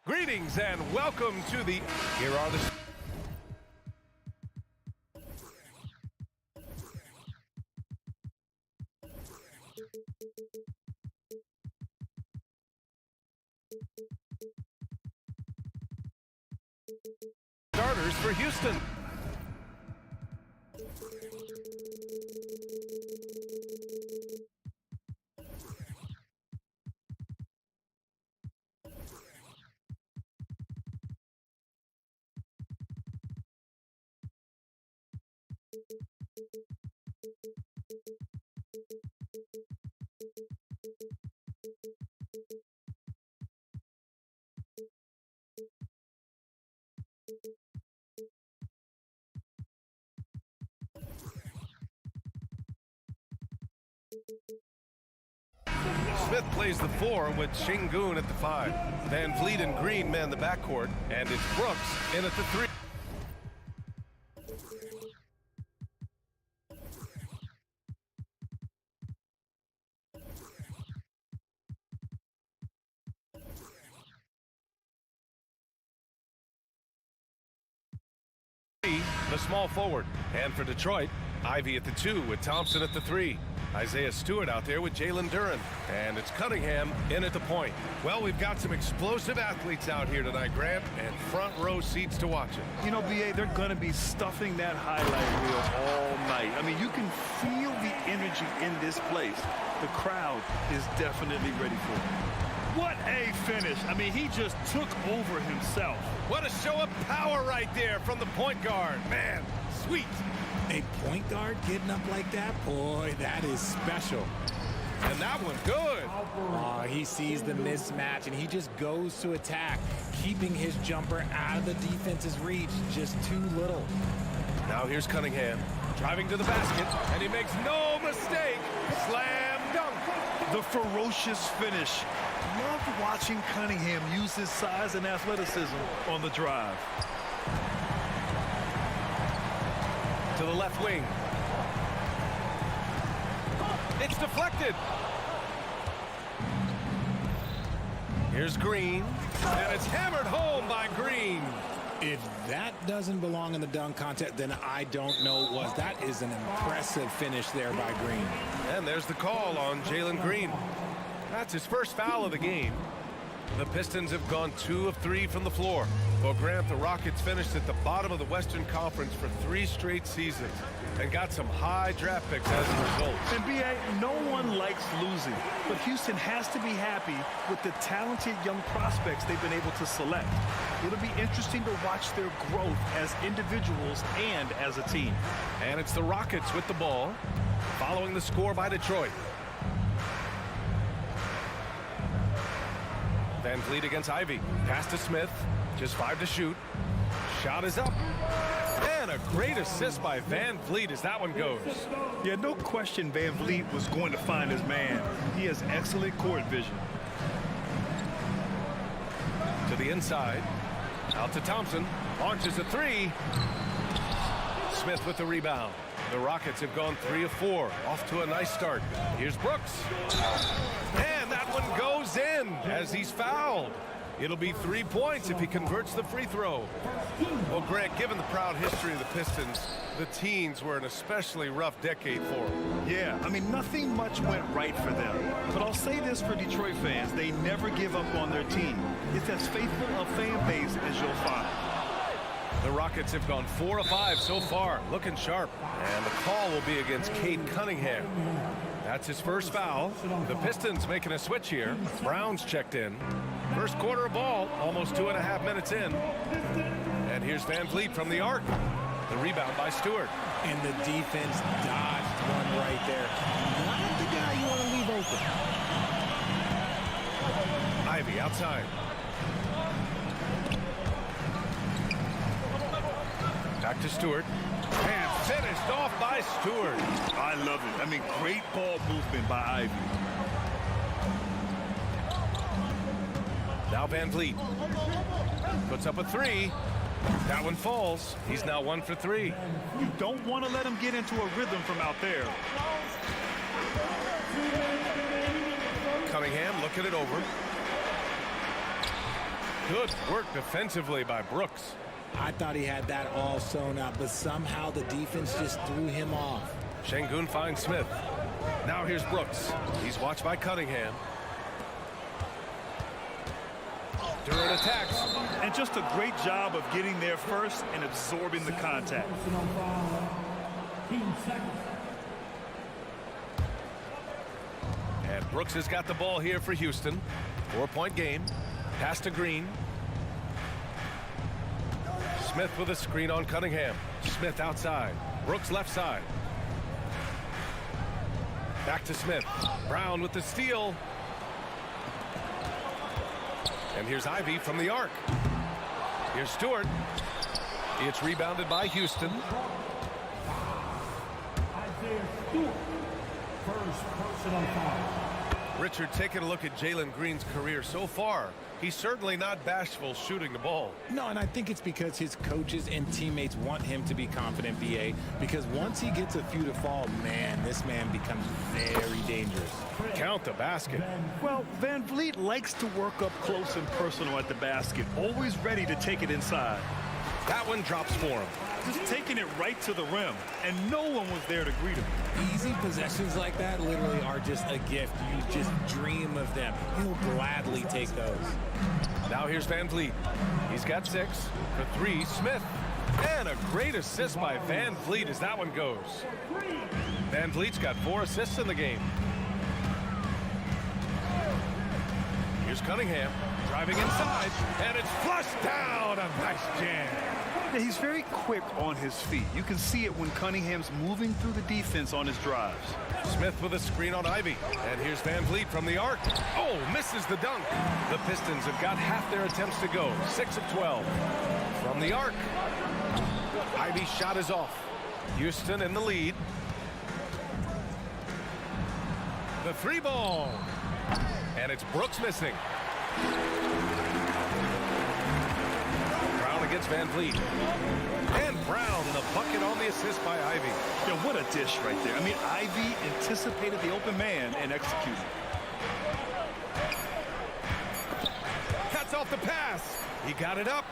Greetings and welcome to the... Here are the... starters for Houston. Smith plays the 4 with Şengün at the 5. Van Vliet and Green man the backcourt, and it's Brooks in at the 3. The small forward, and for Detroit, Ivy at the 2 with Thompson at the 3. Isaiah Stewart out there with Jalen Duren. And it's Cunningham in at the point. Well, we've got some explosive athletes out here tonight, Grant, and front row seats to watch it. You know, B.A., they're going to be stuffing that highlight reel all night. I mean, you can feel the energy in this place. The crowd is definitely ready for it. What a finish. I mean, he just took over himself. What a show of power right there from the point guard. Man, sweet. A point guard getting up like that? Boy, that is special. And that one good. He sees the mismatch, and he just goes to attack, keeping his jumper out of the defense's reach. Just too little. Now here's Cunningham, driving to the basket, and he makes no mistake. Slam dunk. The ferocious finish. Loved watching Cunningham use his size and athleticism on the drive. To the left wing. It's deflected. Here's Green, and it's hammered home by Green. If that doesn't belong in the dunk contest, then I don't know what was. That is an impressive finish there by Green. And there's the call on Jalen Green. That's his first foul of the game. The Pistons have gone 2 of 3 from the floor. Well, Grant, the Rockets finished at the bottom of the Western Conference for 3 straight seasons and got some high draft picks as a result. And B.A., no one likes losing, but Houston has to be happy with the talented young prospects they've been able to select. It'll be interesting to watch their growth as individuals and as a team. And it's the Rockets with the ball, following the score by Detroit. Van Vliet against Ivy. Pass to Smith. Just 5 to shoot. Shot is up. And a great assist by Van Vliet as that one goes. Yeah, no question Van Vliet was going to find his man. He has excellent court vision. To the inside. Out to Thompson. Launches a 3. Smith with the rebound. The Rockets have gone 3 of 4. Off to a nice start. Here's Brooks. And that one goes in as he's fouled. It'll be 3 points if he converts the free throw. Well, Grant, given the proud history of the Pistons, the teens were an especially rough decade for them. Yeah, I mean, nothing much went right for them. But I'll say this for Detroit fans, they never give up on their team. It's as faithful a fan base as you'll find. The Rockets have gone 4 of 5 so far, looking sharp. And the call will be against Cade Cunningham. That's his first foul. The Pistons making a switch here. Brown's checked in. First quarter of ball, almost 2.5 minutes in. And here's Van Vliet from the arc. The rebound by Stewart. And the defense dodged one right there. Not the guy you want to leave open. Ivy outside. Back to Stewart. And finished off by Stewart. I love it. I mean, great ball movement by Ivy. Now Van Vliet puts up a 3. That one falls. He's now 1 for 3. You don't want to let him get into a rhythm from out there. Cunningham looking it over. Good work defensively by Brooks. I thought he had that all sewn up, but somehow the defense just threw him off. Şengün finds Smith. Now here's Brooks. He's watched by Cunningham. Durant attacks. And just a great job of getting there first and absorbing the contact. And Brooks has got the ball here for Houston. 4-point game. Pass to Green. Smith with a screen on Cunningham. Smith outside. Brooks left side. Back to Smith. Brown with the steal. And here's Ivy from the arc. Here's Stewart. It's rebounded by Houston. First personal foul. Richard, taking a look at Jalen Green's career so far, he's certainly not bashful shooting the ball. No, and I think it's because his coaches and teammates want him to be confident, BA, because once he gets a few to fall, man, this man becomes very dangerous. Count the basket. Well, Van Vliet likes to work up close and personal at the basket, always ready to take it inside. That one drops for him. Just taking it right to the rim, and no one was there to greet him. Easy possessions like that literally are just a gift. You just dream of them. He'll gladly take those. Now here's Van Vliet. He's got 6. For 3, Smith. And a great assist by Van Vliet as that one goes. Van Vliet's got 4 assists in the game. Here's Cunningham driving inside, and it's flushed down. A nice jam. Yeah, he's very quick on his feet. You can see it when Cunningham's moving through the defense on his drives. Smith with a screen on Ivy. And here's Van Vliet from the arc. Oh, misses the dunk. The Pistons have got half their attempts to go. 6 of 12. From the arc. Ivy's shot is off. Houston in the lead. The 3 ball. And it's Brooks missing. Brown against Van Vliet. And Brown, the bucket on the assist by Ivy. Yeah, what a dish right there. I mean, Ivy anticipated the open man and executed. Cuts off the pass. He got it up.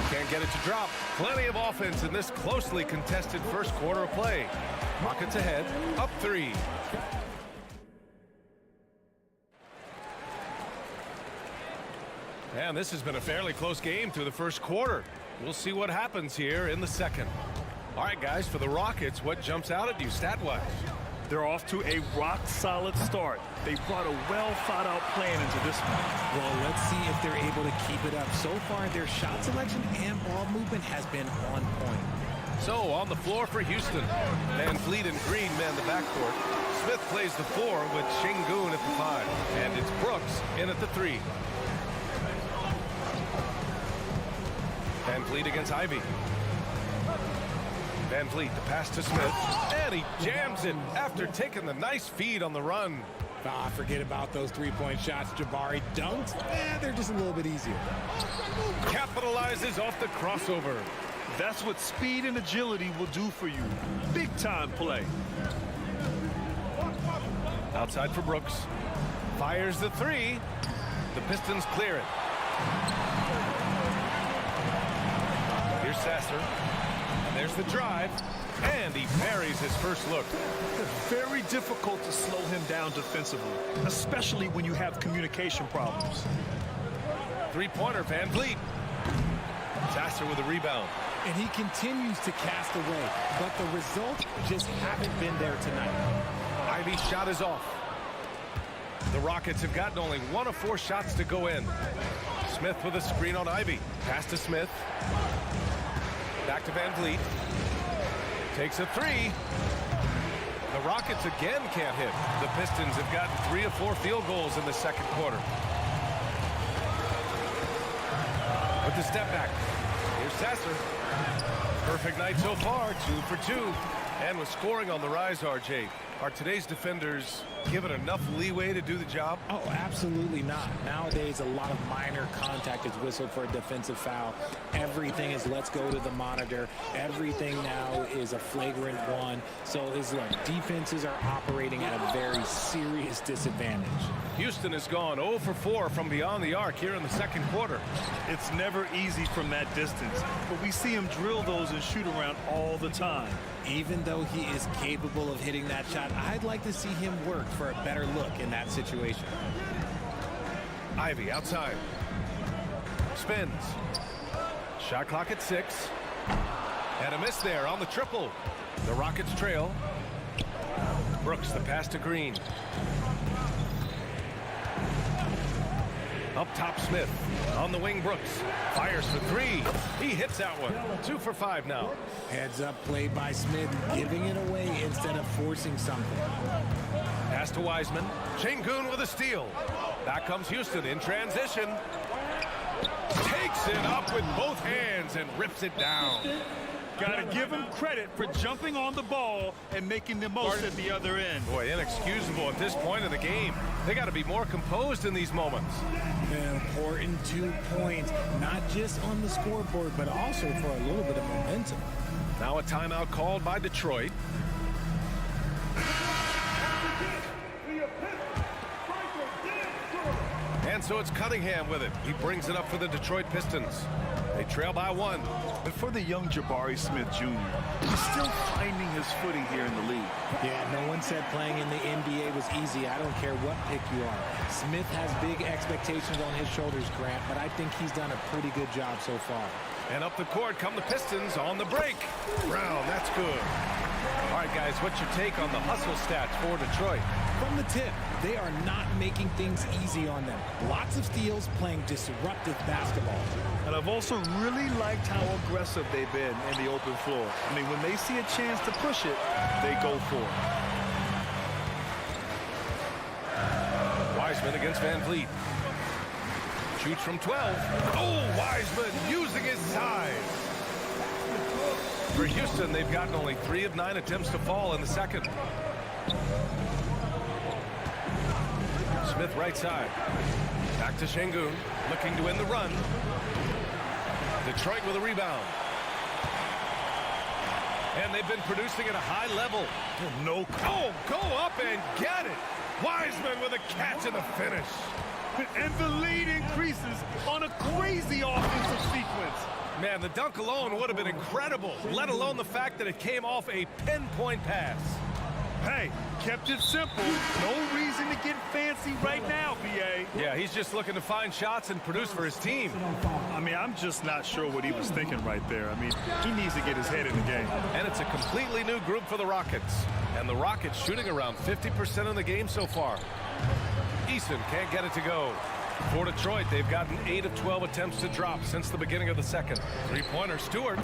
Can't get it to drop. Plenty of offense in this closely contested first quarter of play. Rockets ahead, up 3. And this has been a fairly close game through the first quarter. We'll see what happens here in the second. All right, guys, for the Rockets, what jumps out at you stat-wise? They're off to a rock-solid start. They brought a well-thought-out plan into this one. Well, let's see if they're able to keep it up. So far, their shot selection and ball movement has been on point. So, on the floor for Houston, Van Vliet and Green man the backcourt. Smith plays the 4 with Şengün at the 5. And it's Brooks in at the 3. Van Vliet against Ivy. Van Vliet, the pass to Smith, and he jams it after taking the nice feed on the run. Ah, forget about those 3-point shots. Jabari dunks. They're just a little bit easier. Capitalizes off the crossover. That's what speed and agility will do for you. Big time play. Outside for Brooks. Fires the 3. The Pistons clear it. Here's Sasser. There's the drive, and he buries his first look. It's very difficult to slow him down defensively, especially when you have communication problems. 3-pointer, Van Vliet. Sasser with a rebound. And he continues to cast away, but the results just haven't been there tonight. Ivy's shot is off. The Rockets have gotten only 1 of 4 shots to go in. Smith with a screen on Ivy. Pass to Smith. Back to Van Vliet. Takes a 3. The Rockets again can't hit. The Pistons have gotten 3 of 4 field goals in the second quarter. With the step back. Here's Sasser. Perfect night so far, 2 for 2. And with scoring on the rise, RJ, are today's defenders given enough leeway to do the job? Oh, absolutely not. Nowadays, a lot of minor contact is whistled for a defensive foul. Everything is let's go to the monitor. Everything now is a flagrant one. So it's like defenses are operating at a very serious disadvantage. Houston has gone 0 for 4 from beyond the arc here in the second quarter. It's never easy from that distance, but we see him drill those and shoot around all the time. Even though he is capable of hitting that shot, I'd like to see him work for a better look in that situation. Ivy outside. Spins. Shot clock at 6. And a miss there on the triple. The Rockets trail. Brooks, the pass to Green. Up top, Smith. On the wing, Brooks. Fires for 3. He hits that one. 2 for 5 now. Heads up play by Smith, giving it away instead of forcing something. Pass to Wiseman. Şengün with a steal. Back comes Houston in transition. Takes it up with both hands and rips it down. Got to give him credit for jumping on the ball and making the most at the other end. Boy, inexcusable at this point of the game. They got to be more composed in these moments. An important 2 points, not just on the scoreboard, but also for a little bit of momentum. Now a timeout called by Detroit. And so it's Cunningham with it. He brings it up for the Detroit Pistons. They trail by 1. But for the young Jabari Smith Jr., he's still finding his footing here in the league. Yeah, no one said playing in the NBA was easy. I don't care what pick you are. Smith has big expectations on his shoulders, Grant, but I think he's done a pretty good job so far. And up the court come the Pistons on the break. Brown, that's good. All right, guys, what's your take on the hustle stats for Detroit? From the tip, they are not making things easy on them. Lots of steals, playing disruptive basketball. And I've also really liked how aggressive they've been in the open floor. I mean, when they see a chance to push it, they go for it. Wiseman against Van Vliet. Shoots from 12. Oh, Wiseman using his size. For Houston, they've gotten only 3 of 9 attempts to fall in the second. Smith right side. Back to Şengün, looking to win the run. Detroit with a rebound. And they've been producing at a high level. Oh, go up and get it. Wiseman with a catch in the finish. And the lead increases on a crazy offensive sequence. Man, the dunk alone would have been incredible, let alone the fact that it came off a pinpoint pass. Hey, kept it simple. No reason to get fancy right now, BA. Yeah, he's just looking to find shots and produce for his team. I mean, I'm just not sure what he was thinking right there. I mean, he needs to get his head in the game. And it's a completely new group for the Rockets. And the Rockets shooting around 50% in the game so far. Eason can't get it to go. For Detroit, they've gotten 8 of 12 attempts to drop since the beginning of the second. Three-pointer, Stewart.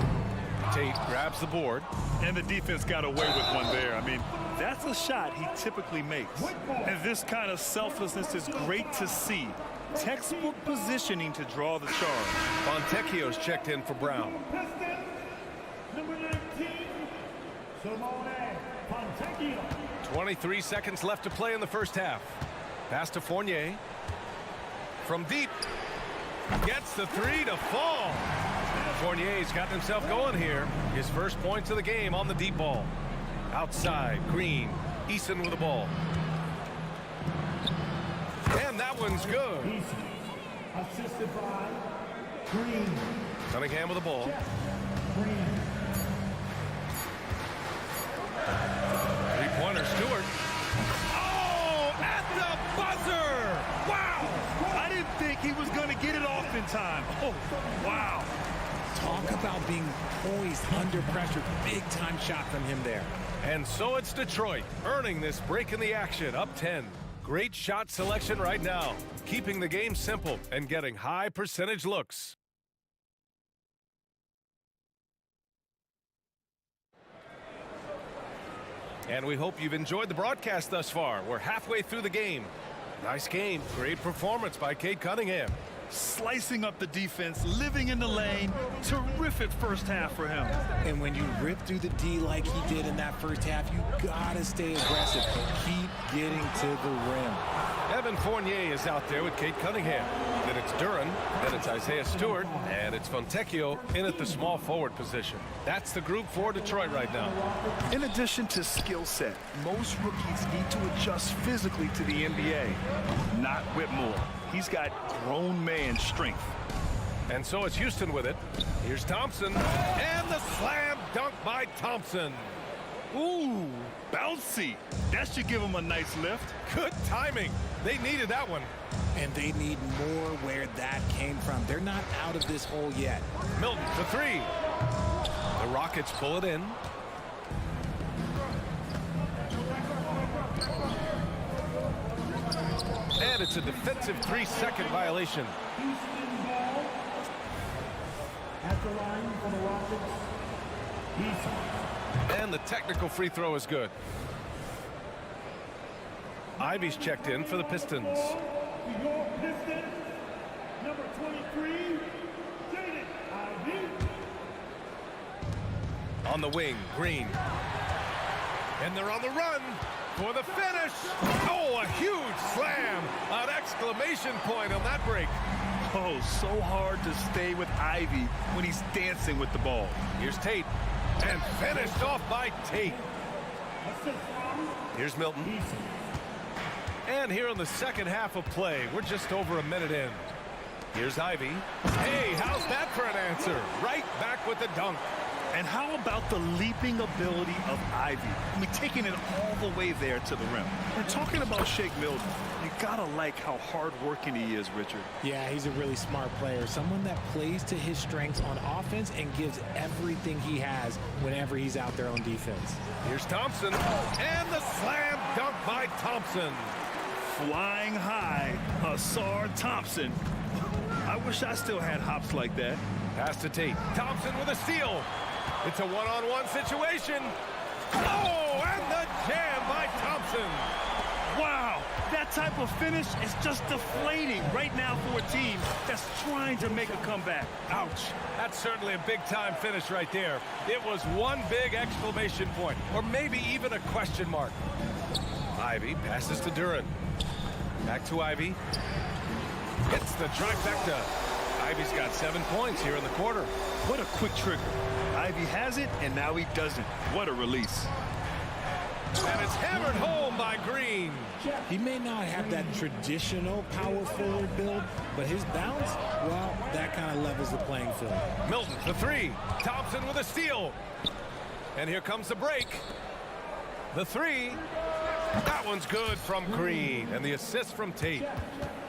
Tate grabs the board. And the defense got away with one there. I mean, that's a shot he typically makes. And this kind of selflessness is great to see. Textbook positioning to draw the charge. Fontecchio's checked in for Brown. Number 19, Simone Fontecchio. 23 seconds left to play in the first half. Pass to Fournier. From deep. Gets the 3 to fall. Fournier's gotten himself going here. His first points of the game on the deep ball. Outside, Green. Eason with the ball. And that one's good. Assisted by Green. Cunningham with the ball. Green. Three-pointer, Stewart. Oh, at the buzzer! Wow! I didn't think he was going to get it off in time. Oh, wow. Talk about being poised under pressure. Big time shot from him there. And so it's Detroit earning this break in the action, up 10. Great shot selection right now, keeping the game simple and getting high percentage looks. And we hope you've enjoyed the broadcast thus far. We're halfway through the game. Nice game. Great performance by Cade Cunningham. slicing up the defense, living in the lane. Terrific first half for him. And when you rip through the D like he did in that first half, you gotta stay aggressive. Keep getting to the rim. Evan Fournier is out there with Kate Cunningham. Then it's Duran, then it's Isaiah Stewart, and it's Fontecchio in at the small forward position. That's the group for Detroit right now. In addition to skill set, most rookies need to adjust physically to the NBA. Not Whitmore. He's got grown man strength. And so it's Houston with it. Here's Thompson, and the slam dunk by Thompson. Ooh, bouncy. That should give him a nice lift. Good timing. They needed that one. And they need more where that came from. They're not out of this hole yet. Milton for three. The Rockets pull it in. And it's a defensive 3-second violation. At the line for the Rockets, And the technical free throw is good. Ivy's checked in for the Pistons. your Pistons, number 23, Jaden Ivey. On the wing, Green. And they're on the run for the finish. Oh, a huge slam. An exclamation point on that break. Oh, so hard to stay with Ivy when he's dancing with the ball. Here's Tate. And finished off by Tate. Here's Milton. And here in the second half of play, we're just over a minute in. Here's Ivy. Hey, how's that for an answer? Right back with the dunk. And how about the leaping ability of Ivy? I mean, taking it all the way there to the rim. And talking about Shake Milton, you gotta like how hard-working he is, Richard. Yeah, he's a really smart player. Someone that plays to his strengths on offense and gives everything he has whenever he's out there on defense. Here's Thompson. And the slam dunk by Thompson. Flying high, Hasar Thompson. I wish I still had hops like that. Pass to Tate. Thompson with a steal. It's a one-on-one situation. Oh, and the jam by Thompson. Wow, that type of finish is just deflating right now for a team that's trying to make a comeback. Ouch. That's certainly a big-time finish right there. It was one big exclamation point, or maybe even a question mark. Ivy passes to Duran. Back to Ivy. It's the trifecta. Ivy's got 7 points here in the quarter. What a quick trigger. Ivy has it, and now he doesn't. What a release. And it's hammered home by Green. He may not have that traditional power forward build, but his bounce, well, that kind of levels the playing field. Milton for three. Thompson with a steal. And here comes the break. The three. That one's good from Green. And the assist from Tate.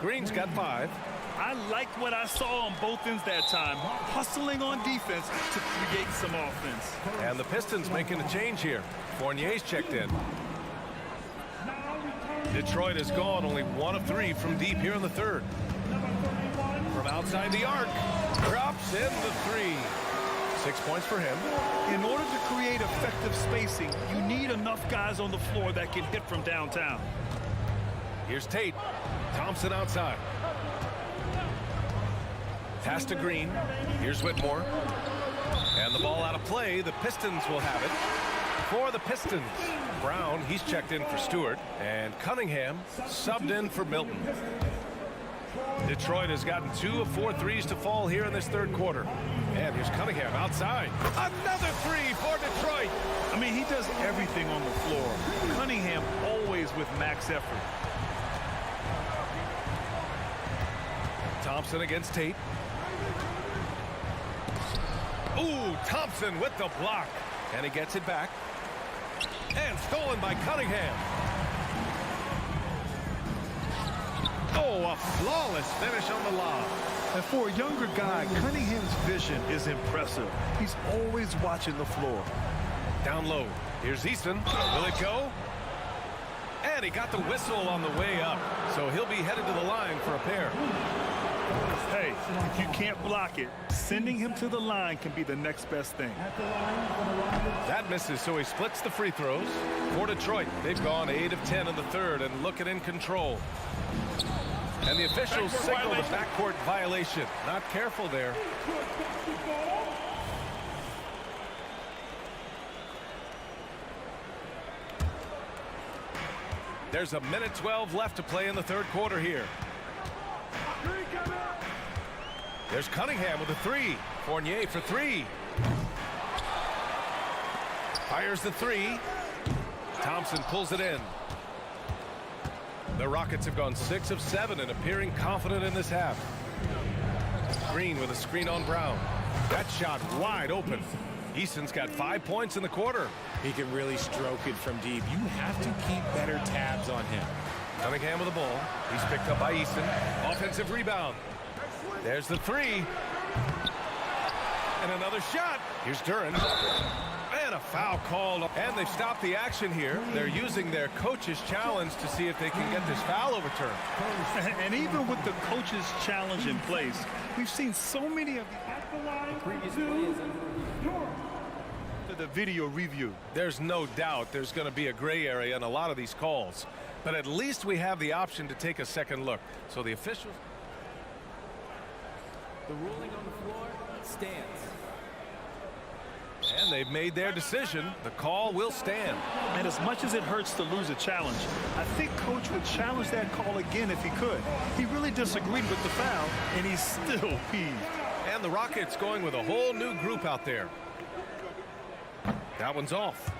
Green's got 5. I liked what I saw on both ends that time. Hustling on defense to create some offense. And the Pistons making a change here. Fournier's checked in. Detroit has gone only 1 of 3 from deep here in the third. From outside the arc. Drops in the 3. 6 points for him. In order to create effective spacing, you need enough guys on the floor that can hit from downtown. Here's Tate. Thompson outside. Pass to Green. Here's Whitmore. And the ball out of play. The Pistons will have it. For the Pistons, Brown, he's checked in for Stewart. And Cunningham subbed in for Milton. Detroit has gotten 2 of 4 threes to fall here in this third quarter. And here's Cunningham outside. Another 3 for Detroit. I mean, he does everything on the floor. Cunningham always with max effort. Thompson against Tate. Ooh, Thompson with the block. And he gets it back. And stolen by Cunningham. Oh, a flawless finish on the lob. And for a younger guy, Cunningham's vision is impressive. He's always watching the floor. Down low. Here's Easton. Will it go? And he got the whistle on the way up. So he'll be headed to the line for a pair. Hey, if you can't block it, sending him to the line can be the next best thing. That misses, so he splits the free throws. For Detroit, they've gone 8 of 10 in the third and looking in control. And the officials signal the backcourt violation. Not careful there. There's a minute 12 left to play in the third quarter here. There's Cunningham with a three. Fournier for three. Fires the three. Thompson pulls it in. The Rockets have gone 6 of 7 and appearing confident in this half. Green with a screen on Brown. That shot wide open. Easton's got 5 points in the quarter. He can really stroke it from deep. You have to keep better tabs on him. Cunningham with the ball. He's picked up by Easton. Offensive rebound. There's the three. And another shot. Here's Duran. And a foul called. And they've stopped the action here. They're using their coach's challenge to see if they can get this foul overturned. And even with the coach's challenge in place, we've seen so many of the Previous play is the video review. There's no doubt there's going to be a gray area in a lot of these calls. But at least we have the option to take a second look. So the officials... the ruling on the floor stands. And they've made their decision. The call will stand. And as much as it hurts to lose a challenge, I think Coach would challenge that call again if he could. He really disagreed with the foul, and he's still peeved. And the Rockets going with a whole new group out there. That one's off.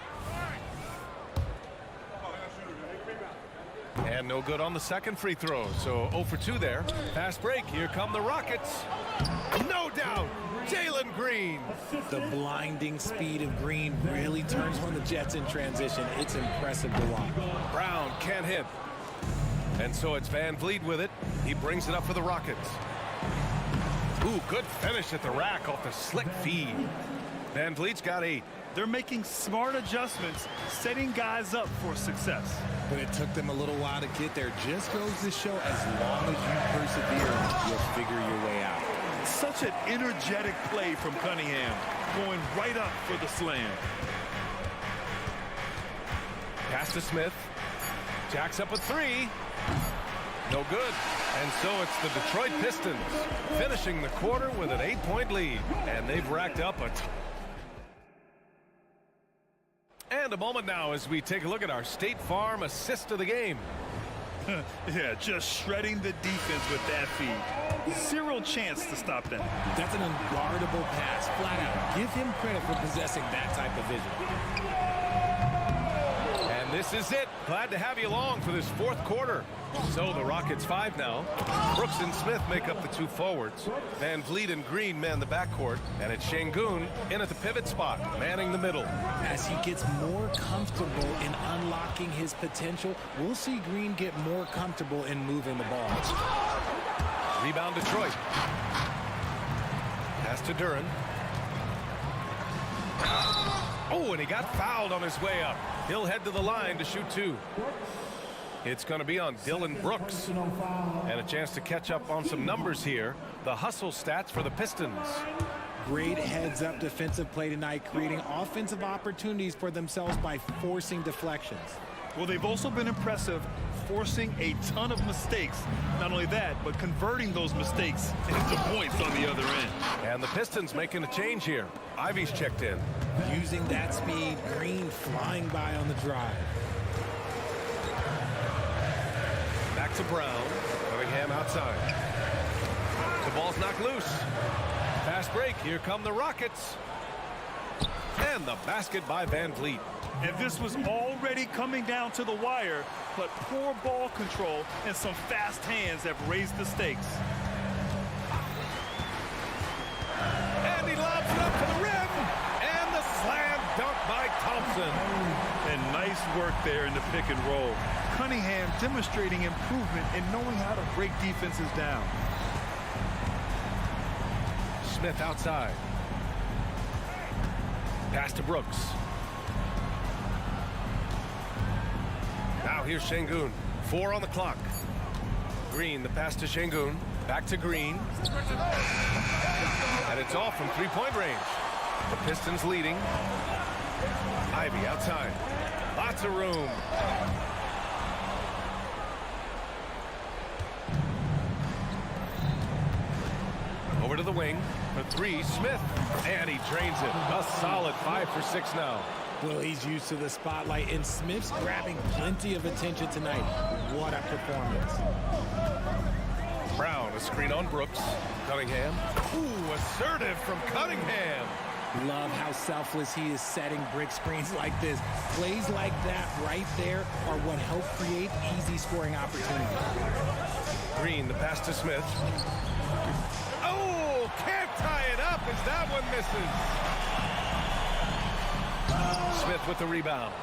And no good on the second free throw. So 0 for 2 there. Fast break. Here come the Rockets. No doubt. Jalen Green. The blinding speed of Green really turns on the Jets in transition. It's impressive to watch. Brown can't hit. And so it's Van Vliet with it. He brings it up for the Rockets. Ooh, good finish at the rack off the slick feed. Van Vliet's got 8. They're making smart adjustments, setting guys up for success. But it took them a little while to get there. Just goes to show as long as you persevere, you'll figure your way out. Such an energetic play from Cunningham, going right up for the slam. Pass to Smith. Jacks up a 3. No good. And so it's the Detroit Pistons finishing the quarter with an 8-point lead. And they've racked up a... And a moment now as we take a look at our State Farm assist of the game. Yeah, just shredding the defense with that feed. Zero chance to stop that. That's an unguardable pass, flat out. Give him credit for possessing that type of vision. And this is it. Glad to have you along for this fourth quarter. So the Rockets 5 now. Brooks and Smith make up the 2 forwards. Van Vliet and Green man the backcourt. And it's Şengün in at the pivot spot, manning the middle. As he gets more comfortable in unlocking his potential, we'll see Green get more comfortable in moving the ball. Rebound Detroit. Pass to Duran. Oh, and he got fouled on his way up. He'll head to the line to shoot 2. It's going to be on Dylan Brooks. And a chance to catch up on some numbers here. The hustle stats for the Pistons. Great heads-up defensive play tonight, creating offensive opportunities for themselves by forcing deflections. Well, they've also been impressive, forcing a ton of mistakes. Not only that, but converting those mistakes into points on the other end. And the Pistons making a change here. Ivy's checked in. Using that speed, Green flying by on the drive. Back to Brown. Cunningham outside. The ball's knocked loose. Fast break. Here come the Rockets. And the basket by Van Vliet. And this was already coming down to the wire, but poor ball control and some fast hands have raised the stakes. And he lobs it up to the rim. And the slam dunk by Thompson. And nice work there in the pick and roll. Cunningham demonstrating improvement in knowing how to break defenses down. Smith outside. Pass to Brooks. Now here's Şengün. 4 on the clock. Green, the pass to Şengün. Back to Green. And it's off from 3-point range. The Pistons leading. Ivy outside. Lots of room. the wing. The three, Smith. And he drains it. A solid 5 for 6 now. Well, he's used to the spotlight, and Smith's grabbing plenty of attention tonight. What a performance. Brown, a screen on Brooks. Cunningham. Ooh, assertive from Cunningham. Love how selfless he is setting brick screens like this. Plays like that right there are what help create easy scoring opportunities. Green, the pass to Smith. Oh, can't tie it up as that one misses. Smith with the rebound.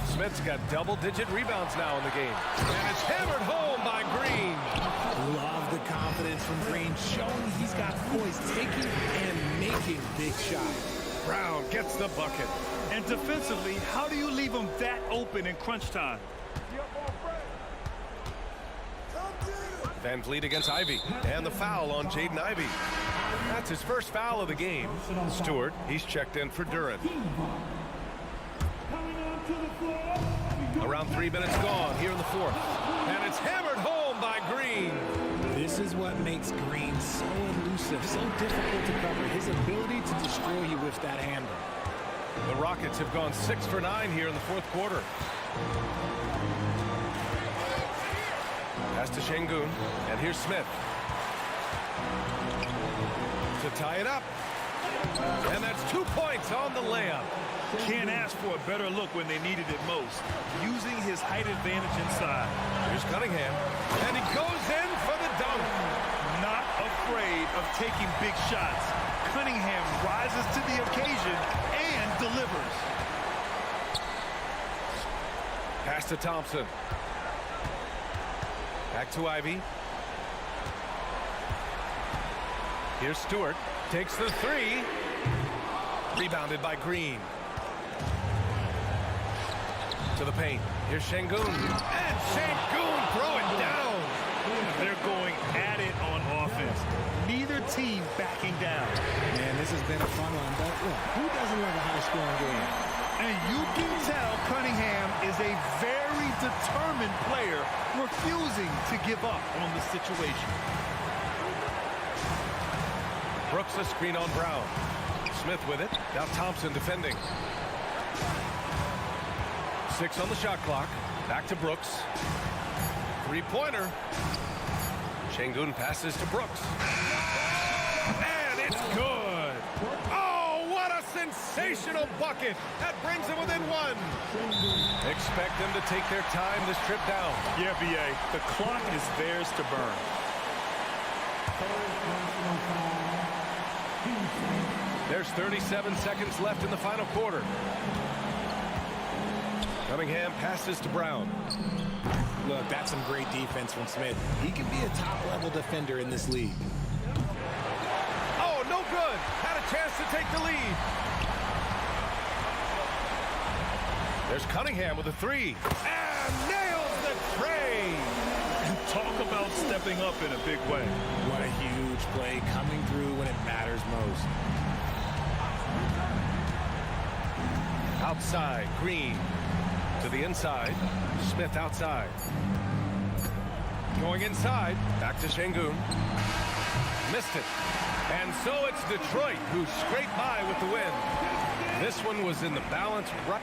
Smith's got double-digit rebounds now in the game. And it's hammered home by Green. Love the confidence from Green, showing he's got poise, taking and making big shots. Brown gets the bucket. And defensively, how do you leave them that open in crunch time? Van Vliet against Ivy. And the foul on Jaden Ivey. That's his first foul of the game. Stewart, he's checked in for Duran. Around 3 minutes gone here in the fourth. And it's hammered home by Green. This is what makes Green so elusive, so difficult to cover. His ability to destroy you with that handle. The Rockets have gone 6 for 9 here in the fourth quarter. Pass to Şengün, and here's Smith. To tie it up. And that's 2 points on the layup. Can't ask for a better look when they needed it most. Using his height advantage inside. Here's Cunningham. And he goes in for the dunk. Not afraid of taking big shots. Cunningham rises to the occasion and delivers. Pass to Thompson. Back to Ivy. Here's Stewart. Takes the three. Rebounded by Green. To the paint. Here's Şengün. And Şengün throwing down. They're going at it on offense. Neither team backing down. Man, this has been a fun one, but look, who doesn't love a high-scoring game? And you can tell Cunningham is a very determined player, refusing to give up on the situation. Brooks a screen on Brown. Smith with it. Now Thompson defending. 6 on the shot clock. Back to Brooks. Three-pointer. Şengün passes to Brooks. And it's good. Oh, what a sensational bucket. That brings them within 1. Expect them to take their time this trip down. Yeah, B.A. The clock is theirs to burn. There's 37 seconds left in the final quarter. Cunningham passes to Brown. Look, that's some great defense from Smith. He can be a top-level defender in this league. Oh, no good. Had a chance to take the lead. There's Cunningham with a three. And nails the tray. Talk about stepping up in a big way. What a huge play, coming through when it matters most. Outside, Green. To the inside. Smith outside. Going inside. Back to Şengün. Missed it. And so it's Detroit who scraped by with the win. This one was in the balance right.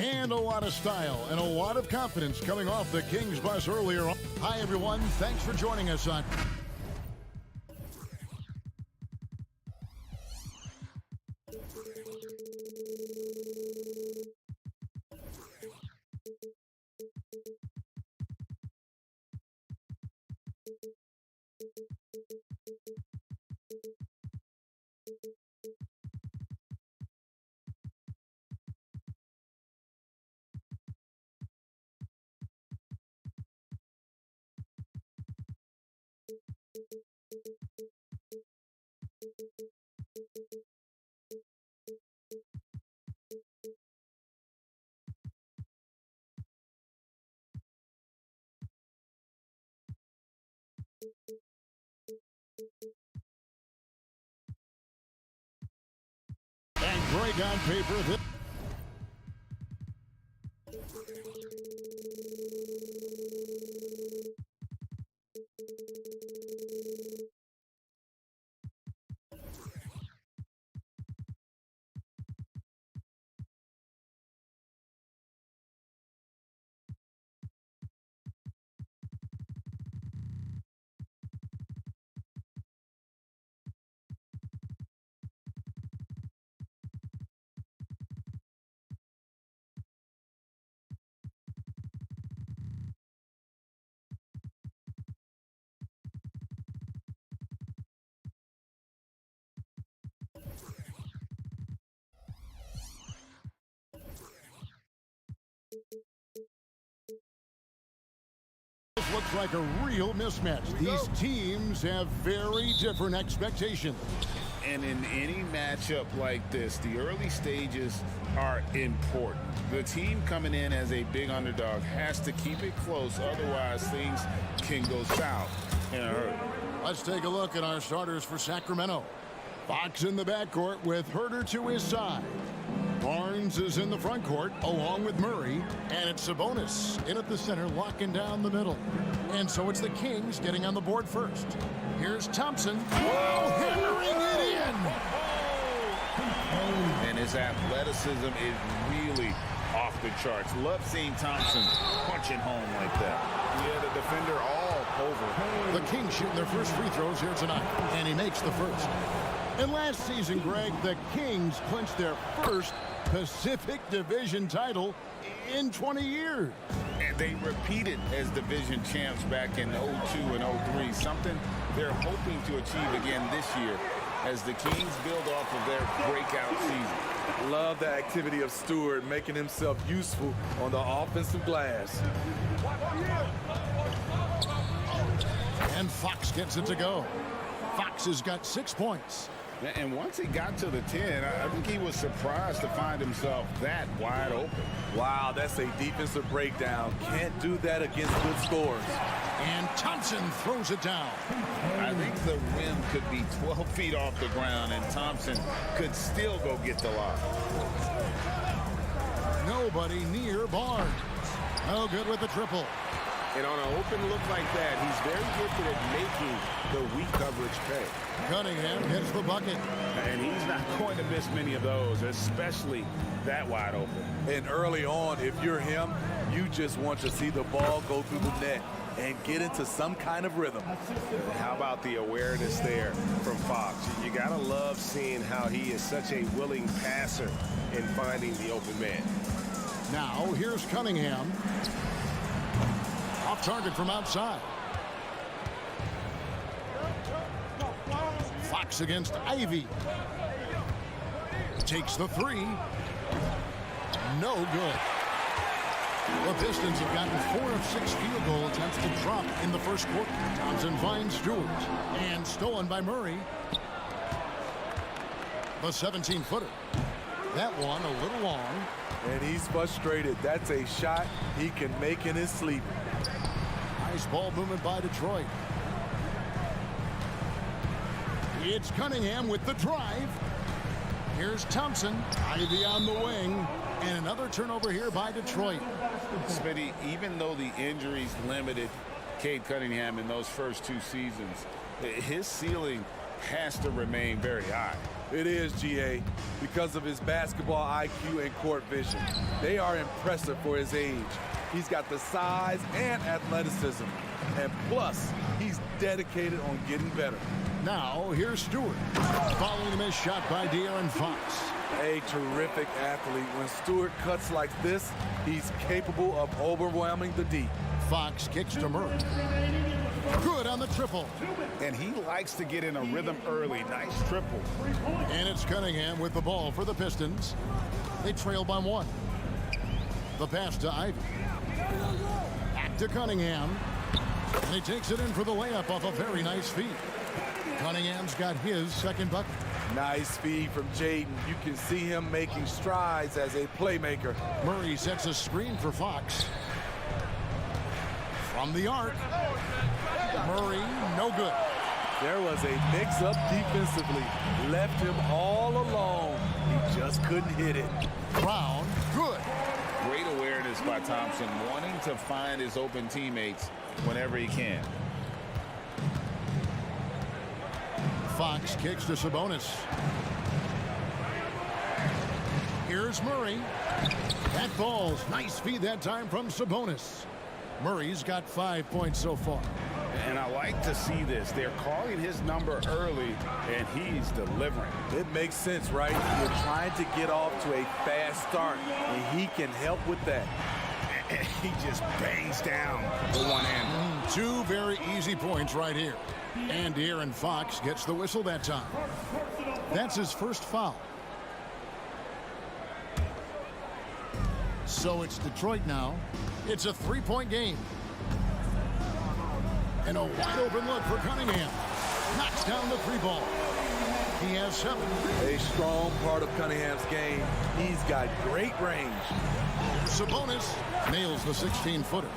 And a lot of style and a lot of confidence coming off the Kings bus earlier on. Hi, everyone. Thanks for joining us on... And Greg on paper. This looks like a real mismatch. These teams have very different expectations. And in any matchup like this, the early stages are important. The team coming in as a big underdog has to keep it close, otherwise things can go south in a hurry. Let's take a look at our starters for Sacramento. Fox in the backcourt with Herter to his side. Barnes is in the front court along with Murray, and it's Sabonis in at the center locking down the middle. And so it's the Kings getting on the board first. Here's Thompson. Oh, hammering it in! And his athleticism is really off the charts. Love seeing Thompson punching home like that. Yeah, the defender all over. The Kings shooting their first free throws here tonight, and he makes the first. And last season, Greg, the Kings clinched their first Pacific Division title in 20 years. And they repeated as division champs back in 02 and 03, something they're hoping to achieve again this year as the Kings build off of their breakout season. Love the activity of Stewart making himself useful on the offensive glass. And Fox gets it to go. Fox has got 6 points. And once he got to the 10, I think he was surprised to find himself that wide open. Wow, that's a defensive breakdown. Can't do that against good scores. And Thompson throws it down. I think the rim could be 12 feet off the ground, and Thompson could still go get the lob. Nobody near Barnes. No good with the triple. And on an open look like that, he's very gifted at making the weak coverage pay. Cunningham hits the bucket. And he's not going to miss many of those, especially that wide open. And early on, if you're him, you just want to see the ball go through the net and get into some kind of rhythm. How about the awareness there from Fox? You got to love seeing how he is such a willing passer in finding the open man. Now, here's Cunningham. Off target from outside. Fox against Ivy. Takes the three. No good. The Pistons have gotten 4 of 6 field goal attempts to drop in the first quarter. Thompson finds Stewart. And stolen by Murray. The 17-footer. That one a little long. And he's frustrated. That's a shot he can make in his sleep. Nice ball movement by Detroit. It's Cunningham with the drive. Here's Thompson. Ivy on the wing. And another turnover here by Detroit. Smitty, even though the injuries limited Cade Cunningham in those first 2 seasons, his ceiling has to remain very high. It is, GA, because of his basketball IQ and court vision. They are impressive for his age. He's got the size and athleticism. And plus, he's dedicated on getting better. Now, here's Stewart. Following the missed shot by De'Aaron Fox. A terrific athlete. When Stewart cuts like this, he's capable of overwhelming the D. Fox kicks to Murray. Good on the triple. And he likes to get in a rhythm early. Nice triple. And it's Cunningham with the ball for the Pistons. They trail by 1. The pass to Ivy. Back to Cunningham. And he takes it in for the layup off a very nice feed. Cunningham's got his second bucket. Nice feed from Jaden. You can see him making strides as a playmaker. Murray sets a screen for Fox. From the arc. Murray, no good. There was a mix-up defensively. Left him all alone. He just couldn't hit it. Brown, good. Great awareness by Thompson, wanting to find his open teammates whenever he can. Fox kicks to Sabonis. Here's Murray. That falls. Nice feed that time from Sabonis. Murray's got 5 points so far. And I like to see this. They're calling his number early, and he's delivering. It makes sense, right? You're trying to get off to a fast start, and he can help with that. And he just bangs down the one-hander. 2 very easy points right here. And De'Aaron Fox gets the whistle that time. That's his first foul. So it's Detroit now. It's a 3-point game. And a wide open look for Cunningham. Knocks down the 3 ball. He has 7. A strong part of Cunningham's game. He's got great range. Sabonis nails the 16-footer.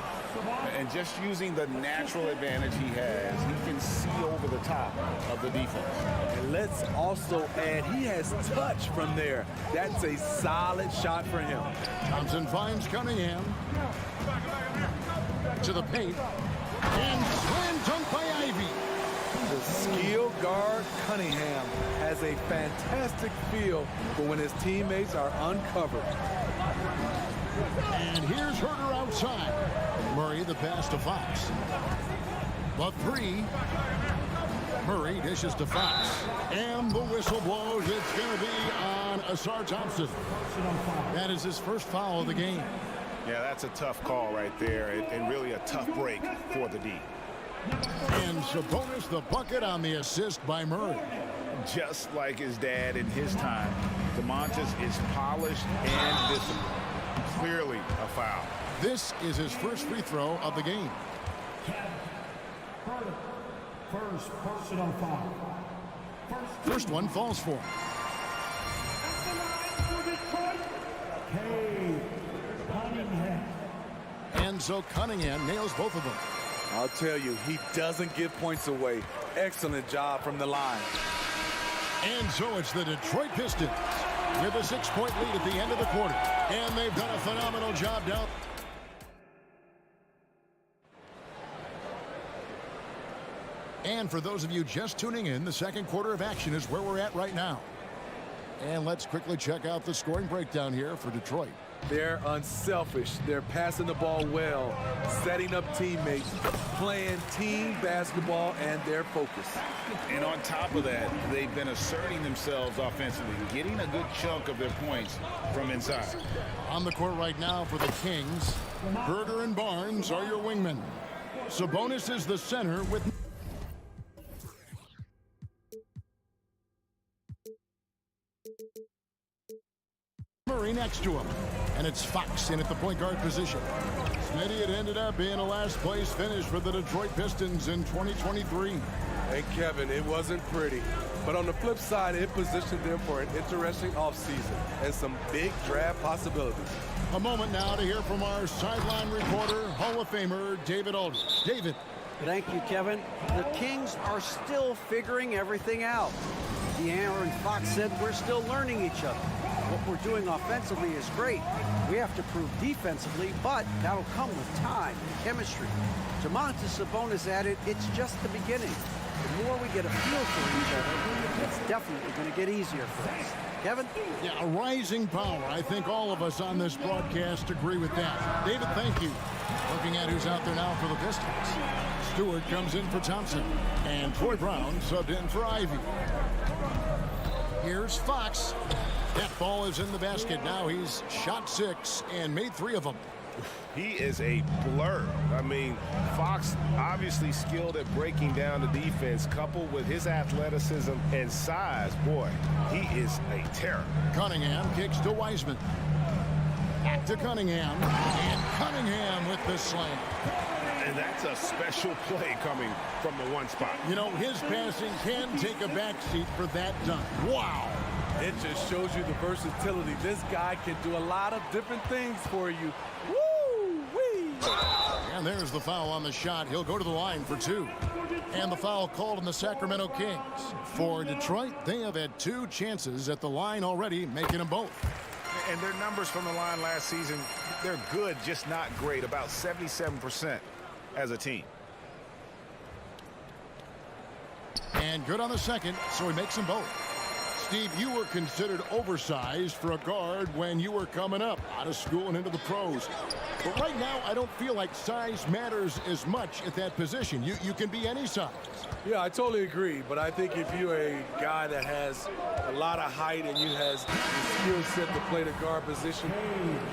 And just using the natural advantage he has, he can see over the top of the defense. And let's also add, he has touch from there. That's a solid shot for him. Thompson finds Cunningham. To the paint. And slam dunk by Ivy. The skill guard Cunningham has a fantastic feel for when his teammates are uncovered. And here's Herter outside. Murray the pass to Fox. The 3. Murray dishes to Fox. And the whistle blows. It's going to be on Asar Thompson. That is his first foul of the game. Yeah, that's a tough call right there, and really a tough break for the D. And Sabonis the bucket on the assist by Murray. Just like his dad in his time, DeMontis is polished and disciplined. Clearly a foul. This is his first free throw of the game. First personal foul. First one falls for him. And so Cunningham nails both of them. I'll tell you, he doesn't give points away. Excellent job from the line. And so it's the Detroit Pistons with a 6-point lead at the end of the quarter. And they've done a phenomenal job down. And for those of you just tuning in, the second quarter of action is where we're at right now. And let's quickly check out the scoring breakdown here for Detroit. They're unselfish. They're passing the ball well, setting up teammates, playing team basketball, and they're focused. And on top of that, they've been asserting themselves offensively, getting a good chunk of their points from inside. On the court right now for the Kings, Herter and Barnes are your wingmen. Sabonis is the center with Murray next to him. And it's Fox in at the point guard position. Smitty, it ended up being a last place finish for the Detroit Pistons in 2023. Hey, Kevin, it wasn't pretty. But on the flip side, it positioned them for an interesting offseason and some big draft possibilities. A moment now to hear from our sideline reporter, Hall of Famer David Aldridge. David. Thank you, Kevin. The Kings are still figuring everything out. De'Aaron Fox said we're still learning each other. What we're doing offensively is great. We have to prove defensively, but that'll come with time and chemistry. Domantas Sabonis added, it's just the beginning. The more we get a feel for each other, it's definitely going to get easier for us. Kevin? Yeah, a rising power. I think all of us on this broadcast agree with that. David, thank you. Looking at who's out there now for the Pistons. Stewart comes in for Thompson. And Troy Brown subbed in for Ivy. Here's Fox. That ball is in the basket. Now he's shot 6 and made 3 of them. He is a blur. I mean, Fox obviously skilled at breaking down the defense, coupled with his athleticism and size. Boy, he is a terror. Cunningham kicks to Wiseman. Back to Cunningham. And Cunningham with the slam. And that's a special play coming from the one spot. You know, his passing can take a backseat for that dunk. Wow. It just shows you the versatility. This guy can do a lot of different things for you. Woo-wee! And there's the foul on the shot. He'll go to the line for 2. And the foul called on the Sacramento Kings. For Detroit, they have had 2 chances at the line already, making them both. And their numbers from the line last season, they're good, just not great. About 77% as a team. And good on the second, so he makes them both. Steve, you were considered oversized for a guard when you were coming up out of school and into the pros. But right now, I don't feel like size matters as much at that position. You can be any size. Yeah, I totally agree. But I think if you're a guy that has a lot of height and you has the skill set to play the guard position,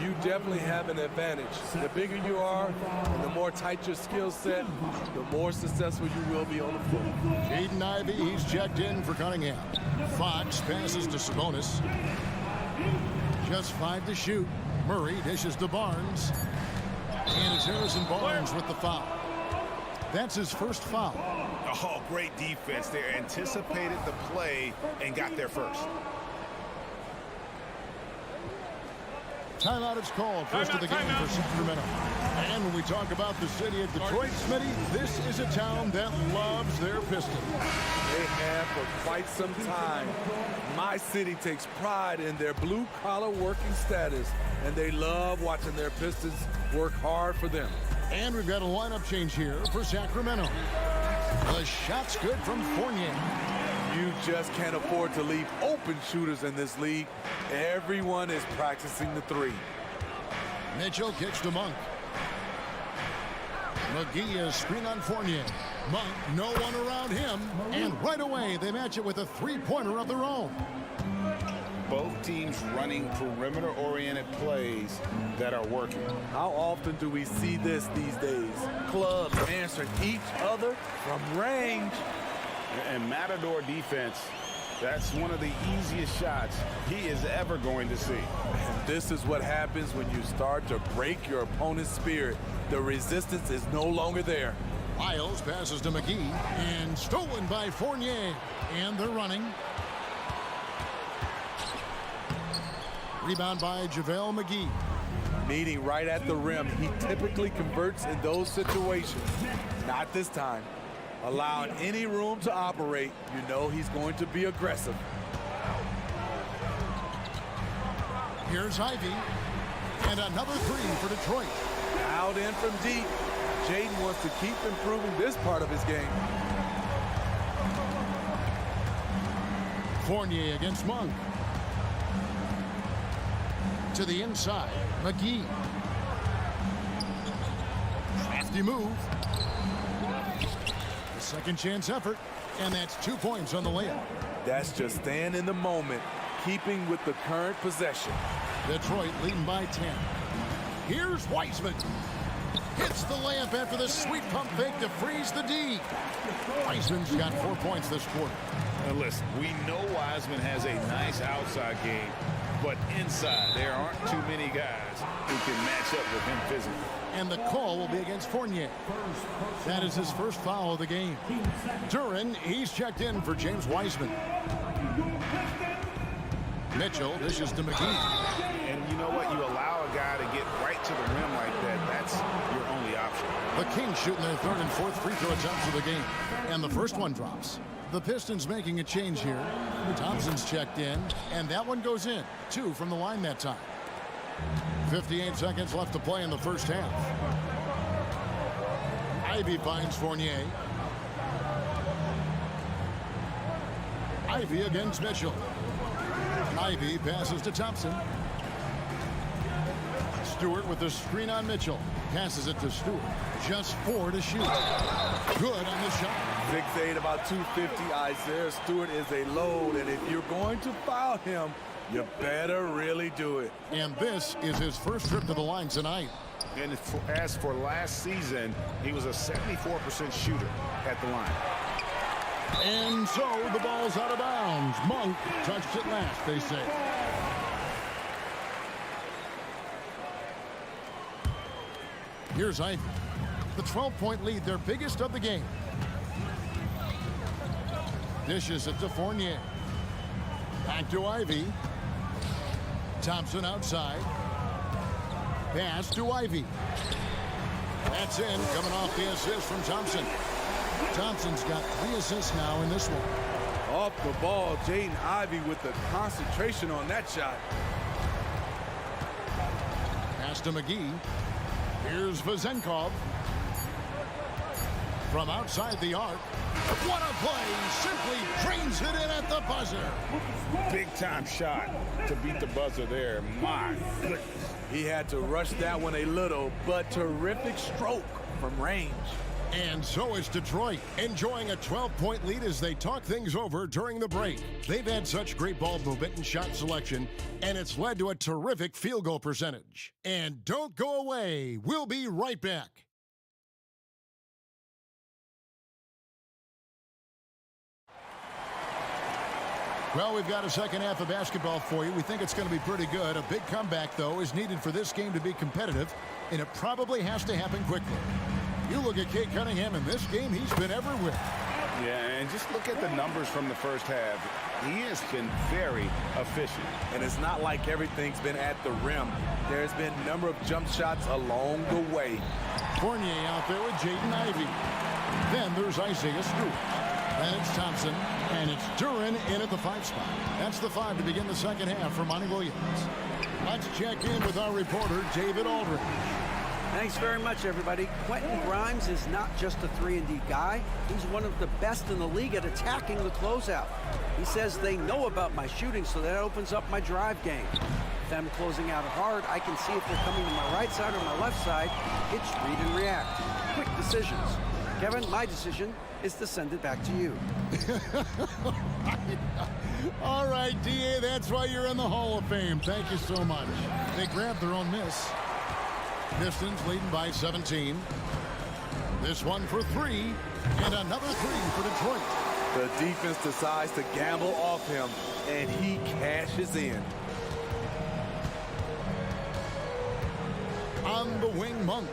you definitely have an advantage. The bigger you are and the more tight your skill set, the more successful you will be on the floor. Jaden Ivey, he's checked in for Cunningham. Fox passes to Sabonis. Just 5 to shoot. Murray dishes to Barnes. And it's Harrison Barnes with the foul. That's his first foul. Oh, great defense there. Anticipated the play and got there first. Timeout is called. First of the game for Sacramento. And when we talk about the city of Detroit, Smitty, this is a town that loves their Pistons. They have for quite some time. My city takes pride in their blue-collar working status, and they love watching their Pistons work hard for them. And we've got a lineup change here for Sacramento. The shot's good from Fournier. You just can't afford to leave open shooters in this league. Everyone is practicing the 3. Mitchell kicks to Monk. McGee is screen on Fournier. Monk, no one around him. And right away, they match it with a 3-pointer of their own. Both teams running perimeter-oriented plays that are working. How often do we see this these days? Clubs answering each other from range. And Matador defense, that's one of the easiest shots he is ever going to see. And this is what happens when you start to break your opponent's spirit. The resistance is no longer there. Miles passes to McGee and stolen by Fournier. And they're running. Rebound by JaVale McGee. Meeting right at the rim. He typically converts in those situations. Not this time. Allowing any room to operate, you know he's going to be aggressive. Here's Ivy. And another 3 for Detroit. Out in from deep. Jaden wants to keep improving this part of his game. Fournier against Monk. To the inside, McGee. Crafty move. The second chance effort, and that's 2 points on the layup. That's just staying in the moment, keeping with the current possession. Detroit leading by 10. Here's Wiseman. Hits the layup after the sweet pump fake to freeze the D. Wiseman's got 4 points this quarter. Now listen, we know Wiseman has a nice outside game, but inside there aren't too many guys who can match up with him physically. And the call will be against Fournier. That is his first foul of the game. Duran, he's checked in for James Wiseman. Mitchell dishes to McGee. And you know what? You allow a guy to get right to the rim like that. That's your only option. The Kings shooting their 3rd and 4th free throw attempts of the game. And the first one drops. The Pistons making a change here. Thompson's checked in, and that one goes in. 2 from the line that time. 58 seconds left to play in the first half. Ivy finds Fournier. Ivy against Mitchell. Ivy passes to Thompson. Stewart with the screen on Mitchell. Passes it to Stewart. Just 4 to shoot. Good on the shot. 6'8", about 250. Isaiah Stewart is a load, and if you're going to foul him, you better really do it. And this is his first trip to the line tonight. And as for last season, he was a 74% shooter at the line. And so the ball's out of bounds. Monk touched it last, they say. Here's Ivy. The 12-point lead, their biggest of the game. Dishes it to Fournier. Back to Ivy. Thompson outside. Pass to Ivy. That's in, coming off the assist from Thompson. Thompson's got 3 assists now in this one. Off the ball, Jaden Ivey with the concentration on that shot. Pass to McGee. Here's Vezenkov. From outside the arc. What a play! Simply drains it in at the buzzer. Big time shot to beat the buzzer there. My goodness. He had to rush that one a little, but terrific stroke from range. And so is Detroit, enjoying a 12-point lead as they talk things over during the break. They've had such great ball movement and shot selection, and it's led to a terrific field goal percentage. And don't go away. We'll be right back. Well, we've got a second half of basketball for you. We think it's going to be pretty good. A big comeback, though, is needed for this game to be competitive, and it probably has to happen quickly. You look at Cade Cunningham in this game, he's been everywhere. Yeah, and just look at the numbers from the first half. He has been very efficient. And it's not like everything's been at the rim. There's been a number of jump shots along the way. Fournier out there with Jaden Ivey. Then there's Isaiah Stewart. Then it's Thompson, and it's Duren in at the 5 spot. That's the 5 to begin the second half for Monty Williams. Let's check in with our reporter, David Aldridge. Thanks very much, everybody. Quentin Grimes is not just a 3-and-D guy. He's one of the best in the league at attacking the closeout. He says they know about my shooting, so that opens up my drive game. Them closing out hard, I can see if they're coming to my right side or my left side. It's read and react. Quick decisions. Kevin, my decision is to send it back to you. All right, D.A., that's why you're in the Hall of Fame. Thank you so much. They grabbed their own miss. Pistons leading by 17. This one for 3, and another 3 for Detroit. The defense decides to gamble off him, and he cashes in. On the wing, Monk.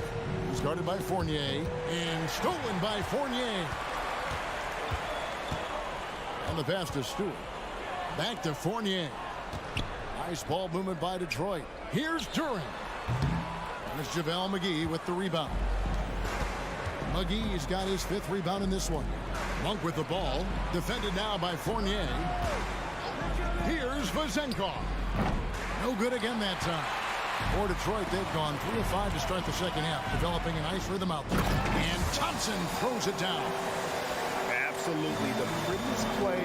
He's guarded by Fournier, and stolen by Fournier. And the pass to Stewart. Back to Fournier. Nice ball movement by Detroit. Here's Duren. There's JaVale McGee with the rebound. McGee's got his 5th rebound in this one. Monk with the ball. Defended now by Fournier. Here's Vezenkov. No good again that time. For Detroit, they've gone 3 of 5 to start the second half, developing a nice rhythm out there. And Thompson throws it down. Absolutely the prettiest play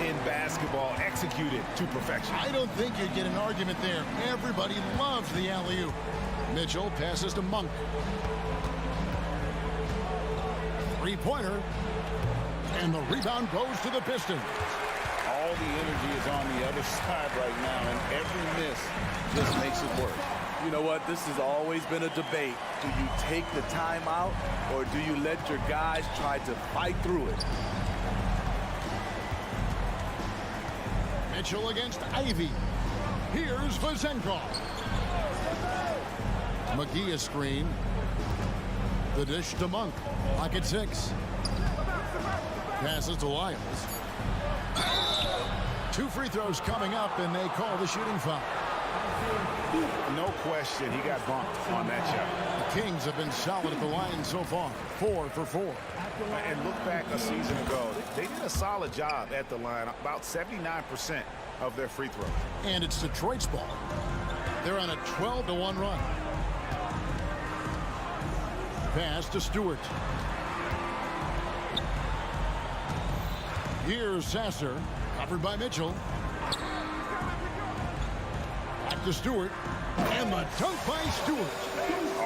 in basketball, executed to perfection. I don't think you'd get an argument there. Everybody loves the alley-oop. Mitchell passes to Monk. 3-pointer. And the rebound goes to the Pistons. All the energy is on the other side right now, and every miss just makes it work. You know what? This has always been a debate. Do you take the timeout, or do you let your guys try to fight through it? Mitchell against Ivy. Here's Vezenkov. McGee a screen. The dish to Monk. Pocket 6. Passes to Lyles. 2 free throws coming up, and they call the shooting foul. No question, he got bumped on that shot. The Kings have been solid at the line so far. 4 for 4. And look back a season ago, they did a solid job at the line, about 79% of their free throws. And it's Detroit's ball. They're on a 12-1 run. Pass to Stewart. Here's Sasser. Covered by Mitchell. Back to Stewart. And the dunk by Stewart.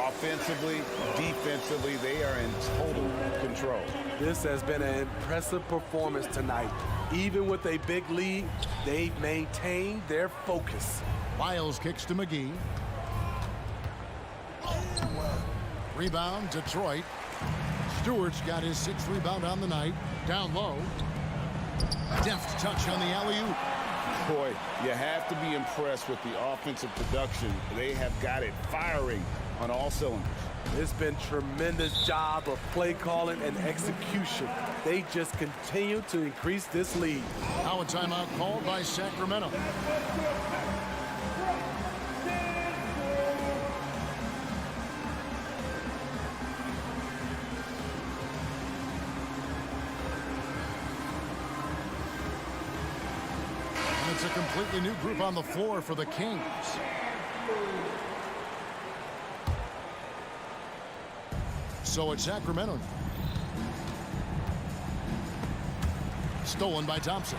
Offensively, defensively, they are in total control. This has been an impressive performance tonight. Even with a big lead, they've maintained their focus. Miles kicks to McGee. Rebound, Detroit. Stewart's got his 6th rebound on the night. Down low. Deft touch on the alley-oop. Boy, you have to be impressed with the offensive production. They have got it firing on all cylinders. It's been tremendous job of play calling and execution. They just continue to increase this lead. Now a timeout called by Sacramento. It's a completely new group on the floor for the Kings. So it's Sacramento now. Stolen by Thompson.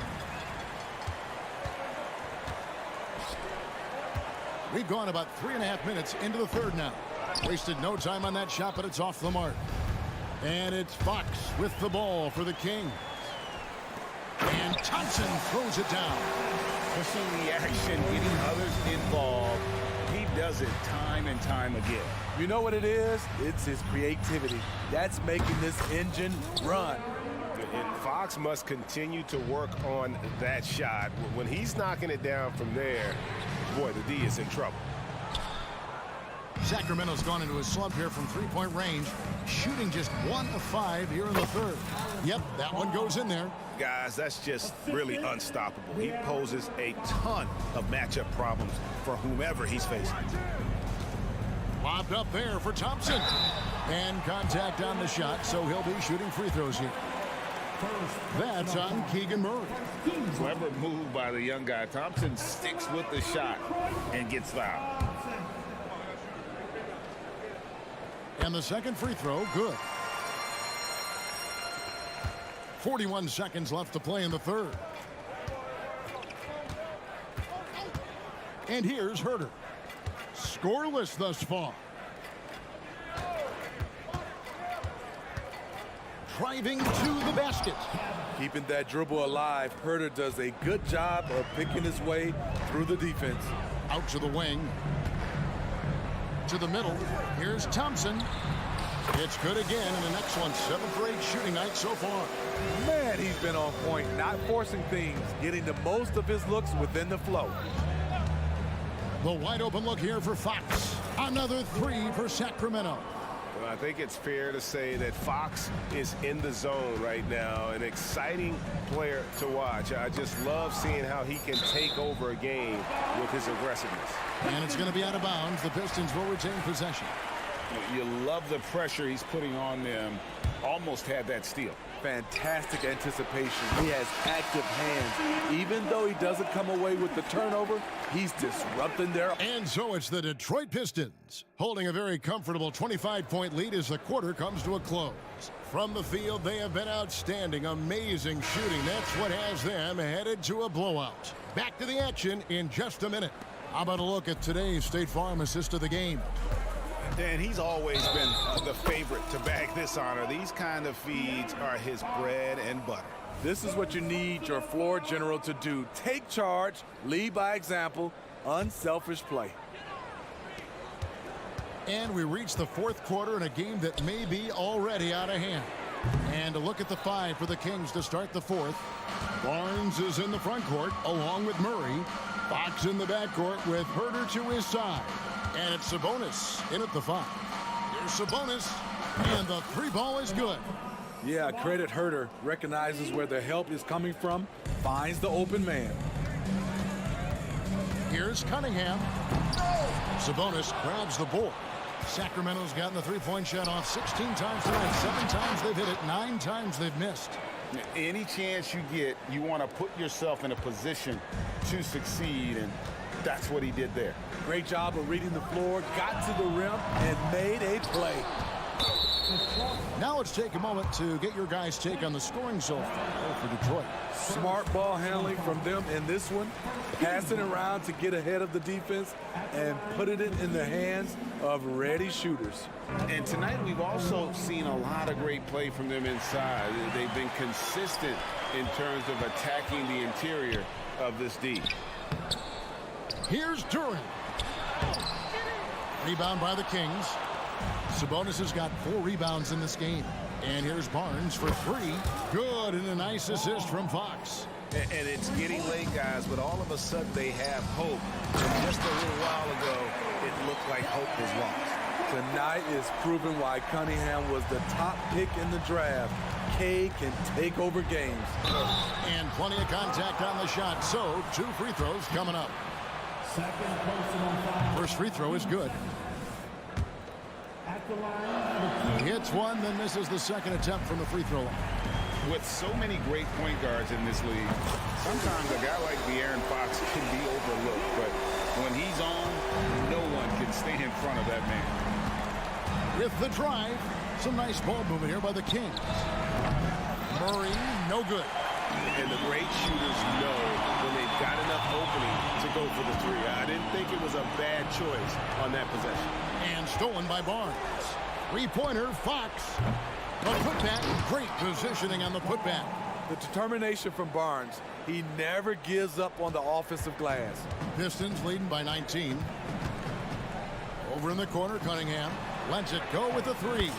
We've gone about 3.5 minutes into the third now. Wasted no time on that shot, but it's off the mark. And it's Fox with the ball for the Kings. And Thompson throws it down. Pushing the action, getting others involved. He does it time and time again. You know what it is? It's his creativity. That's making this engine run. And Fox must continue to work on that shot. When he's knocking it down from there, boy, the D is in trouble. Sacramento's gone into a slump here from three-point range, shooting just 1 of 5 here in the third. Yep, that one goes in there. Guys, that's just really unstoppable. He poses a ton of matchup problems for whomever he's facing. Lobbed up there for Thompson. And contact on the shot, so he'll be shooting free throws here. That's on Keegan Murray. Clever move by the young guy. Thompson sticks with the shot and gets fouled. And the second free throw, good. 41 seconds left to play in the third. And here's Herter. Scoreless thus far. Driving to the basket. Keeping that dribble alive, Herter does a good job of picking his way through the defense. Out to the wing. To the middle. Here's Thompson. It's good again, and an excellent 7 for 8 shooting night so far. Man, he's been on point, not forcing things, getting the most of his looks within the flow. The wide open look here for Fox. Another 3 for Sacramento. Well, I think it's fair to say that Fox is in the zone right now. An exciting player to watch. I just love seeing how he can take over a game with his aggressiveness. And it's going to be out of bounds. The Pistons will retain possession. You love the pressure he's putting on them. Almost had that steal. Fantastic anticipation. He has active hands. Even though he doesn't come away with the turnover, he's disrupting their... And so it's the Detroit Pistons holding a very comfortable 25-point lead as the quarter comes to a close. From the field, they have been outstanding. Amazing shooting. That's what has them headed to a blowout. Back to the action in just a minute. How about a look at today's State Farm assist of the game? Dan, he's always been the favorite to bag this honor. These kind of feeds are his bread and butter. This is what you need your floor general to do. Take charge, lead by example, unselfish play. And we reach the fourth quarter in a game that may be already out of hand. And a look at the 5 for the Kings to start the fourth. Barnes is in the front court along with Murray. Fox in the backcourt with Herter to his side. And it's Sabonis in at the 5. Here's Sabonis, and the 3 ball is good. Yeah, credit Herter. Recognizes where the help is coming from, finds the open man. Here's Cunningham. Sabonis grabs the board. Sacramento's gotten the 3-point shot off 16 times tonight. 7 times they've hit it, 9 times they've missed. Any chance you get, you want to put yourself in a position to succeed, and that's what he did there. Great job of reading the floor, got to the rim, and made a play. Now let's take a moment to get your guys' take on the scoring so far for Detroit. Smart ball handling from them in this one, passing around to get ahead of the defense and putting it in the hands of ready shooters. And tonight we've also seen a lot of great play from them inside. They've been consistent in terms of attacking the interior of this D. Here's Duran. Rebound by the Kings. Sabonis has got 4 rebounds in this game. And here's Barnes for 3. Good, and a nice assist from Fox. And it's getting late, guys, but all of a sudden they have hope. And just a little while ago, it looked like hope was lost. Tonight is proving why Cunningham was the top pick in the draft. K can take over games. And plenty of contact on the shot, so 2 free throws coming up. First free throw is good. Hits one, then misses the second attempt from the free throw line. With so many great point guards in this league, sometimes a guy like De'Aaron Fox can be overlooked, but when he's on, no one can stay in front of that man. With the drive, some nice ball movement here by the Kings. Murray, no good. And the great shooters know when they've got enough opening to go for the 3. I didn't think it was a bad choice on that possession. And stolen by Barnes. 3-pointer, Fox. The putback, great positioning on the putback. The determination from Barnes. He never gives up on the offensive glass. Pistons leading by 19. Over in the corner, Cunningham lets it go with the 3.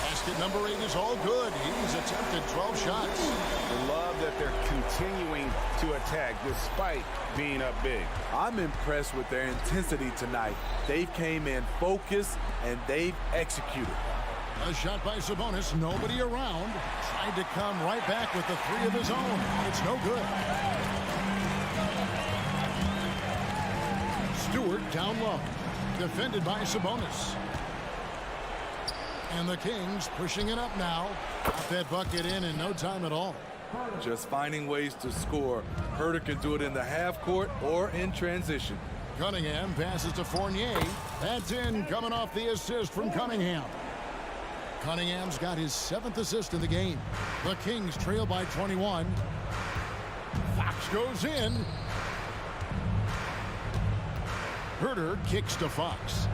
Basket number 8 is all good. He's attempted 12 shots. I love that they're continuing to attack despite being up big. I'm impressed with their intensity tonight. They've came in focused and they've executed. A shot by Sabonis, nobody around. Tried to come right back with the 3 of his own. It's no good. Stewart down low. Defended by Sabonis. And the Kings pushing it up now. Got that bucket in no time at all. Just finding ways to score. Herter can do it in the half court or in transition. Cunningham passes to Fournier. That's in, coming off the assist from Cunningham. Cunningham's got his 7th assist in the game. The Kings trail by 21. Fox goes in. Herter kicks to Fox.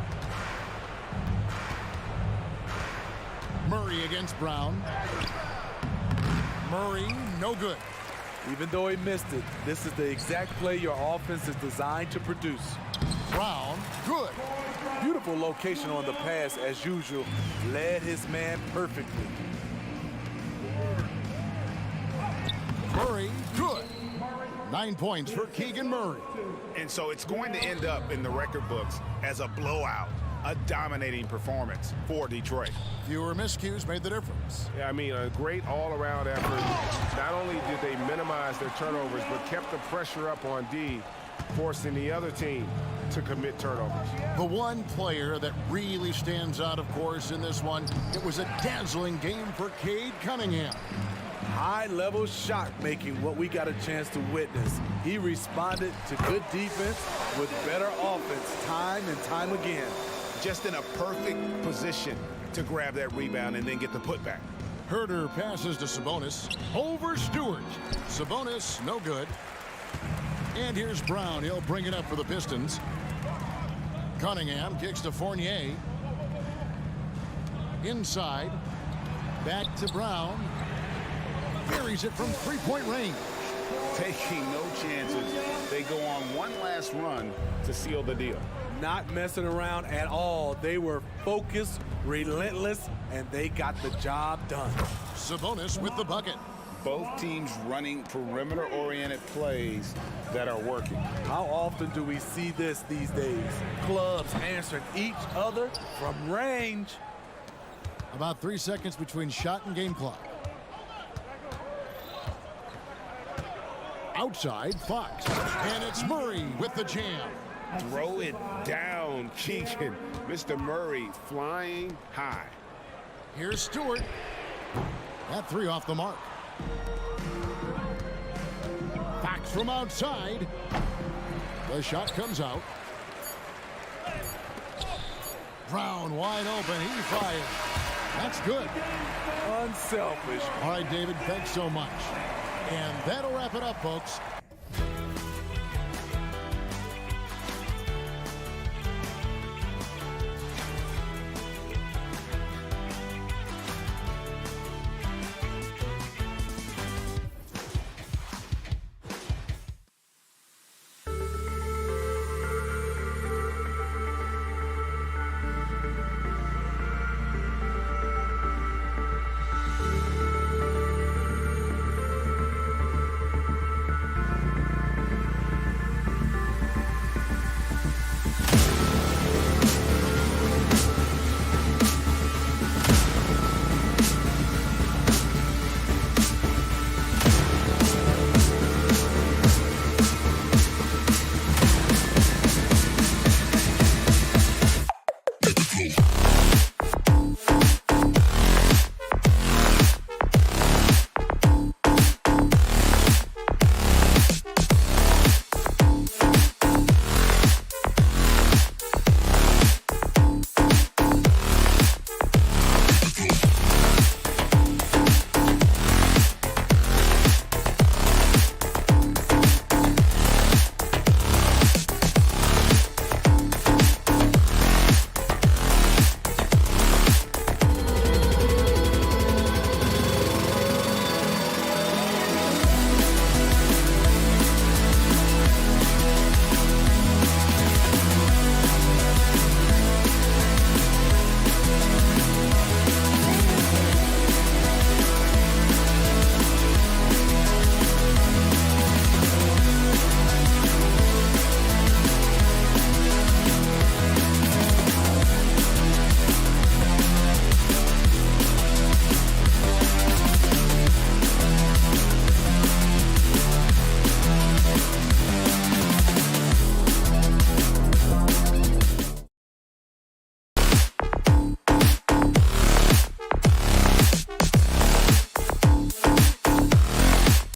Murray against Brown. Murray, no good. Even though he missed it, this is the exact play your offense is designed to produce. Brown, good. Beautiful location on the pass, as usual. Led his man perfectly. Murray, good. 9 points for Keegan Murray. And so it's going to end up in the record books as a blowout, a dominating performance for Detroit. Fewer miscues made the difference. Yeah, I mean, a great all-around effort. Not only did they minimize their turnovers, but kept the pressure up on D, forcing the other team to commit turnovers. The one player that really stands out, of course, in this one, it was a dazzling game for Cade Cunningham. High-level shot making, what we got a chance to witness. He responded to good defense with better offense time and time again. Just in a perfect position to grab that rebound and then get the putback. Herter passes to Sabonis. Over Stewart. Sabonis, no good. And here's Brown. He'll bring it up for the Pistons. Cunningham kicks to Fournier. Inside. Back to Brown. Buries it from 3-point range. Taking no chances. They go on one last run to seal the deal. Not messing around at all. They were focused, relentless, and they got the job done. Sabonis with the bucket. Both teams running perimeter-oriented plays that are working. How often do we see this these days? Clubs answering each other from range. About 3 seconds between shot and game clock. Outside, Fox. And it's Murray with the jam. Throw it down, Keegan. Mr. Murray flying high. Here's Stewart. That 3 off the mark. Fox from outside. The shot comes out. Brown wide open. He fires. That's good. Unselfish. All right, David, thanks so much. And that'll wrap it up, folks.